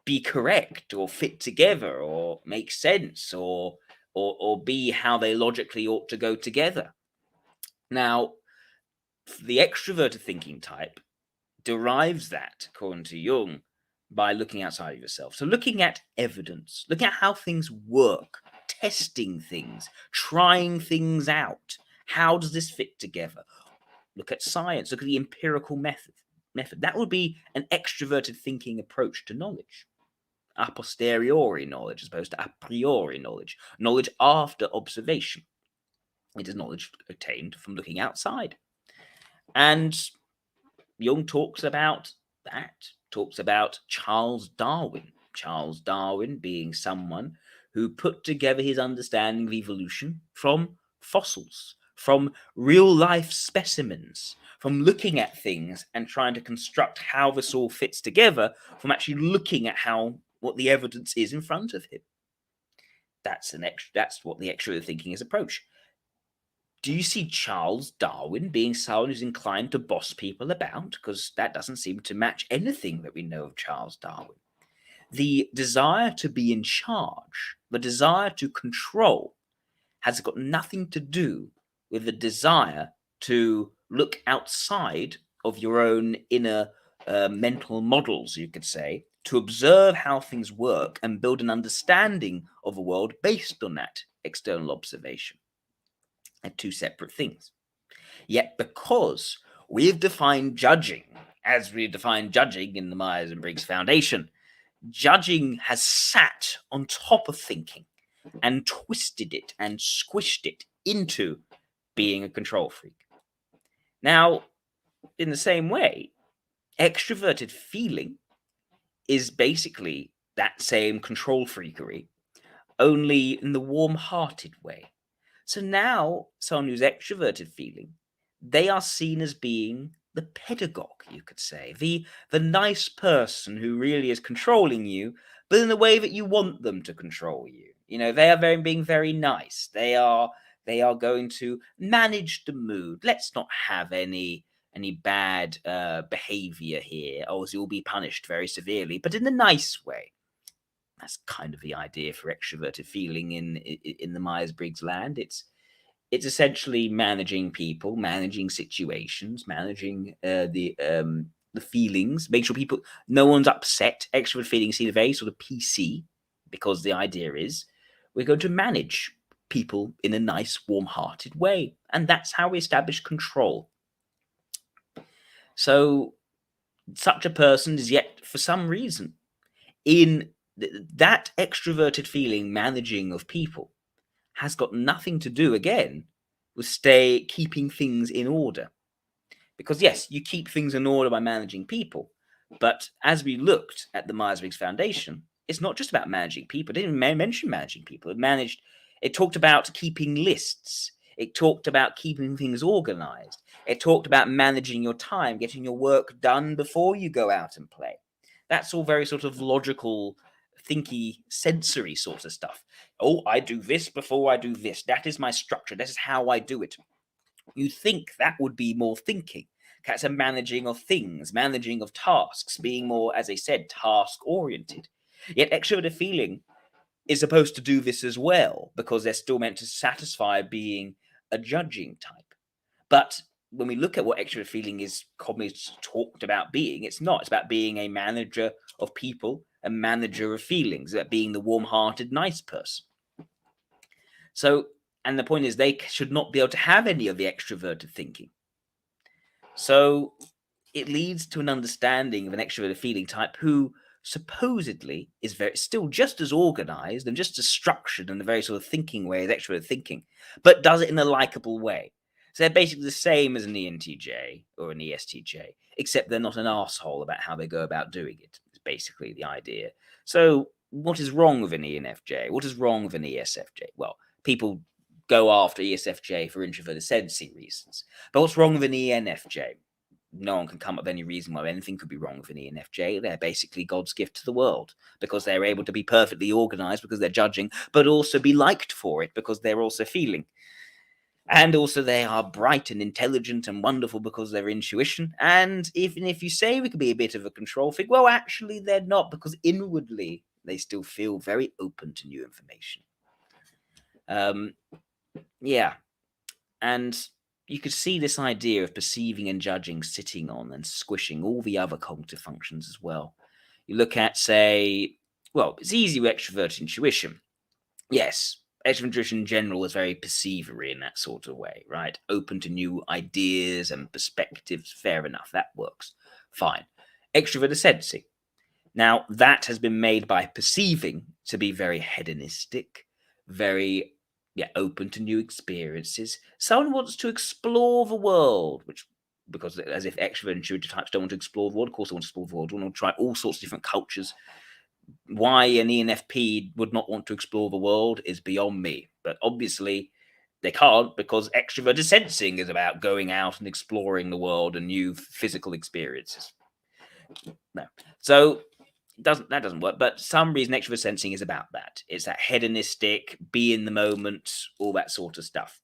be correct or fit together or make sense or be how they logically ought to go together. Now, the extroverted thinking type derives that, according to Jung, by looking outside of yourself. So looking at evidence, looking at how things work, testing things, trying things out. How does this fit together? Look at science, look at the empirical method. That would be an extroverted thinking approach to knowledge. A posteriori knowledge as opposed to a priori knowledge. Knowledge after observation. It is knowledge obtained from looking outside. And Jung talks about that, talks about Charles Darwin. Charles Darwin being someone who put together his understanding of evolution from fossils, from real-life specimens, from looking at things and trying to construct how this all fits together, from actually looking at what the evidence is in front of him. That's what the extroverted thinking is approach. Do you see Charles Darwin being someone who's inclined to boss people about? Because that doesn't seem to match anything that we know of Charles Darwin. The desire to be in charge, the desire to control, has got nothing to do with the desire to look outside of your own inner mental models, you could say, to observe how things work and build an understanding of the world based on that external observation. They're two separate things. Yet because we've defined judging as we define judging in the Myers and Briggs Foundation, judging has sat on top of thinking and twisted it and squished it into being a control freak. Now, in the same way, extroverted feeling is basically that same control freakery, only in the warm-hearted way. So now, someone who's extroverted feeling, they are seen as being the pedagogue, you could say, the nice person who really is controlling you, but in the way that you want them to control you. You know, they are being very nice. They are going to manage the mood. Let's not have any bad behavior here, or you'll be punished very severely, but in a nice way. That's kind of the idea for extroverted feeling in the Myers Briggs land. It's essentially managing people, managing situations, managing the feelings, make sure no one's upset. Extrovert feeling seen very sort of PC, because the idea is we're going to manage people in a nice, warm-hearted way, and that's how we establish control. So such a person is yet, for some reason, in that extroverted feeling, managing of people, has got nothing to do, again, with keeping things in order. Because yes, you keep things in order by managing people, but as we looked at the Myers Briggs Foundation, it's not just about managing people. It didn't mention managing people. It talked about keeping lists. It talked about keeping things organized. It talked about managing your time, getting your work done before you go out and play. That's all very sort of logical, thinky, sensory sort of stuff. Oh, I do this before I do this. That is my structure. That is how I do it. You think that would be more thinking. That's a managing of things, managing of tasks, being more, as I said, task-oriented. Yet extroverted feeling is supposed to do this as well, because they're still meant to satisfy being a judging type. But when we look at what extroverted feeling is commonly talked about being, it's not. It's about being a manager of people, a manager of feelings, about being the warm-hearted, nice person. So, and the point is, they should not be able to have any of the extroverted thinking. So it leads to an understanding of an extroverted feeling type who supposedly is still just as organized and just as structured in a very sort of thinking way as extroverted thinking, but does it in a likable way. So they're basically the same as an ENTJ or an ESTJ, except they're not an arsehole about how they go about doing it. It's basically the idea. So what is wrong with an ENFJ? What is wrong with an ESFJ? Well, people go after ESFJ for introverted sensing reasons. But what's wrong with an ENFJ? No one can come up with any reason why anything could be wrong with an ENFJ. They're basically God's gift to the world, because they're able to be perfectly organized because they're judging, but also be liked for it because they're also feeling. And also they are bright and intelligent and wonderful because they're intuition. And even if you say we could be a bit of a control freak, well, actually they're not, because inwardly they still feel very open to new information. Yeah. And you could see this idea of perceiving and judging sitting on and squishing all the other cognitive functions as well. You look at, say, well, it's easy with extroverted intuition. Yes, extroverted intuition in general is very perceivery in that sort of way, right? Open to new ideas and perspectives. Fair enough, that works. Fine. Extroverted sensing. Now, that has been made by perceiving to be very hedonistic, very open to new experiences. Someone wants to explore the world, because as if extrovert and intuitive types don't want to explore the world. Of course, they want to explore the world. They want to try all sorts of different cultures. Why an ENFP would not want to explore the world is beyond me. But obviously, they can't, because extroverted sensing is about going out and exploring the world and new physical experiences. No. So that doesn't work, but some reason extrovert sensing is about that. It's that hedonistic, be in the moment, all that sort of stuff.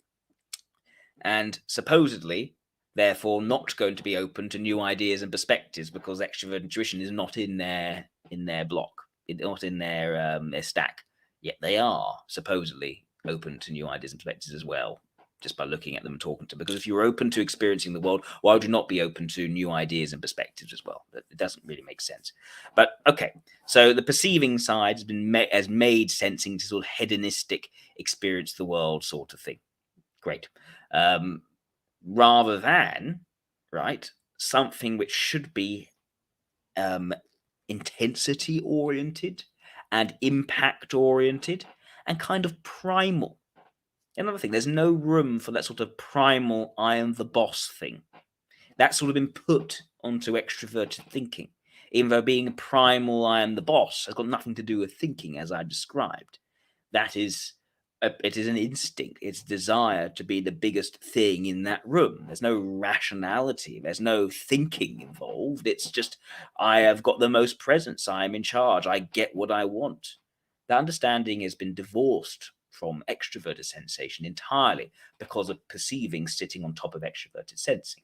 And supposedly, therefore, not going to be open to new ideas and perspectives, because extrovert intuition is not in their block, not in their stack. Yet they are supposedly open to new ideas and perspectives as well, just by looking at them and talking to them. Because if you're open to experiencing the world, why would you not be open to new ideas and perspectives as well? It doesn't really make sense. But okay, so the perceiving side has been made sensing to sort of hedonistic, experience the world sort of thing. Great. Rather than, right, something which should be intensity oriented and impact oriented and kind of primal. Another thing, there's no room for that sort of primal I am the boss thing. That's sort of been put onto extroverted thinking, even though being primal I am the boss has got nothing to do with thinking, as I described. That is it is an instinct. It's desire to be the biggest thing in that room. There's no rationality. There's no thinking involved. It's just, I have got the most presence. I am in charge. I get what I want. That understanding has been divorced from extroverted sensation entirely because of perceiving sitting on top of extroverted sensing.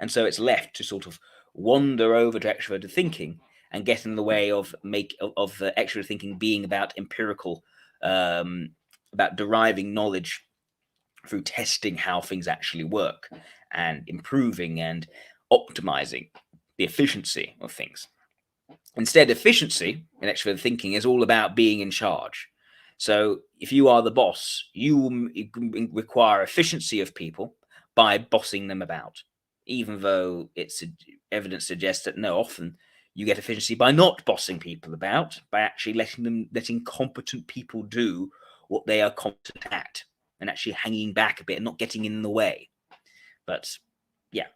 And so it's left to sort of wander over to extroverted thinking and get in the way of extroverted thinking being about empirical, about deriving knowledge through testing how things actually work and improving and optimizing the efficiency of things. Instead, efficiency in extroverted thinking is all about being in charge. So if you are the boss, you require efficiency of people by bossing them about, even though evidence suggests that no, often you get efficiency by not bossing people about, by actually letting competent people do what they are competent at, and actually hanging back a bit and not getting in the way. But yeah,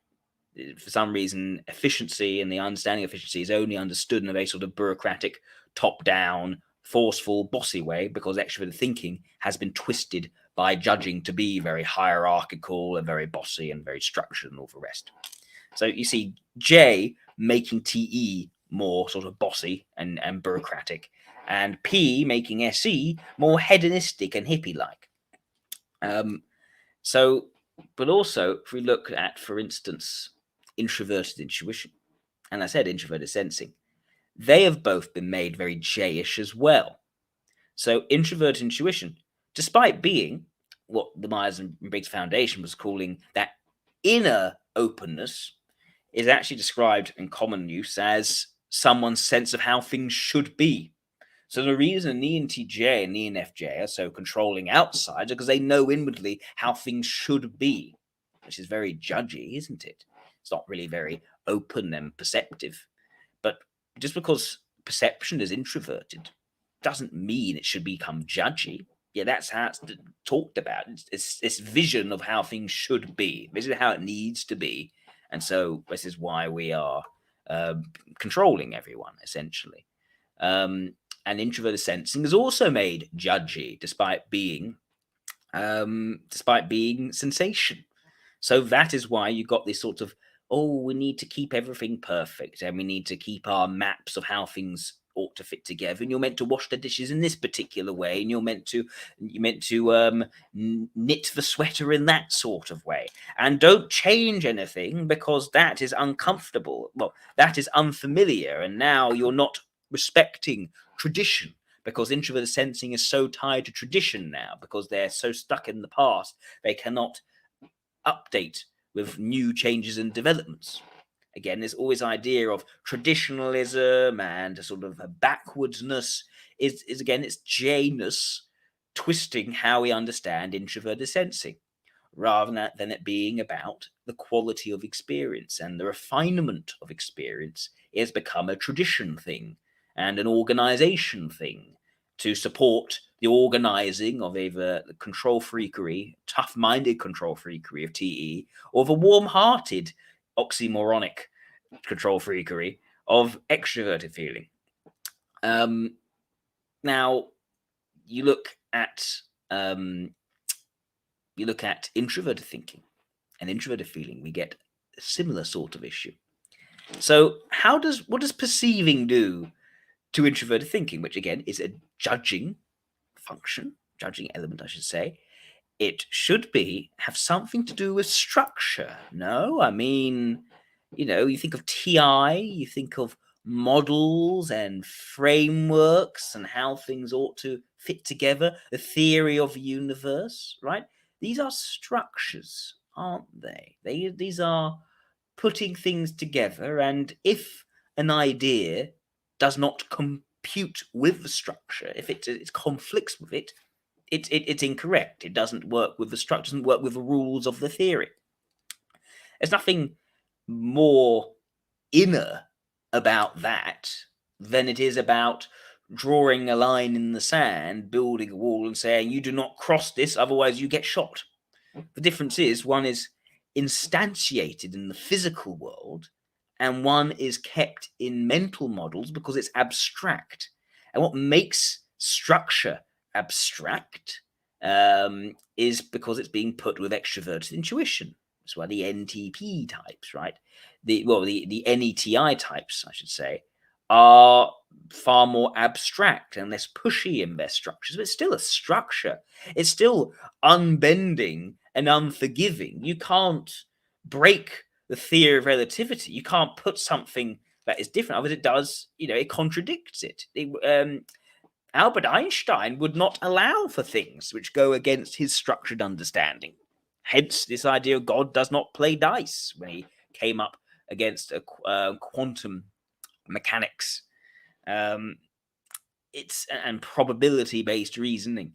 for some reason, efficiency and the understanding of efficiency is only understood in a very sort of bureaucratic, top-down, forceful, bossy way, because extroverted thinking has been twisted by judging to be very hierarchical and very bossy and very structured and all the rest. So you see J making TE more sort of bossy and bureaucratic, and P making SE more hedonistic and hippie-like. But also, if we look at, for instance, introverted intuition, and I said introverted sensing, they have both been made very J-ish as well. So introverted intuition, despite being what the Myers Briggs Foundation was calling that inner openness, is actually described in common use as someone's sense of how things should be. So the reason an ENTJ and ENFJ are so controlling outside is because they know inwardly how things should be, which is very judgy, isn't it? It's not really very open and perceptive. But just because perception is introverted doesn't mean it should become judgy. Yeah, that's how it's talked about. It's this vision of how things should be. This is how it needs to be. And so this is why we are controlling everyone, essentially. And introverted sensing is also made judgy, despite being sensation. So that is why you got this sort of, oh, we need to keep everything perfect, and we need to keep our maps of how things ought to fit together. And you're meant to wash the dishes in this particular way, and you're meant to knit the sweater in that sort of way, and don't change anything because that is uncomfortable. Well, that is unfamiliar, and now you're not respecting tradition, because introverted sensing is so tied to tradition now, because they're so stuck in the past, they cannot update with new changes and developments. Again, there's always idea of traditionalism and a sort of a backwardsness is again, it's Janus twisting how we understand introverted sensing, rather than it being about the quality of experience and the refinement of experience. It has become a tradition thing and an organization thing to support the organizing of either the control freakery, tough-minded control freakery of TE, or the warm-hearted, oxymoronic control freakery of extroverted feeling. Now, you look at introverted thinking and introverted feeling, we get a similar sort of issue. So what does perceiving do to introverted thinking, which again is a judging function, judging element, I should say? It should have something to do with structure. No, I mean, you think of TI, you think of models and frameworks and how things ought to fit together, the theory of the universe, right? These are structures, aren't they? These are putting things together, and if an idea does not compute with the structure, if it conflicts with it, it's incorrect. It doesn't work with the structure, doesn't work with the rules of the theory. There's nothing more inner about that than it is about drawing a line in the sand, building a wall, and saying, you do not cross this, otherwise you get shot. The difference is one is instantiated in the physical world, and one is kept in mental models because it's abstract. And what makes structure abstract is because it's being put with extroverted intuition. That's why the NTP types, right? The NETI types, I should say, are far more abstract and less pushy in their structures, but it's still a structure. It's still unbending and unforgiving. You can't break the theory of relativity. You can't put something that is different, otherwise it does, it contradicts it. Albert Einstein would not allow for things which go against his structured understanding. Hence, this idea of God does not play dice when he came up against quantum mechanics. It's and probability-based reasoning.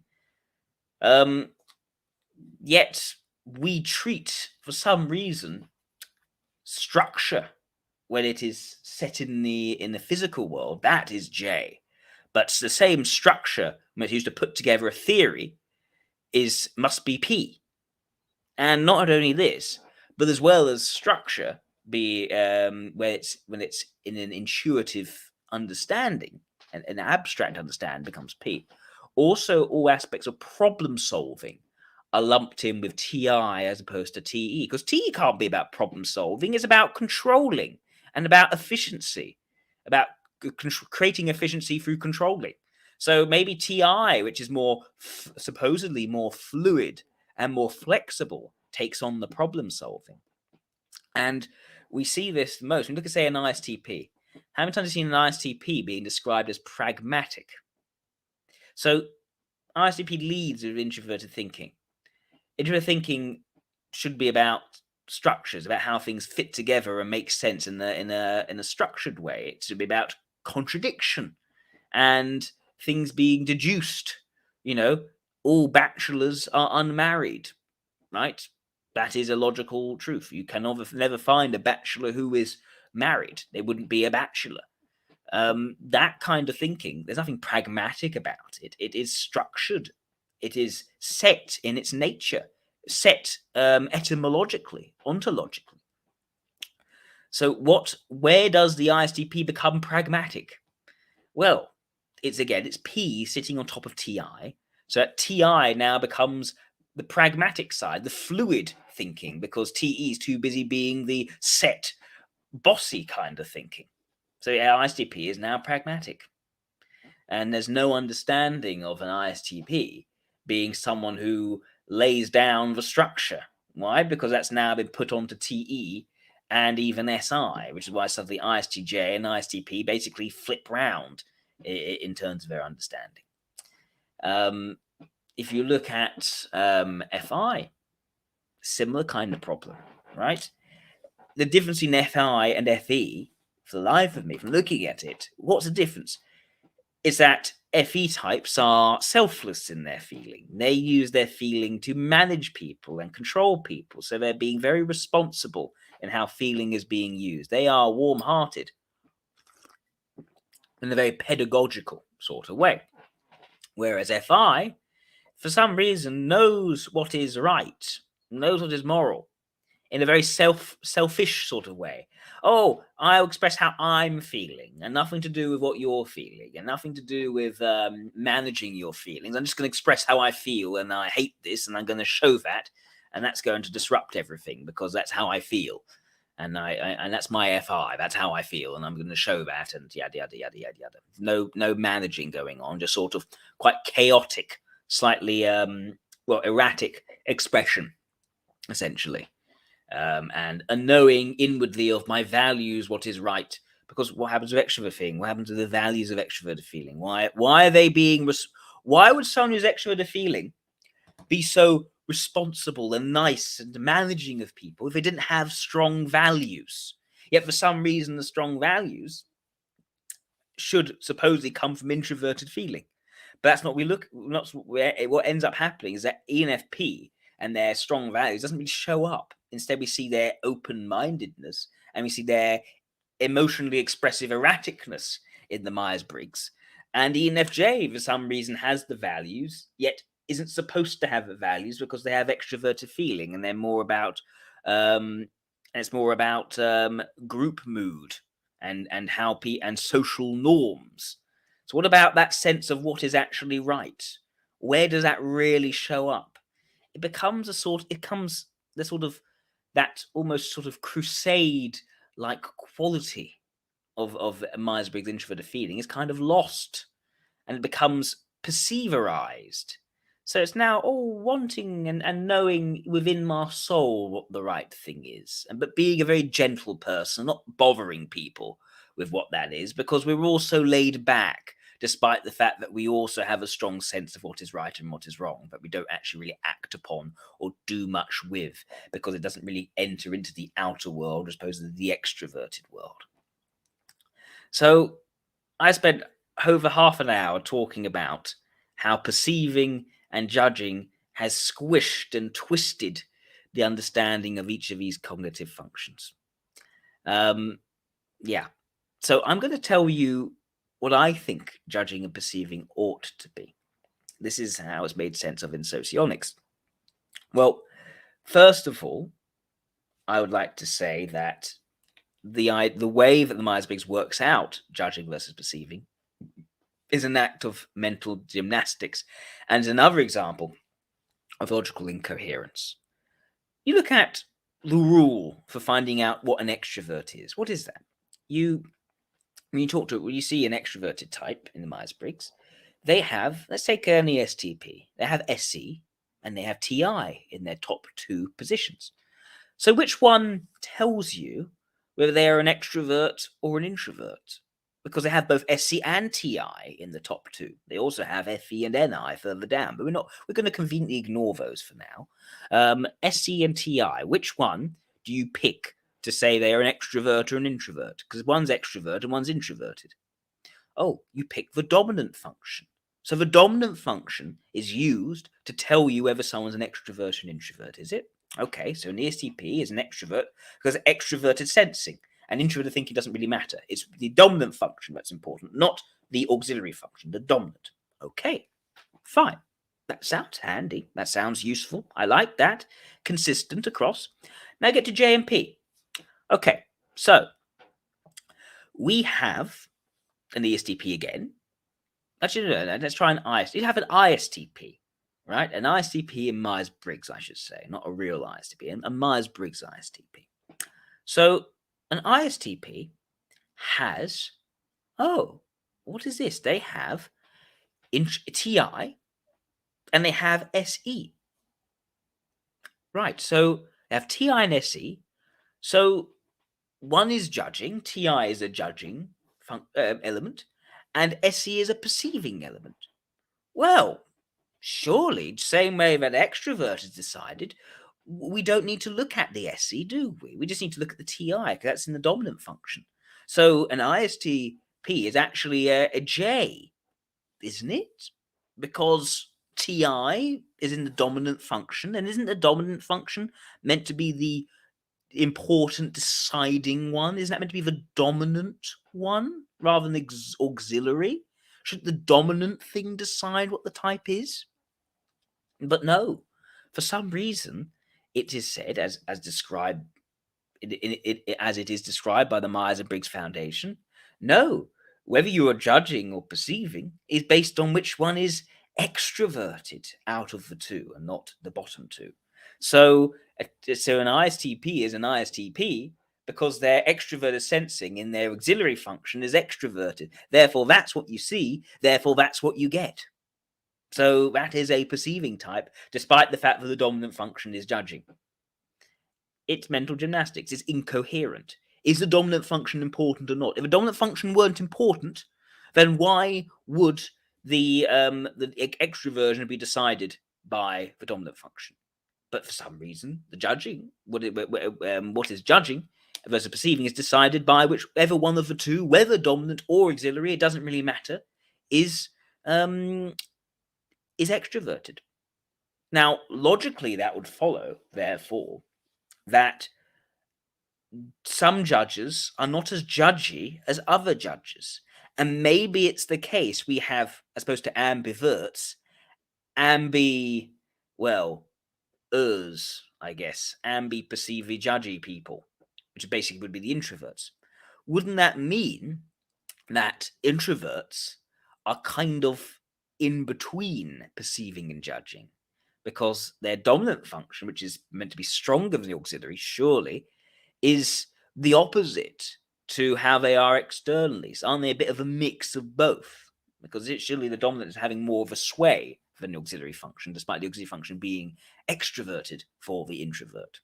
Yet we treat, for some reason, structure when it is set in the physical world, that is J. But the same structure when it's used to put together a theory must be P. And not only this, but as well as structure be when it's in an intuitive understanding, and an abstract understanding becomes P. Also, all aspects of problem solving are lumped in with TI as opposed to TE, because TE can't be about problem solving. It's about controlling and about efficiency, about creating efficiency through controlling. So maybe TI, which is more supposedly more fluid and more flexible, takes on the problem solving. And we see this most when you look at, say, an ISTP. How many times have you seen an ISTP being described as pragmatic? So ISTP leads with introverted thinking. Introverted thinking should be about structures, about how things fit together and make sense in a structured way. It should be about contradiction and things being deduced. All bachelors are unmarried, right? That is a logical truth. You can never find a bachelor who is married. They wouldn't be a bachelor. That kind of thinking, there's nothing pragmatic about it. It is structured. It is set in its nature, set etymologically, ontologically. So where does the ISTP become pragmatic? Well, it's P sitting on top of TI. So that TI now becomes the pragmatic side, the fluid thinking, because TE is too busy being the set, bossy kind of thinking. So ISTP is now pragmatic. And there's no understanding of an ISTP being someone who lays down the structure. Why? Because that's now been put onto TE and even SI, which is why suddenly ISTJ and ISTP basically flip round in terms of their understanding. If you look at FI, similar kind of problem, right? The difference between FI and FE, for the life of me, from looking at it, what's the difference? Is that FE types are selfless in their feeling. They use their feeling to manage people and control people. So they're being very responsible in how feeling is being used. They are warm-hearted in a very pedagogical sort of way. Whereas FI, for some reason, knows what is right, knows what is moral, in a very selfish sort of way. Oh, I'll express how I'm feeling, and nothing to do with what you're feeling, and nothing to do with managing your feelings. I'm just going to express how I feel, and I hate this, and I'm going to show that, and that's going to disrupt everything because that's how I feel, and and that's my FI. That's how I feel, and I'm going to show that, and yada yada yada yada yada. No managing going on, just sort of quite chaotic, slightly erratic expression, essentially. And a knowing inwardly of my values, what is right. Because what happens with extrovert feeling? What happens to the values of extroverted feeling? Why are they being? Why would someone who's extroverted feeling be so responsible and nice and managing of people if they didn't have strong values? Yet for some reason, the strong values should supposedly come from introverted feeling. But that's not what ends up happening is that ENFP and their strong values doesn't really show up. Instead, we see their open-mindedness and we see their emotionally expressive erraticness in the Myers Briggs. And ENFJ, for some reason, has the values, yet isn't supposed to have the values because they have extroverted feeling, and they're more about group mood and how and social norms. So, what about that sense of what is actually right? Where does that really show up? It becomes that almost sort of crusade-like quality of Myers-Briggs introverted feeling is kind of lost, and it becomes perceiverized. So it's now all wanting and knowing within my soul what the right thing is, but being a very gentle person, not bothering people with what that is, because we're all so laid back, despite the fact that we also have a strong sense of what is right and what is wrong, but we don't actually really act upon or do much with, because it doesn't really enter into the outer world as opposed to the extroverted world. So I spent over half an hour talking about how perceiving and judging has squished and twisted the understanding of each of these cognitive functions. Yeah. So I'm going to tell you what I think judging and perceiving ought to be. This is how it's made sense of in socionics. Well, first of all, I would like to say that the way that the Myers-Briggs works out judging versus perceiving is an act of mental gymnastics, and is another example of logical incoherence. You look at the rule for finding out what an extrovert is. What is that? When you see an extroverted type in the Myers-Briggs, they have, let's take an ESTP, they have SE and they have TI in their top two positions. So which one tells you whether they are an extrovert or an introvert? Because they have both SC and TI in the top two. They also have FE and NI further down, but we're going to conveniently ignore those for now. SC and TI, which one do you pick to say they are an extrovert or an introvert? Because one's extrovert and one's introverted. Oh, you pick the dominant function. So the dominant function is used to tell you whether someone's an extrovert or an introvert, is it? Okay, so an ESTP is an extrovert because extroverted sensing, and introverted thinking doesn't really matter. It's the dominant function that's important, not the auxiliary function, the dominant. Okay, fine. That sounds handy. That sounds useful. I like that. Consistent across. Now get to JMP. Okay, so we have an ESTP again. Actually, no, let's try an ISTP. You have an ISTP, right? An ISTP in Myers-Briggs, I should say, not a real ISTP, a Myers-Briggs ISTP. So an ISTP has, what is this? They have TI and they have SE. Right, so they have TI and SE. So one is judging, TI is a judging element, and SE is a perceiving element. Well, surely, same way that extrovert is decided, we don't need to look at the SE, do we? We just need to look at the TI, because that's in the dominant function. So an ISTP is actually a J, isn't it? Because TI is in the dominant function, and isn't the dominant function meant to be the important deciding one? Isn't that meant to be the dominant one rather than auxiliary? Should the dominant thing decide what the type is? But no, for some reason, it is said, as described as it is described by the Myers and Briggs Foundation, no, whether you are judging or perceiving is based on which one is extroverted out of the two and not the bottom two. So an ISTP is an ISTP because their extroverted sensing in their auxiliary function is extroverted. Therefore, that's what you see. Therefore, that's what you get. So that is a perceiving type, despite the fact that the dominant function is judging. It's mental gymnastics. It's incoherent. Is the dominant function important or not? If a dominant function weren't important, then why would the extroversion be decided by the dominant function? But for some reason, the judging, what is judging versus perceiving, is decided by whichever one of the two, whether dominant or auxiliary, it doesn't really matter, is is extroverted. Now, logically, that would follow, therefore, that some judges are not as judgy as other judges. And maybe it's the case we have, as opposed to ambiverts, well, I guess, perceively judgy people, which basically would be the introverts. Wouldn't that mean that introverts are kind of in between perceiving and judging? Because their dominant function, which is meant to be stronger than the auxiliary, surely, is the opposite to how they are externally. So aren't they a bit of a mix of both? Because it's surely the dominant is having more of a sway than the auxiliary function, despite the auxiliary function being extroverted for the introvert.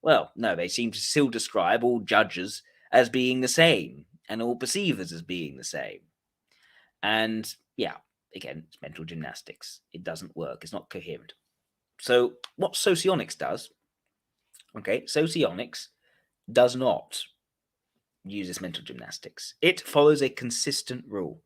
Well, no, they seem to still describe all judges as being the same and all perceivers as being the same. And yeah, again, it's mental gymnastics. It doesn't work. It's not coherent. So what socionics does, socionics does not use this mental gymnastics. It follows a consistent rule.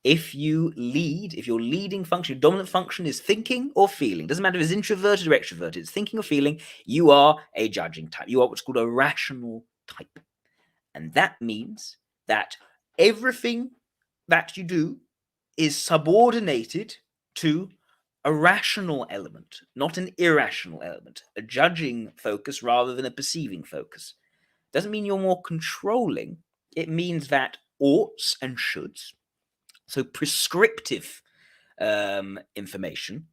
If your leading function, your dominant function is thinking or feeling, doesn't matter if it's introverted or extroverted, it's thinking or feeling, you are a judging type. You are what's called a rational type. And that means that everything that you do is subordinated to a rational element, not an irrational element, a judging focus rather than a perceiving focus. Doesn't mean you're more controlling. It means that oughts and shoulds, so prescriptive information,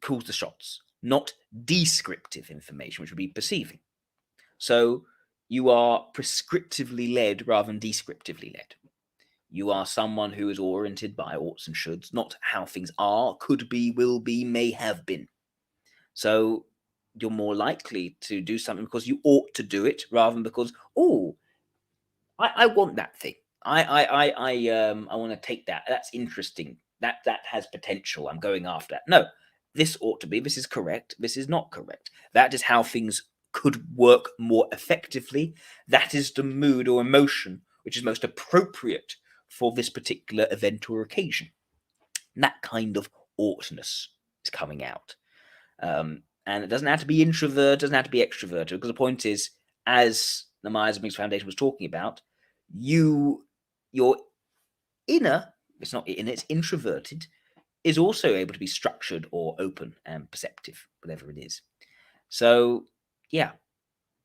calls the shots, not descriptive information, which would be perceiving. So you are prescriptively led rather than descriptively led. You are someone who is oriented by oughts and shoulds, not how things are, could be, will be, may have been. So you're more likely to do something because you ought to do it rather than because, I want that thing. I want to take that. That's interesting. That has potential. I'm going after that. No, this ought to be. This is correct. This is not correct. That is how things could work more effectively. That is the mood or emotion which is most appropriate for this particular event or occasion. And that kind of oughtness is coming out. And it doesn't have to be introvert, it doesn't have to be extroverted, because the point is, as the Myers Briggs Foundation was talking about, your inner, it's not inner, it's introverted, is also able to be structured or open and perceptive, whatever it is. So, yeah,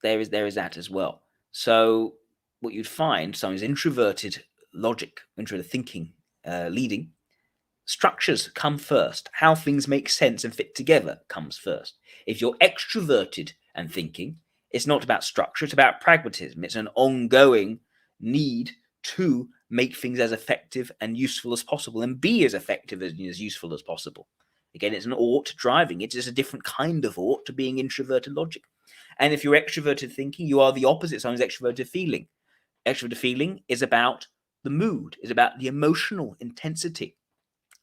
there is that as well. So, what you'd find, someone who's introverted logic, introverted thinking, leading, structures come first. How things make sense and fit together comes first. If you're extroverted and thinking, it's not about structure, it's about pragmatism. It's an ongoing need to make things as effective and useful as possible and be as effective and as useful as possible. Again, it's an ought driving. It's just a different kind of ought to being introverted logic. And if you're extroverted thinking, you are the opposite. Someone's extroverted feeling. Extroverted feeling is about the mood, is about the emotional intensity.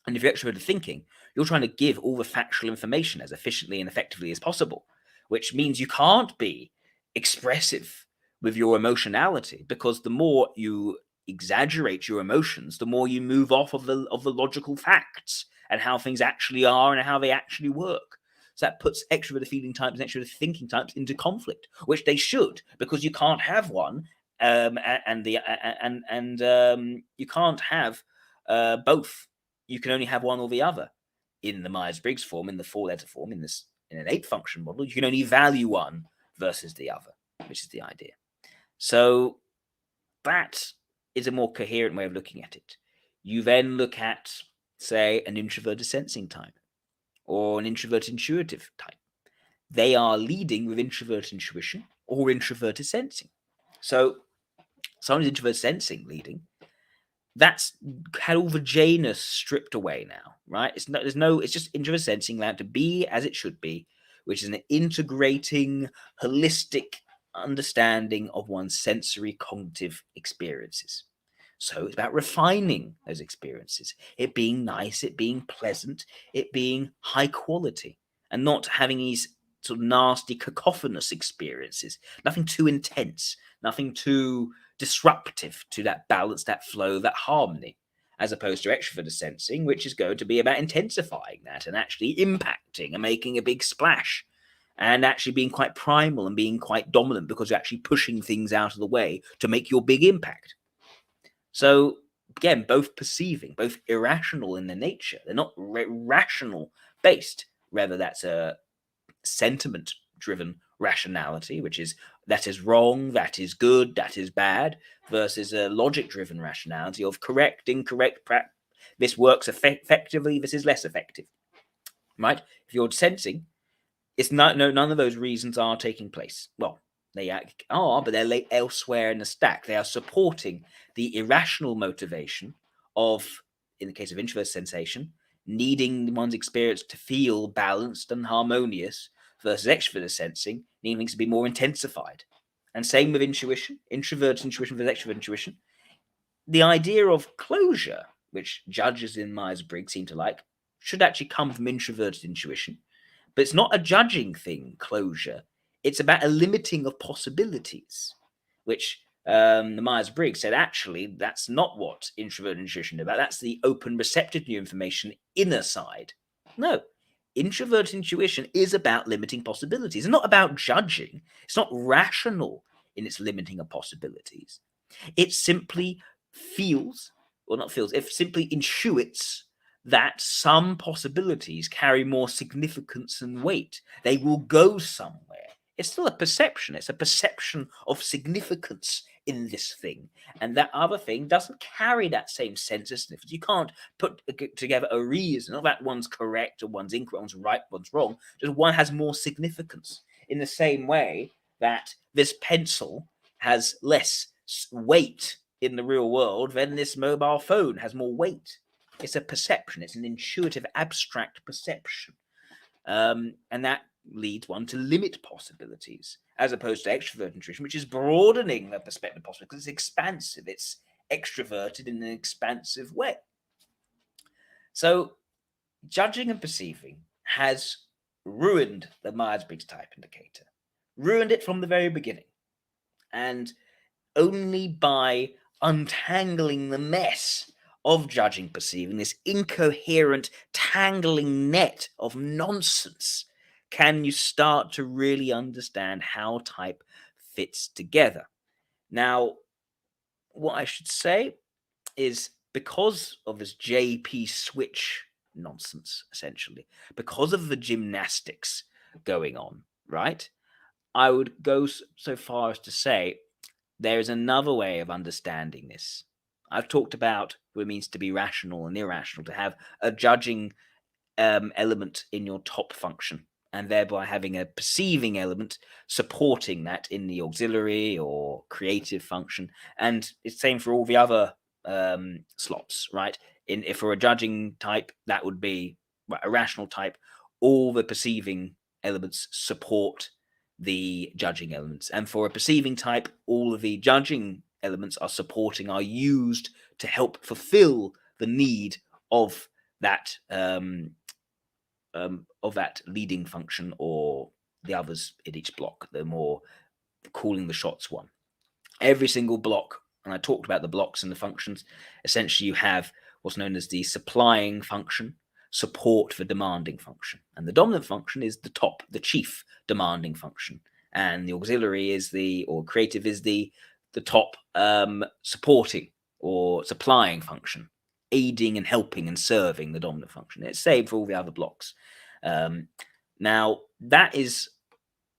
And if you're extroverted thinking, you're trying to give all the factual information as efficiently and effectively as possible, which means you can't be expressive with your emotionality, because the more you exaggerate your emotions, the more you move off of the logical facts and how things actually are and how they actually work. So that puts extroverted feeling types and extroverted thinking types into conflict, which they should, because you can't have one, you can't have both. You can only have one or the other. In the Myers Briggs form, in the 4-letter form, in an 8-function model, you can only value one versus the other, which is the idea. So that is a more coherent way of looking at it. You then look at, say, an introverted sensing type or an introverted intuitive type. They are leading with introverted intuition or introverted sensing. So someone's introverted sensing leading, that's had all the Janus stripped away now, right? It's just introverted sensing allowed to be as it should be, which is an integrating, holistic understanding of one's sensory cognitive experiences. So it's about refining those experiences, it being nice, it being pleasant, it being high quality, and not having these sort of nasty cacophonous experiences. Nothing too intense, nothing too disruptive to that balance, that flow, that harmony. as opposed to extroverted sensing, which is going to be about intensifying that and actually impacting and making a big splash and actually being quite primal and being quite dominant because you're actually pushing things out of the way to make your big impact. So again, both perceiving, both irrational in their nature. They're not rational based. Rather, that's a sentiment driven rationality, which is that is wrong, that is good, that is bad, versus a logic driven rationality of correct, incorrect, this works effectively, this is less effective. Right? If you're sensing, it's not, no, none of those reasons are taking place. Well, they are, but they're elsewhere in the stack. They are supporting the irrational motivation of, in the case of introverted sensation, needing one's experience to feel balanced and harmonious, versus extroverted sensing, needing things to be more intensified. And same with intuition, introverted intuition versus extroverted intuition. The idea of closure, which judges in Myers Briggs seem to like, should actually come from introverted intuition. But it's not a judging thing, closure. It's about a limiting of possibilities, which the Myers Briggs said actually that's not what introverted intuition is about. That's the open, receptive new information inner side. No, introverted intuition is about limiting possibilities. It's not about judging. It's not rational in its limiting of possibilities. It simply feels, or not feels, it simply intuits that some possibilities carry more significance and weight. They will go somewhere. It's still a perception. It's a perception of significance in this thing. And that other thing doesn't carry that same sense of significance. You can't put together a reason, not that one's correct or one's incorrect, one's right, one's wrong. Just one has more significance. In the same way that this pencil has less weight in the real world than this mobile phone has more weight. It's a perception. It's an intuitive, abstract perception. And that leads one to limit possibilities, as opposed to extroverted intuition, which is broadening the perspective possible because it's expansive. It's extroverted in an expansive way. So judging and perceiving has ruined the Myers Briggs type indicator, ruined it from the very beginning. And only by untangling the mess of judging, perceiving, this incoherent, tangling net of nonsense, can you start to really understand how type fits together. Now, what I should say is because of this JP switch nonsense, essentially, because of the gymnastics going on, right? I would go so far as to say there is another way of understanding this. I've talked about what it means to be rational and irrational, to have a judging element in your top function, and thereby having a perceiving element supporting that in the auxiliary or creative function. And it's the same for all the other slots, right? If for a judging type, that would be a rational type. All the perceiving elements support the judging elements, and for a perceiving type, all of the judging elements are used to help fulfill the need of that leading function or the others in each block, the more calling the shots one. Every single block, and I talked about the blocks and the functions, essentially you have what's known as the supplying function, support the demanding function. And the dominant function is the chief demanding function. And the auxiliary is or creative is the top supporting or supplying function, aiding and helping and serving the dominant function. It's saved for all the other blocks. Now, that is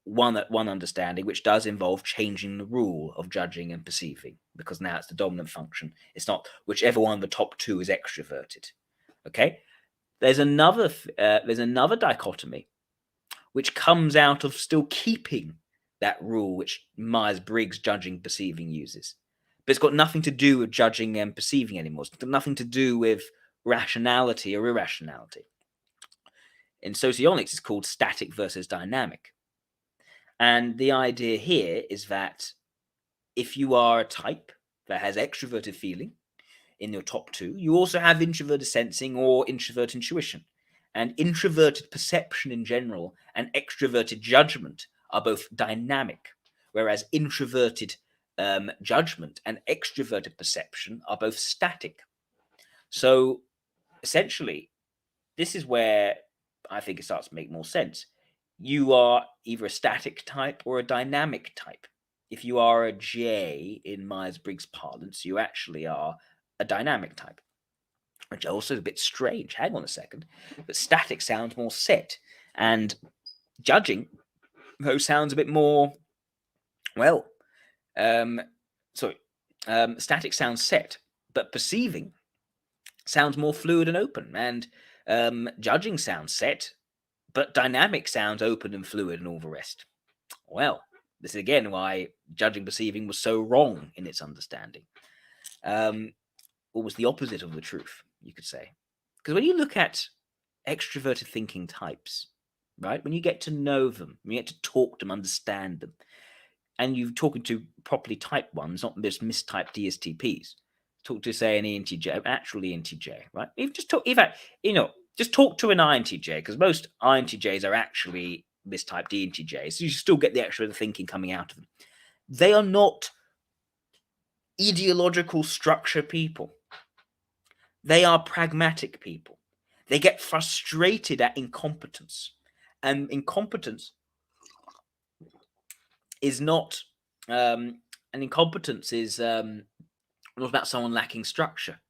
one understanding, which does involve changing the rule of judging and perceiving, because now it's the dominant function. It's not whichever one of the top two is extroverted. Okay, there's another dichotomy which comes out of still keeping that rule which Myers Briggs judging perceiving uses, but it's got nothing to do with judging and perceiving anymore. It's got nothing to do with rationality or irrationality. In socionics, it's called static versus dynamic. And the idea here is that if you are a type that has extroverted feeling in your top two, you also have introverted sensing or introverted intuition. And introverted perception in general and extroverted judgment are both dynamic, whereas introverted judgment and extroverted perception are both static. So essentially, this is where I think it starts to make more sense. You are either a static type or a dynamic type. If you are a J in Myers Briggs parlance, you actually are a dynamic type, which also is a bit strange. Hang on a second. But static sounds more set, and judging, though, sounds a bit more, well, sorry, static sounds set, but perceiving sounds more fluid and open, and judging sounds set, but dynamic sounds open and fluid and all the rest. Well, this is again why judging perceiving was so wrong in its understanding. Or was the opposite of the truth, you could say. Because when you look at extroverted thinking types, right, when you get to know them, when you get to talk to them, understand them, and you're talking to properly typed ones, not just mistyped DSTPs, talk to, say, an ENTJ, actual ENTJ, right? Even just talk, just talk to an INTJ, because most INTJs are actually mistyped ENTJs, so you still get the extra thinking coming out of them. They are not ideological structure people. They are pragmatic people. They get frustrated at incompetence. And incompetence is not, an incompetence is not about someone lacking structure.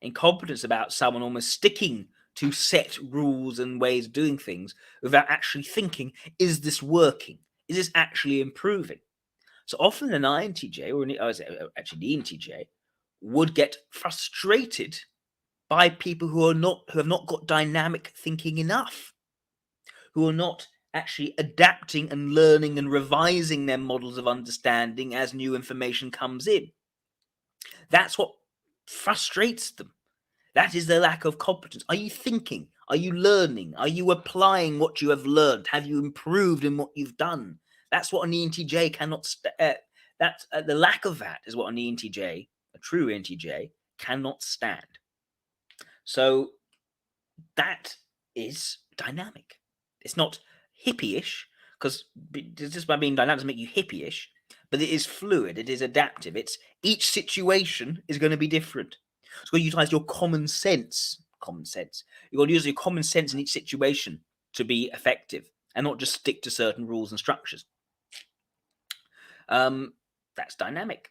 Incompetence about someone almost sticking to set rules and ways of doing things without actually thinking, is this working? Is this actually improving? So often an INTJ, or actually the ENTJ, would get frustrated by people who have not got dynamic thinking enough, who are not actually adapting and learning and revising their models of understanding as new information comes in. That's what frustrates them. That is their lack of competence. Are you thinking? Are you learning? Are you applying what you have learned? Have you improved in what you've done? That's what an ENTJ cannot. The lack of that is what an ENTJ, a true ENTJ, cannot stand. So that is dynamic. It's not hippie-ish, because just by being dynamic doesn't make you hippie-ish, but it is fluid. It is adaptive. It's each situation is going to be different. So you utilize your common sense. You've got to use your common sense in each situation to be effective, and not just stick to certain rules and structures. That's dynamic.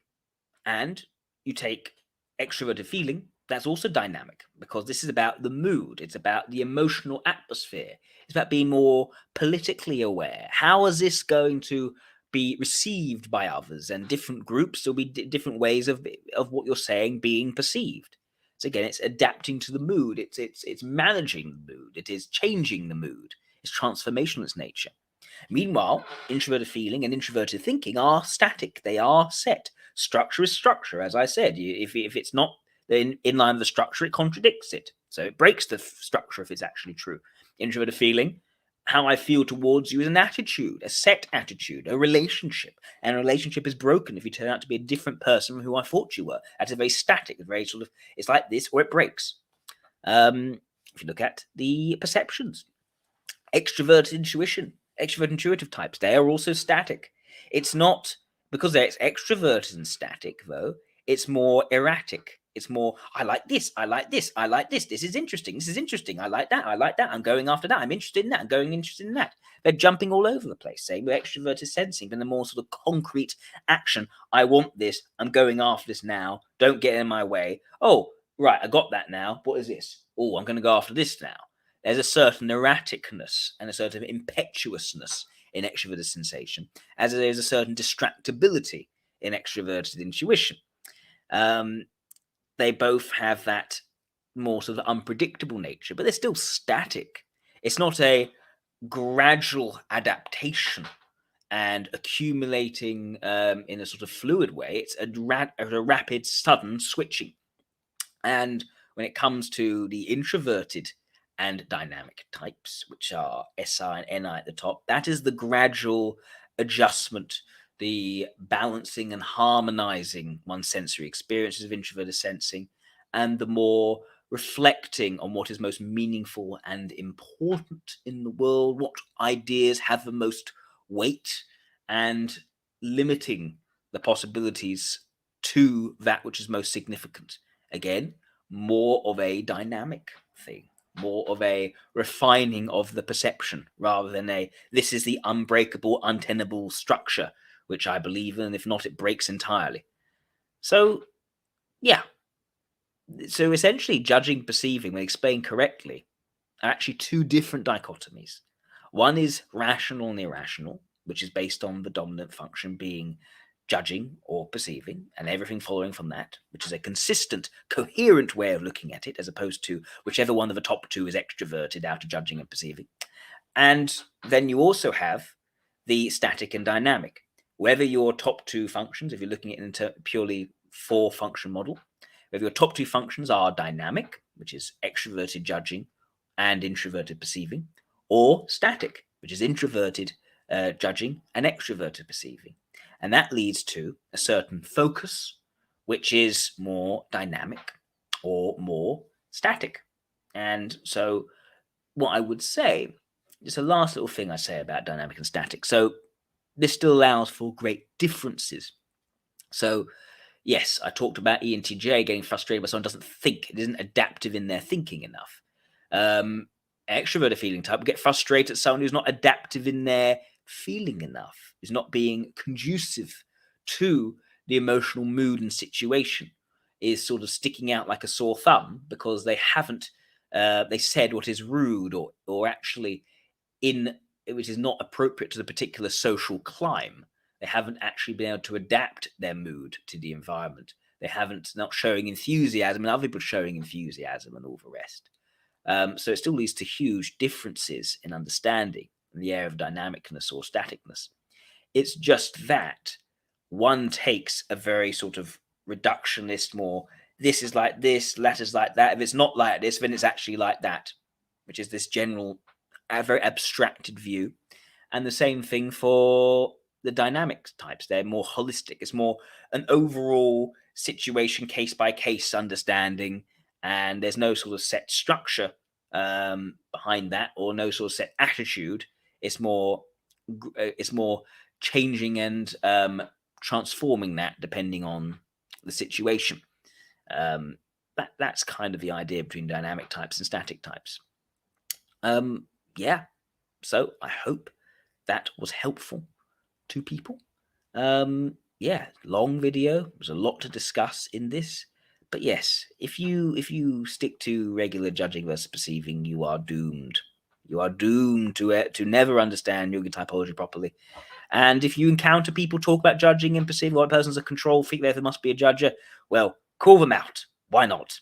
And you take extroverted feeling, that's also dynamic, because this is about the mood. It's about the emotional atmosphere. It's about being more politically aware. How is this going to be received by others? And different groups, there'll be different ways of what you're saying being perceived. So again, it's adapting to the mood. It's managing the mood. It is changing the mood. It's transformational in its nature. Meanwhile, introverted feeling and introverted thinking are static. They are set. Structure is structure, as I said. If it's not in line with the structure, it contradicts it. So it breaks the structure if it's actually true. Introverted feeling, how I feel towards you is an attitude, a set attitude, a relationship. And a relationship is broken if you turn out to be a different person from who I thought you were. That's a very static, very sort of, it's like this or it breaks. If you look at the perceptions, extroverted intuition, extrovert intuitive types, they are also static. It's not because they're extroverted and static, though, it's more erratic. It's more, I like this, I like this, I like this, this is interesting, I like that, I'm going after that, I'm interested in that, I'm going interested in that. They're jumping all over the place, saying with extroverted sensing, but the more sort of concrete action, I want this, I'm going after this now, don't get in my way. Oh, right, I got that now, what is this? Oh, I'm going to go after this now. There's a certain erraticness and a certain impetuousness in extroverted sensation, as there is a certain distractibility in extroverted intuition. They both have that more sort of unpredictable nature, but they're still static. It's not a gradual adaptation and accumulating in a sort of fluid way. It's a rapid, sudden switching. And when it comes to the introverted and dynamic types, which are SI and NI at the top, that is the gradual adjustment, the balancing and harmonizing one's sensory experiences of introverted sensing, and the more reflecting on what is most meaningful and important in the world, what ideas have the most weight, and limiting the possibilities to that which is most significant. Again, more of a dynamic thing, more of a refining of the perception rather than this is the unbreakable, untenable structure which I believe in. If not, it breaks entirely. So, yeah. So essentially, judging, perceiving, when explained correctly, are actually two different dichotomies. One is rational and irrational, which is based on the dominant function being judging or perceiving, and everything following from that, which is a consistent, coherent way of looking at it, as opposed to whichever one of the top two is extroverted out of judging and perceiving. And then you also have the static and dynamic. Whether your top two functions, if you're looking at it in a purely four-function model, whether your top two functions are dynamic, which is extroverted judging and introverted perceiving, or static, which is introverted judging and extroverted perceiving. And that leads to a certain focus, which is more dynamic or more static. And so what I would say, just a last little thing I say about dynamic and static. So this still allows for great differences. So yes, I talked about ENTJ getting frustrated by someone doesn't think, it isn't adaptive in their thinking enough. Extroverted feeling type will get frustrated at someone who's not adaptive in their feeling enough, is not being conducive to the emotional mood and situation, is sort of sticking out like a sore thumb because they haven't they said what is rude or actually which is not appropriate to the particular social climb. They haven't actually been able to adapt their mood to the environment. They haven't not showing enthusiasm and other people showing enthusiasm and all the rest. So it still leads to huge differences in understanding in the area of dynamicness or staticness. It's just that one takes a very sort of reductionist, more this is like this, that is like that. If it's not like this, then it's actually like that, which is this general, very abstracted view. And the same thing for the dynamic types. They're more holistic. It's more an overall situation, case by case understanding, and there's no sort of set structure behind that, or no sort of set attitude. It's more changing and transforming that depending on the situation. That's kind of the idea between dynamic types and static types. Yeah. So I hope that was helpful to people. Yeah, long video. There's a lot to discuss in this. But yes, if you stick to regular judging versus perceiving, you are doomed. You are doomed to never understand Jungian typology properly. And if you encounter people talk about judging and perceiving, one person's a control freak, therefore must be a judger, well, call them out. Why not?